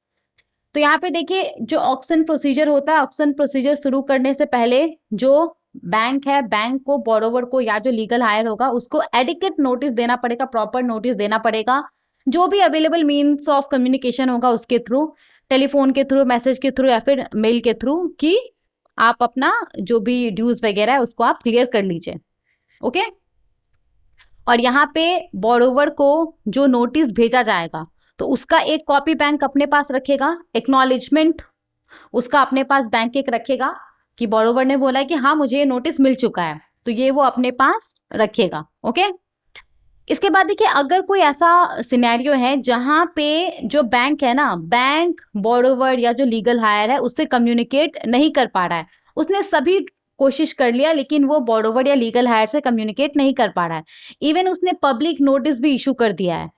तो यहाँ पे देखिए जो ऑक्शन प्रोसीजर होता है, ऑक्शन प्रोसीजर शुरू करने से पहले जो बैंक है, बैंक को बोरोवर को या जो लीगल हायर होगा उसको एडिक्वेट नोटिस देना पड़ेगा, प्रॉपर नोटिस देना पड़ेगा। जो भी अवेलेबल मीन्स ऑफ कम्युनिकेशन होगा उसके थ्रू, टेलीफोन के थ्रू, मैसेज के थ्रू या फिर मेल के थ्रू, कि आप अपना जो भी ड्यूज वगैरह है उसको आप क्लियर कर लीजिए। ओके, और यहाँ पे बोरोवर को जो नोटिस भेजा जाएगा तो उसका एक कॉपी बैंक अपने पास रखेगा, एक्नॉलेजमेंट उसका अपने पास बैंक एक रखेगा कि बोरोवर ने बोला है कि हाँ मुझे ये नोटिस मिल चुका है, तो ये वो अपने पास रखेगा। ओके, इसके बाद देखिए अगर कोई ऐसा सिनेरियो है जहां पे जो बैंक है ना, बैंक बोरोवर या जो लीगल हायर है उससे कम्युनिकेट नहीं कर पा रहा है, उसने सभी कोशिश कर लिया लेकिन वो बोरोवर या लीगल हायर से कम्युनिकेट नहीं कर पा रहा है, इवन उसने पब्लिक नोटिस भी इशू कर दिया है,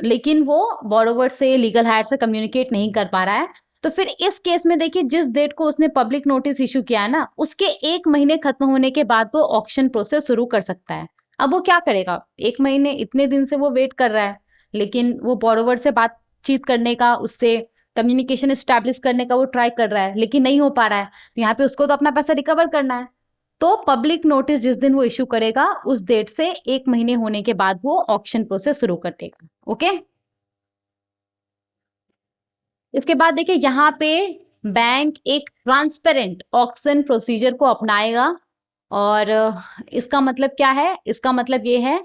लेकिन वो बोरोवर से, लीगल हायर से कम्युनिकेट नहीं कर पा रहा है, तो फिर इस केस में देखिए जिस डेट को उसने पब्लिक नोटिस इशू किया है ना, उसके 1 महीने खत्म होने के बाद वो ऑक्शन प्रोसेस शुरू कर सकता है। अब वो क्या करेगा? 1 महीने, इतने दिन से वो वेट कर रहा है, लेकिन वो बोरोवर से बातचीत करने का, उससे कम्युनिकेशन एस्टैब्लिश करने का वो ट्राई कर रहा है लेकिन नहीं हो पा रहा है। तो यहाँ पे उसको तो अपना पैसा रिकवर करना है, तो पब्लिक नोटिस जिस दिन वो इशू करेगा उस डेट से 1 महीने होने के बाद वो ऑक्शन प्रोसेस शुरू कर देगा। ओके, इसके बाद देखिए यहाँ पे बैंक एक ट्रांसपेरेंट ऑक्शन प्रोसीजर को अपनाएगा। और इसका मतलब क्या है? इसका मतलब ये है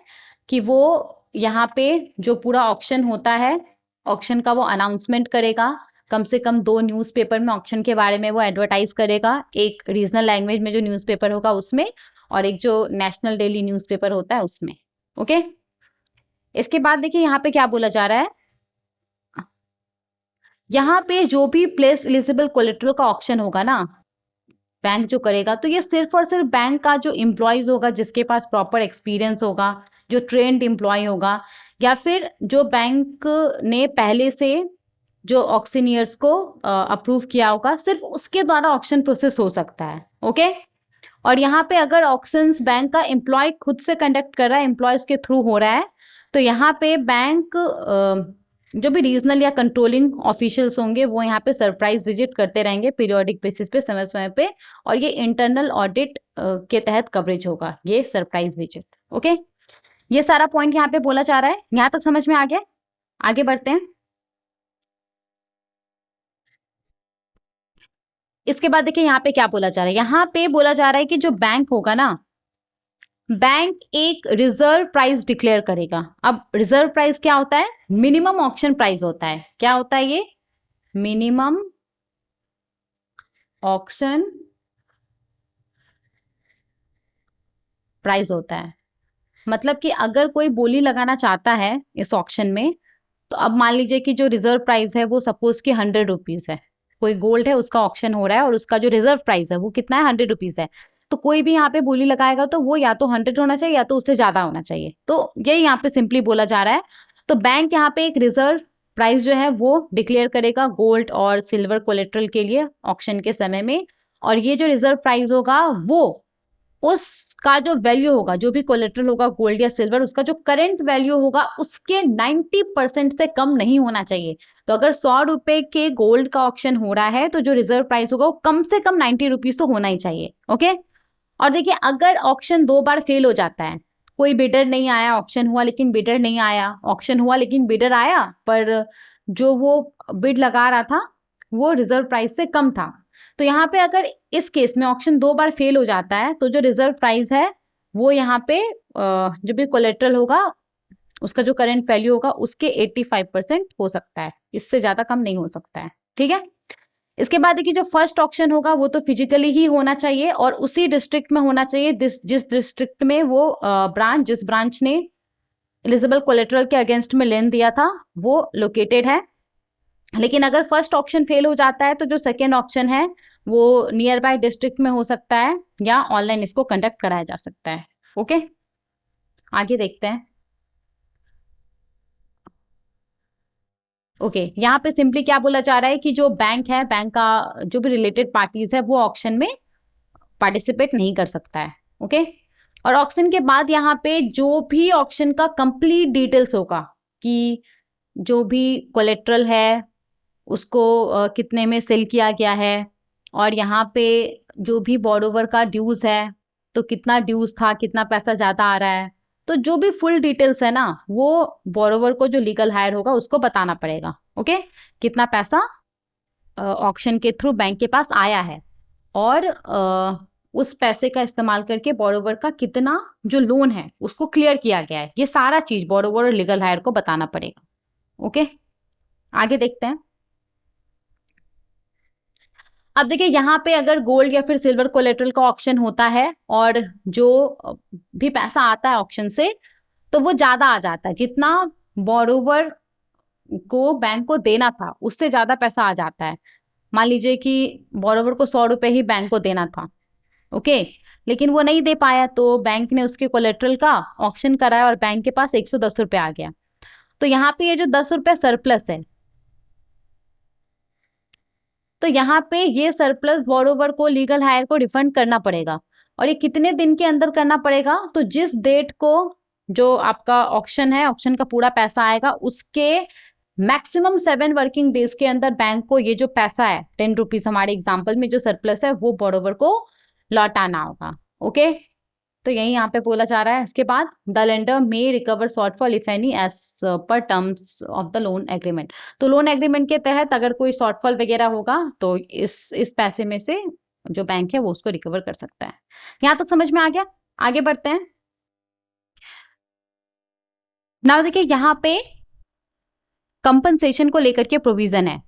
कि वो यहाँ पे जो पूरा ऑक्शन होता है, ऑक्शन का वो अनाउंसमेंट करेगा, कम से कम 2 न्यूज़पेपर में ऑक्शन के बारे में वो एडवर्टाइज करेगा, एक रीजनल लैंग्वेज में जो न्यूज़पेपर होगा उसमें और एक जो नेशनल डेली न्यूज़पेपर होता है उसमें। ओके, इसके बाद देखिए यहाँ पे क्या बोला जा रहा है, यहाँ पे जो भी प्लेस्ड एलिजिबल कोलेट्रल का ऑक्शन होगा ना, बैंक जो करेगा, तो ये सिर्फ और सिर्फ बैंक का जो एम्प्लॉयज होगा, जिसके पास प्रॉपर एक्सपीरियंस होगा, जो ट्रेंड एम्प्लॉय होगा, या फिर जो बैंक ने पहले से जो ऑक्शनियर्स को अप्रूव किया होगा, सिर्फ उसके द्वारा ऑक्शन प्रोसेस हो सकता है। ओके, और यहाँ पे अगर ऑक्शंस बैंक का एम्प्लॉय खुद से कंडक्ट कर रहा है, एम्प्लॉयज के थ्रू हो रहा है, तो यहाँ पे बैंक जो भी रीजनल या कंट्रोलिंग ऑफिशियल्स होंगे वो यहाँ पे सरप्राइज विजिट करते रहेंगे पीरियोडिक बेसिस पे, समय समय पे, और ये इंटरनल ऑडिट के तहत कवरेज होगा ये सरप्राइज विजिट। ओके, ये सारा पॉइंट यहाँ पे बोला जा रहा है। यहाँ तक समझ में आ गया? आगे बढ़ते हैं। इसके बाद देखिए यहाँ पे क्या बोला जा रहा है। यहाँ पे बोला जा रहा है कि जो बैंक होगा ना, बैंक एक रिजर्व प्राइस डिक्लेयर करेगा। अब रिजर्व प्राइस क्या होता है? मिनिमम ऑक्शन प्राइस होता है। क्या होता है ये? मिनिमम ऑक्शन प्राइस होता है। मतलब कि अगर कोई बोली लगाना चाहता है इस ऑक्शन में, तो अब मान लीजिए कि जो रिजर्व प्राइस है वो सपोज कि 100 रुपीज है। कोई गोल्ड है, उसका ऑक्शन हो रहा है और उसका जो रिजर्व प्राइस है वो कितना है? 100 रुपीज है। तो कोई भी यहाँ पे बोली लगाएगा तो वो या तो 100 होना चाहिए या तो उससे ज्यादा होना चाहिए। तो यही यहाँ पे सिंपली बोला जा रहा है। तो बैंक यहाँ पे एक रिजर्व प्राइस जो है वो डिक्लेयर करेगा गोल्ड और सिल्वर कोलेट्रल के लिए ऑक्शन के समय में। और ये जो रिजर्व प्राइस होगा वो उसका जो वैल्यू होगा, जो भी कोलेट्रल होगा गोल्ड या सिल्वर, उसका जो करंट वैल्यू होगा उसके 90% से कम नहीं होना चाहिए। तो अगर 100 रुपए के गोल्ड का ऑक्शन हो रहा है तो जो रिजर्व प्राइस होगा वो कम से कम 90 रुपीज तो होना ही चाहिए। ओके, और देखिए अगर ऑक्शन 2 बार फेल हो जाता है, कोई बिडर नहीं आया, ऑक्शन हुआ लेकिन बिडर नहीं आया, ऑक्शन हुआ लेकिन बिडर आया पर जो वो बिड लगा रहा था वो रिजर्व प्राइस से कम था, तो यहाँ पे अगर इस केस में ऑक्शन 2 बार फेल हो जाता है तो जो रिजर्व प्राइस है वो यहाँ पे जो भी कोलेट्रल होगा उसका जो करंट वैल्यू होगा उसके 85% हो सकता है, इससे ज्यादा कम नहीं हो सकता है। ठीक है, इसके बाद देखिए जो फर्स्ट ऑक्शन होगा वो तो फिजिकली ही होना चाहिए और उसी डिस्ट्रिक्ट में होना चाहिए जिस डिस्ट्रिक्ट में वो जिस ब्रांच ने एलिजिबल कोलेट्रल के अगेंस्ट में लेन दिया था वो लोकेटेड है। लेकिन अगर फर्स्ट ऑप्शन फेल हो जाता है तो जो सेकेंड ऑप्शन है वो नियर बाय डिस्ट्रिक्ट में हो सकता है या ऑनलाइन इसको कंडक्ट कराया जा सकता है। ओके, आगे देखते हैं। ओके, यहाँ पे सिंपली क्या बोला जा रहा है कि जो बैंक है, बैंक का जो भी रिलेटेड पार्टीज है वो ऑक्शन में पार्टिसिपेट नहीं कर सकता है। ओके, और ऑक्शन के बाद यहाँ पे जो भी ऑक्शन का कंप्लीट डिटेल्स होगा कि जो भी कोलेट्रल है उसको कितने में सेल किया गया है, और यहाँ पे जो भी बोरोवर का ड्यूज है तो कितना ड्यूज था, कितना पैसा ज्यादा आ रहा है, तो जो भी फुल डिटेल्स है ना वो बोरोवर को जो लीगल हायर होगा उसको बताना पड़ेगा। ओके, कितना पैसा ऑक्शन के थ्रू बैंक के पास आया है और उस पैसे का इस्तेमाल करके बोरोवर का कितना जो लोन है उसको क्लियर किया गया है, ये सारा चीज बोरोवर और लीगल हायर को बताना पड़ेगा। ओके, आगे देखते हैं। अब देखिए यहाँ पे अगर गोल्ड या फिर सिल्वर कोलेट्रल का ऑक्शन होता है और जो भी पैसा आता है ऑक्शन से तो वो ज्यादा आ जाता है, जितना बोरोवर को बैंक को देना था उससे ज्यादा पैसा आ जाता है। मान लीजिए कि बोरोवर को 100 रुपए ही बैंक को देना था, ओके, लेकिन वो नहीं दे पाया तो बैंक ने उसके कोलेट्रल का ऑक्शन कराया और बैंक के पास 110 रुपए आ गया। तो यहाँ पे ये जो 10 रुपए सरप्लस है, तो यहाँ पे ये सरप्लस बोरोवर को लीगल हायर को रिफंड करना पड़ेगा। और ये कितने दिन के अंदर करना पड़ेगा? तो जिस डेट को जो आपका ऑक्शन है, ऑक्शन का पूरा पैसा आएगा उसके मैक्सिमम 7 वर्किंग डेज के अंदर बैंक को ये जो पैसा है 10 रुपीज हमारे एग्जाम्पल में जो सरप्लस है वो बोरोवर को लौटाना होगा। ओके, तो यही यहाँ पे बोला जा रहा है। इसके बाद the lender may recover shortfall if any as per terms of the loan agreement. तो लोन एग्रीमेंट के तहत अगर कोई शॉर्टफॉल वगैरह होगा तो इस पैसे में से जो बैंक है वो उसको रिकवर कर सकता है। यहाँ तक समझ में आ गया? आगे बढ़ते हैं। ना देखिए यहाँ पे कंपनसेशन को लेकर के प्रोविजन है।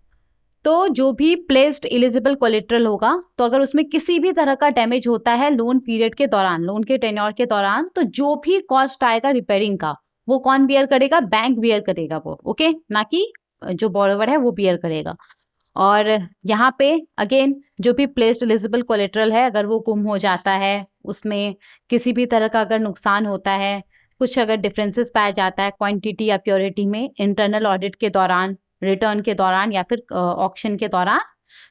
तो जो भी प्लेस्ड एलिजिबल कोलेट्रल होगा तो अगर उसमें किसी भी तरह का डैमेज होता है लोन पीरियड के दौरान, लोन के टेन्योर के दौरान, तो जो भी कॉस्ट आएगा रिपेयरिंग का वो कौन बियर करेगा? बैंक बियर करेगा वो। ओके, ना कि जो बोरोवर है वो बियर करेगा। और यहाँ पे अगेन जो भी प्लेस्ड एलिजिबल कोलेट्रल है अगर वो गुम हो जाता है, उसमें किसी भी तरह का अगर नुकसान होता है, कुछ अगर डिफरेंसेस पाया जाता है क्वांटिटी या प्योरिटी में इंटरनल ऑडिट के दौरान, रिटर्न के दौरान या फिर ऑक्शन के दौरान,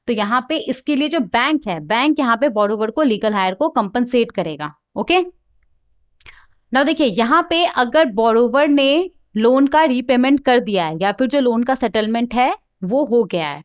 तो यहाँ पे इसके लिए जो बैंक है, बैंक यहाँ पे बोरोवर को, लीगल हायर को कंपनसेट करेगा। ओके, नाउ देखिए यहाँ पे अगर बोरोवर ने लोन का रीपेमेंट कर दिया है या फिर जो लोन का सेटलमेंट है वो हो गया है,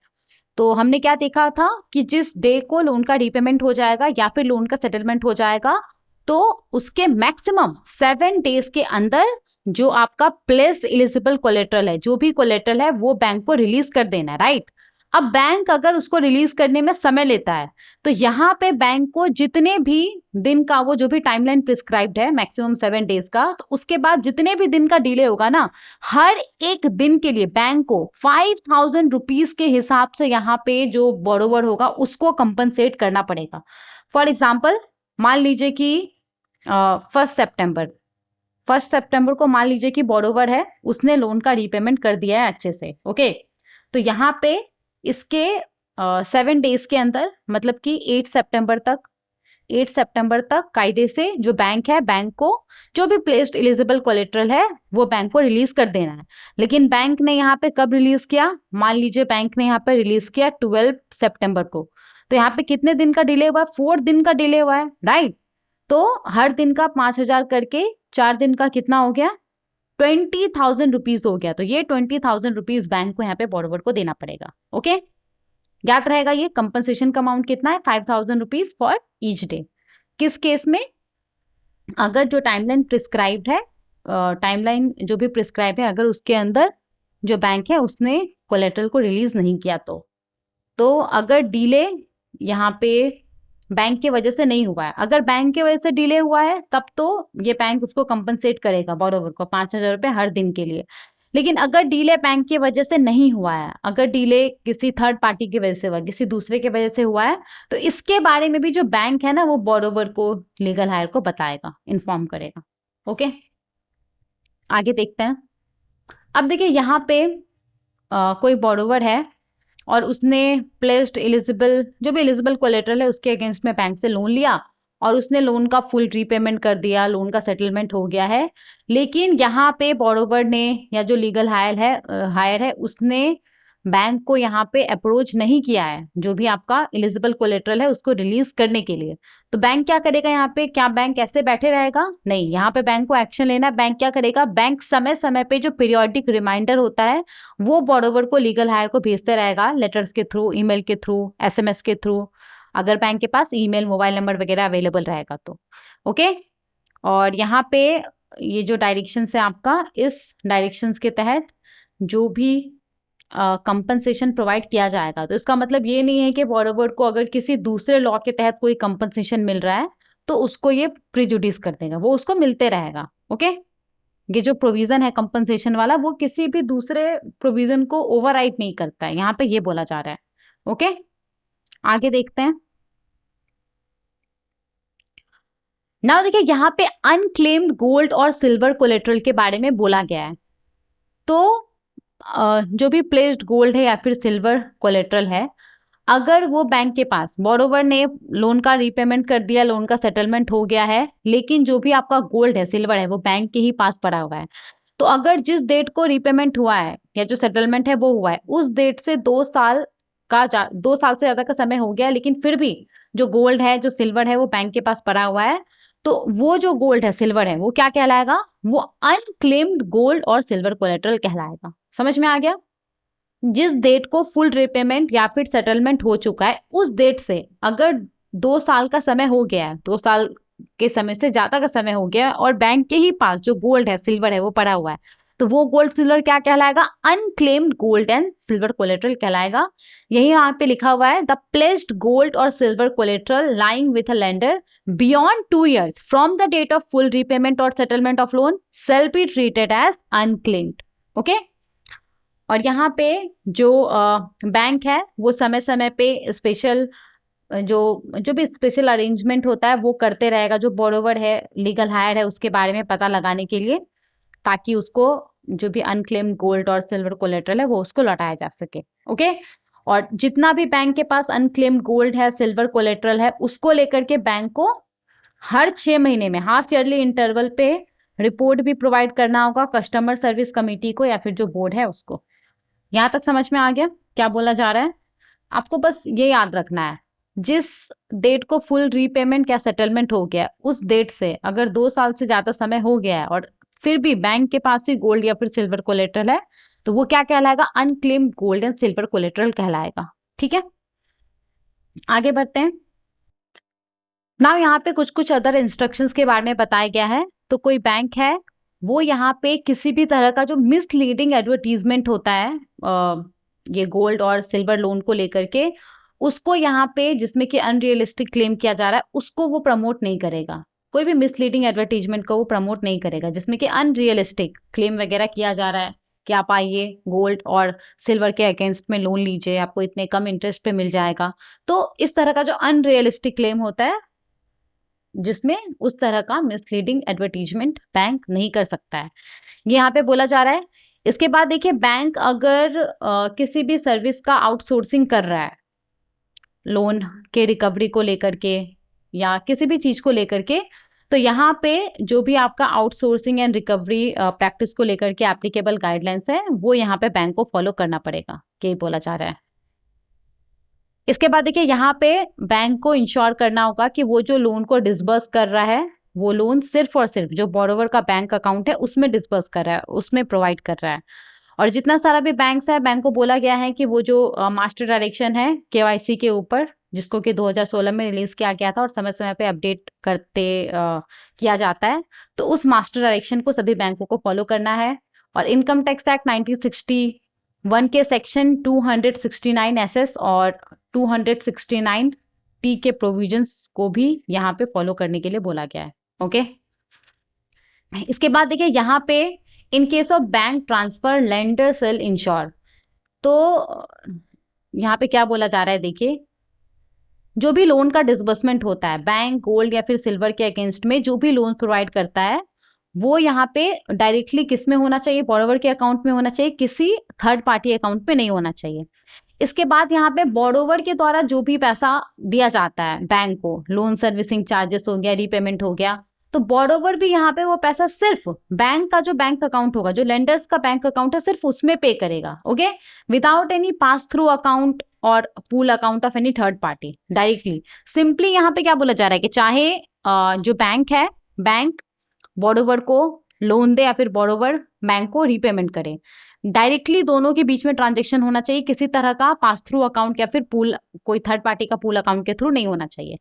तो हमने क्या देखा था कि जिस डे को लोन का रीपेमेंट हो जाएगा या फिर लोन का सेटलमेंट हो जाएगा, तो उसके मैक्सिमम 7 डेज के अंदर जो आपका प्लेस्ड एलिजिबल कोलेटरल है, जो भी कोलेटरल है, वो बैंक को रिलीज कर देना है, राइट। अब बैंक अगर उसको रिलीज करने में समय लेता है, तो यहाँ पे बैंक को जितने भी दिन का, वो जो भी टाइमलाइन प्रिस्क्राइब्ड है मैक्सिमम 7 डेज का, तो उसके बाद जितने भी दिन का डिले होगा ना, हर एक दिन के लिए बैंक को 5,000 रुपीज के हिसाब से यहाँ पे जो बोरोवर होगा उसको कंपनसेट करना पड़ेगा। फॉर एग्जाम्पल मान लीजिए कि 1 सितंबर को मान लीजिए कि बोरोवर है, उसने लोन का रीपेमेंट कर दिया है अच्छे से। ओके, तो यहाँ पे इसके 7 डेज के अंदर, मतलब कि 8 सितंबर तक कायदे से जो बैंक है, बैंक को जो भी प्लेस्ड एलिजिबल कोलेटरल है वो बैंक को रिलीज कर देना है। लेकिन बैंक ने यहाँ पे कब रिलीज किया, मान लीजिए बैंक ने यहाँ पे रिलीज किया 12 सितंबर को, तो यहाँ पे कितने दिन का डिले हुआ है, 4 दिन का डिले हुआ है, राइट। तो हर दिन का 5,000 करके 4 दिन का कितना हो गया, 20,000 रुपीज हो गया। तो ये 20,000 रुपीज बैंक को यहाँ पे बोरोवर को देना पड़ेगा। ओके, याद रहेगा ये कंपनसेशन का अमाउंट कितना है, 5,000 रुपीज फॉर ईच डे। किस केस में, अगर जो टाइमलाइन प्रिस्क्राइब्ड है, टाइमलाइन जो भी प्रिस्क्राइब है, अगर उसके अंदर जो बैंक है उसने कोलेटरल को रिलीज नहीं किया, तो अगर डिले यहाँ पे बैंक की वजह से नहीं हुआ है, अगर बैंक की वजह से डिले हुआ है तब तो ये बैंक उसको कंपनसेट करेगा बोरोवर को 5,000 रुपये हर दिन के लिए। लेकिन अगर डिले बैंक की वजह से नहीं हुआ है, अगर डिले किसी थर्ड पार्टी की वजह से हुआ, किसी दूसरे की वजह से हुआ है, तो इसके बारे में भी जो बैंक है ना, वो बोरोवर को, लीगल हायर को बताएगा, इन्फॉर्म करेगा। ओके, आगे देखते हैं। अब देखिए यहाँ पे कोई बोरोवर है और उसने प्लेस्ड एलिजिबल, जो भी एलिजिबल कोलेटरल है उसके अगेंस्ट में बैंक से लोन लिया और उसने लोन का फुल रीपेमेंट कर दिया, लोन का सेटलमेंट हो गया है। लेकिन यहाँ पे बोरोवर ने या जो लीगल हायर है उसने बैंक को यहाँ पे अप्रोच नहीं किया है जो भी आपका एलिजिबल कोलेटरल है उसको रिलीज करने के लिए। तो बैंक क्या करेगा यहाँ पे, क्या बैंक ऐसे बैठे रहेगा, नहीं, यहाँ पे बैंक को एक्शन लेना है। बैंक क्या करेगा, बैंक समय समय पे जो पीरियोडिक रिमाइंडर होता है वो बोरोवर को, लीगल हायर को भेजते रहेगा, लेटर्स के थ्रू, ईमेल के थ्रू, SMS के थ्रू, अगर बैंक के पास ईमेल, मोबाइल नंबर वगैरह अवेलेबल रहेगा तो। ओके, और यहाँ पे ये जो डायरेक्शंस है आपका, इस डायरेक्शंस के तहत जो भी कंपनसेशन प्रोवाइड किया जाएगा, तो इसका मतलब ये नहीं है कि बोरोवर को अगर किसी दूसरे लॉ के तहत कोई कंपनसेशन मिल रहा है तो उसको ये प्रिजुडिस कर देगा, वो उसको मिलते रहेगा। ओके, ये जो प्रोविजन है कंपनसेशन वाला, वो किसी भी दूसरे प्रोविजन को ओवरराइड नहीं करता है, यहाँ पे ये बोला जा रहा है। ओके, आगे देखते हैं। नाउ देखिए यहाँ पे अनक्लेम्ड गोल्ड और सिल्वर कोलेटरल के बारे में बोला गया है। तो जो भी प्लेस्ड गोल्ड है या फिर सिल्वर कोलेटरल है, अगर वो बैंक के पास, बोरोवर ने लोन का रीपेमेंट कर दिया, लोन का सेटलमेंट हो गया है, लेकिन जो भी आपका गोल्ड है, सिल्वर है, वो बैंक के ही पास पड़ा हुआ है, तो अगर जिस डेट को रीपेमेंट हुआ है या जो सेटलमेंट है वो हुआ है, उस डेट से 2 साल से ज्यादा का समय हो गया, लेकिन फिर भी जो गोल्ड है, जो सिल्वर है, वो बैंक के पास पड़ा हुआ है, तो वो जो गोल्ड है, सिल्वर है, वो क्या कहलाएगा, वो अनक्लेम्ड गोल्ड और सिल्वर कोलेटरल कहलाएगा। समझ में आ गया। जिस डेट को फुल रिपेमेंट या फिर सेटलमेंट हो चुका है, उस डेट से अगर 2 साल का समय हो गया है, 2 साल के समय से ज्यादा का समय हो गया और बैंक के ही पास जो गोल्ड है, सिल्वर है, वो पड़ा हुआ है, तो वो गोल्ड सिल्वर क्या कहलाएगा, unclaimed gold and silver collateral कहलाएगा। यही यहाँ पे लिखा हुआ है, द प्लेस्ड गोल्ड और silver collateral lying with a lender beyond 2 years from the date of full repayment और settlement of loan shall be treated as unclaimed. Okay, और यहाँ पे जो बैंक है वो समय समय पे स्पेशल जो भी स्पेशल अरेंजमेंट होता है वो करते रहेगा, जो बोरोवर है, लीगल हायर है, उसके बारे में पता लगाने के लिए, ताकि उसको जो भी अनक्लेम्ड गोल्ड और सिल्वर कोलेटरल है वो उसको लौटाया जा सके। ओके, और जितना भी बैंक के पास अनक्लेम्ड गोल्ड है, सिल्वर कोलेटरल है, उसको लेकर के बैंक को हर 6 महीने में हाफ ईयरली इंटरवल पे रिपोर्ट भी प्रोवाइड करना होगा कस्टमर सर्विस कमेटी को या फिर जो बोर्ड है उसको। यहाँ तक समझ में आ गया क्या बोला जा रहा है। आपको बस ये याद रखना है, जिस डेट को फुल रीपेमेंट या सेटलमेंट हो गया उस डेट से अगर 2 साल से ज्यादा समय हो गया है और फिर भी बैंक के पास ही गोल्ड या फिर सिल्वर कोलेट्रल है, तो वो क्या कहलाएगा? Unclaimed gold and silver collateral कहलाएगा। ठीक है, आगे बढ़ते हैं। ना यहाँ पे कुछ कुछ अदर इंस्ट्रक्शंस के बारे में बताया गया है। तो कोई बैंक है, वो यहाँ पे किसी भी तरह का जो मिसलीडिंग एडवर्टीजमेंट होता है ये गोल्ड और सिल्वर लोन को लेकर के, उसको यहाँ पे जिसमें कि अनरियलिस्टिक क्लेम किया जा रहा है उसको वो प्रमोट नहीं करेगा। कोई भी मिसलीडिंग एडवर्टीजमेंट को वो प्रमोट नहीं करेगा जिसमें कि अनरियलिस्टिक क्लेम वगैरह किया जा रहा है कि आप आइए गोल्ड और सिल्वर के अगेंस्ट में लोन लीजिए, आपको इतने कम इंटरेस्ट पे मिल जाएगा। तो इस तरह का जो अनरियलिस्टिक क्लेम होता है जिसमें उस तरह का मिसलीडिंग एडवर्टीजमेंट बैंक नहीं कर सकता है, ये यहाँ पे बोला जा रहा है। इसके बाद देखिए, बैंक अगर किसी भी सर्विस का आउटसोर्सिंग कर रहा है लोन के रिकवरी को लेकर के या किसी भी चीज को लेकर के, तो यहाँ पे जो भी आपका आउटसोर्सिंग एंड रिकवरी प्रैक्टिस को लेकर के एप्लीकेबल गाइडलाइंस है वो यहाँ पे बैंक को फॉलो करना पड़ेगा, ये बोला जा रहा है। इसके बाद देखिए, यहाँ पे बैंक को इंश्योर करना होगा कि वो जो लोन को डिसबर्स कर रहा है वो लोन सिर्फ और सिर्फ जो बोरोवर का बैंक अकाउंट है उसमें डिसबर्स कर रहा है, उसमें प्रोवाइड कर रहा है। और जितना सारा भी बैंक्स है, बैंक को बोला गया है कि वो जो मास्टर डायरेक्शन है केवाईसी के ऊपर, जिसको कि 2016 में रिलीज किया गया था और समय समय पे अपडेट करते किया जाता है, तो उस मास्टर डायरेक्शन को सभी बैंकों को फॉलो करना है। और इनकम टैक्स एक्ट 1961 के सेक्शन 269 एसएस और 269 टी के प्रोविजंस को भी यहाँ पे फॉलो करने के लिए बोला गया है। ओके, इसके बाद देखिए यहाँ पे in case of bank transfer lender shall ensure, तो यहाँ पे क्या बोला जा रहा है, देखिए जो भी लोन का डिसबर्समेंट होता है बैंक गोल्ड या फिर सिल्वर के अगेंस्ट में, जो भी लोन प्रोवाइड करता है वो यहाँ पे डायरेक्टली किस में होना चाहिए? बोरोवर के अकाउंट में होना चाहिए, किसी थर्ड पार्टी अकाउंट पे नहीं होना चाहिए। इसके बाद यहाँ पे बोरोवर के द्वारा जो भी पैसा दिया जाता है बैंक को, लोन सर्विसिंग चार्जेस हो गया, रीपेमेंट हो गया, तो बोरोवर भी यहाँ पे वो पैसा सिर्फ बैंक का जो बैंक अकाउंट होगा, जो लेंडर्स का बैंक अकाउंट है, सिर्फ उसमें पे करेगा। Okay, without any pass through account और pool account of any third party, directly. Simply यहाँ पे क्या बोला जा रहा है कि चाहे जो बैंक है, बैंक बोरोवर को लोन दे या फिर बोरोवर बैंक को रीपेमेंट करे, डायरेक्टली दोनों के बीच में ट्रांजेक्शन होना चाहिए, किसी तरह का पास थ्रू अकाउंट या फिर पूल, कोई थर्ड पार्टी का पूल अकाउंट के थ्रू नहीं होना चाहिए।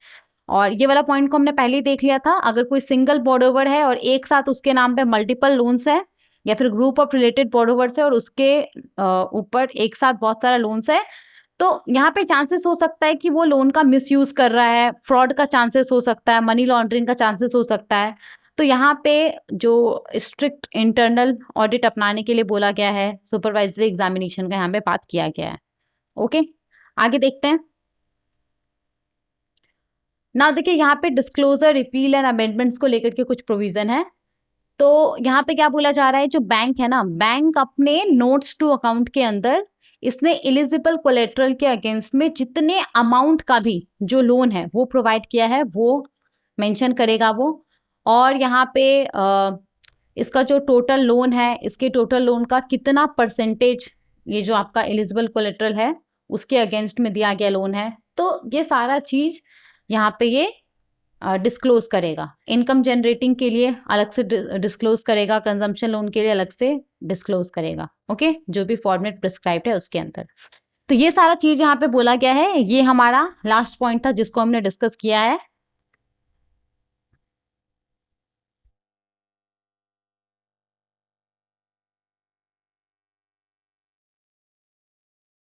और ये वाला पॉइंट को हमने पहले ही देख लिया था, अगर कोई सिंगल बोरोवर है और एक साथ उसके नाम पे मल्टीपल लोन्स है या फिर ग्रुप ऑफ रिलेटेड बोरोवर्स है और उसके ऊपर एक साथ बहुत सारा लोन्स है, तो यहाँ पे चांसेस हो सकता है कि वो लोन का मिसयूज कर रहा है, फ्रॉड का चांसेस हो सकता है, मनी लॉन्ड्रिंग का चांसेस हो सकता है। तो यहाँ पे जो स्ट्रिक्ट इंटरनल ऑडिट अपनाने के लिए बोला गया है, सुपरवाइजरी एग्जामिनेशन का यहाँ पे बात किया गया है। ओके, आगे देखते हैं ना। देखिए यहाँ पे डिस्क्लोजर, रिपील एंड अमेंडमेंट्स को लेकर के कुछ प्रोविजन है। तो यहाँ पे क्या बोला जा रहा है, जो बैंक है ना, बैंक अपने नोट्स टू अकाउंट के अंदर इसने एलिजिबल कोलेट्रल के अगेंस्ट में जितने अमाउंट का भी जो लोन है वो प्रोवाइड किया है वो मेंशन करेगा वो। और यहाँ पे इसका जो टोटल लोन है, इसके टोटल लोन का कितना परसेंटेज ये जो आपका एलिजिबल कोलेट्रल है उसके अगेंस्ट में दिया गया लोन है, तो ये सारा चीज यहाँ पे ये डिस्क्लोज करेगा। इनकम जनरेटिंग के लिए अलग से डिस्क्लोज करेगा, कंजम्पशन लोन के लिए अलग से डिस्क्लोज करेगा। ओके, जो भी फॉर्मेट प्रिस्क्राइब्ड है उसके अंदर। तो ये सारा चीज यहाँ पे बोला गया है। ये हमारा लास्ट पॉइंट था जिसको हमने डिस्कस किया है।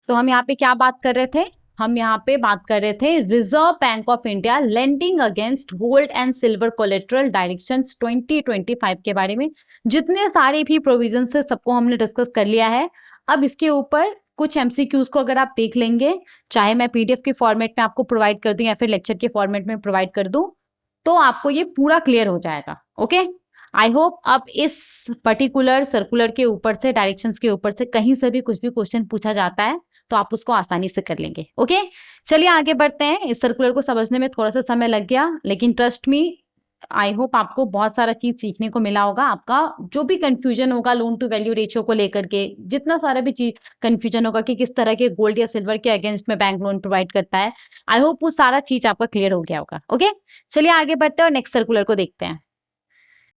तो हम यहाँ पे क्या बात कर रहे थे? हम यहाँ पे बात कर रहे थे reserve bank of India lending against gold and silver collateral directions 2025 के बारे में। जितने सारे भी प्रोविजन से सबको हमने डिस्कस कर लिया है। अब इसके ऊपर कुछ एमसीक्यूज को अगर आप देख लेंगे, चाहे मैं पीडीएफ के फॉर्मेट में आपको प्रोवाइड कर दूं या फिर लेक्चर के फॉर्मेट में प्रोवाइड कर दूं, तो आपको ये पूरा क्लियर हो जाएगा। ओके, आई होप अब इस पर्टिकुलर सर्कुलर के ऊपर से, डायरेक्शंस के ऊपर से कहीं से भी कुछ भी क्वेश्चन पूछा जाता है तो आप उसको आसानी से कर लेंगे। ओके, चलिए आगे बढ़ते हैं। इस सर्कुलर को समझने में थोड़ा सा समय लग गया, लेकिन ट्रस्ट मी आई होप आपको बहुत सारा चीज सीखने को मिला होगा। आपका जो भी कंफ्यूजन होगा लोन टू वैल्यू रेशियो को लेकर के, जितना सारा भी चीज कंफ्यूजन होगा कि किस तरह के गोल्ड या सिल्वर के अगेंस्ट में बैंक लोन प्रोवाइड करता है, आई होप वो सारा चीज आपका क्लियर हो गया होगा। ओके, चलिए आगे बढ़ते हैं और नेक्स्ट सर्कुलर को देखते हैं।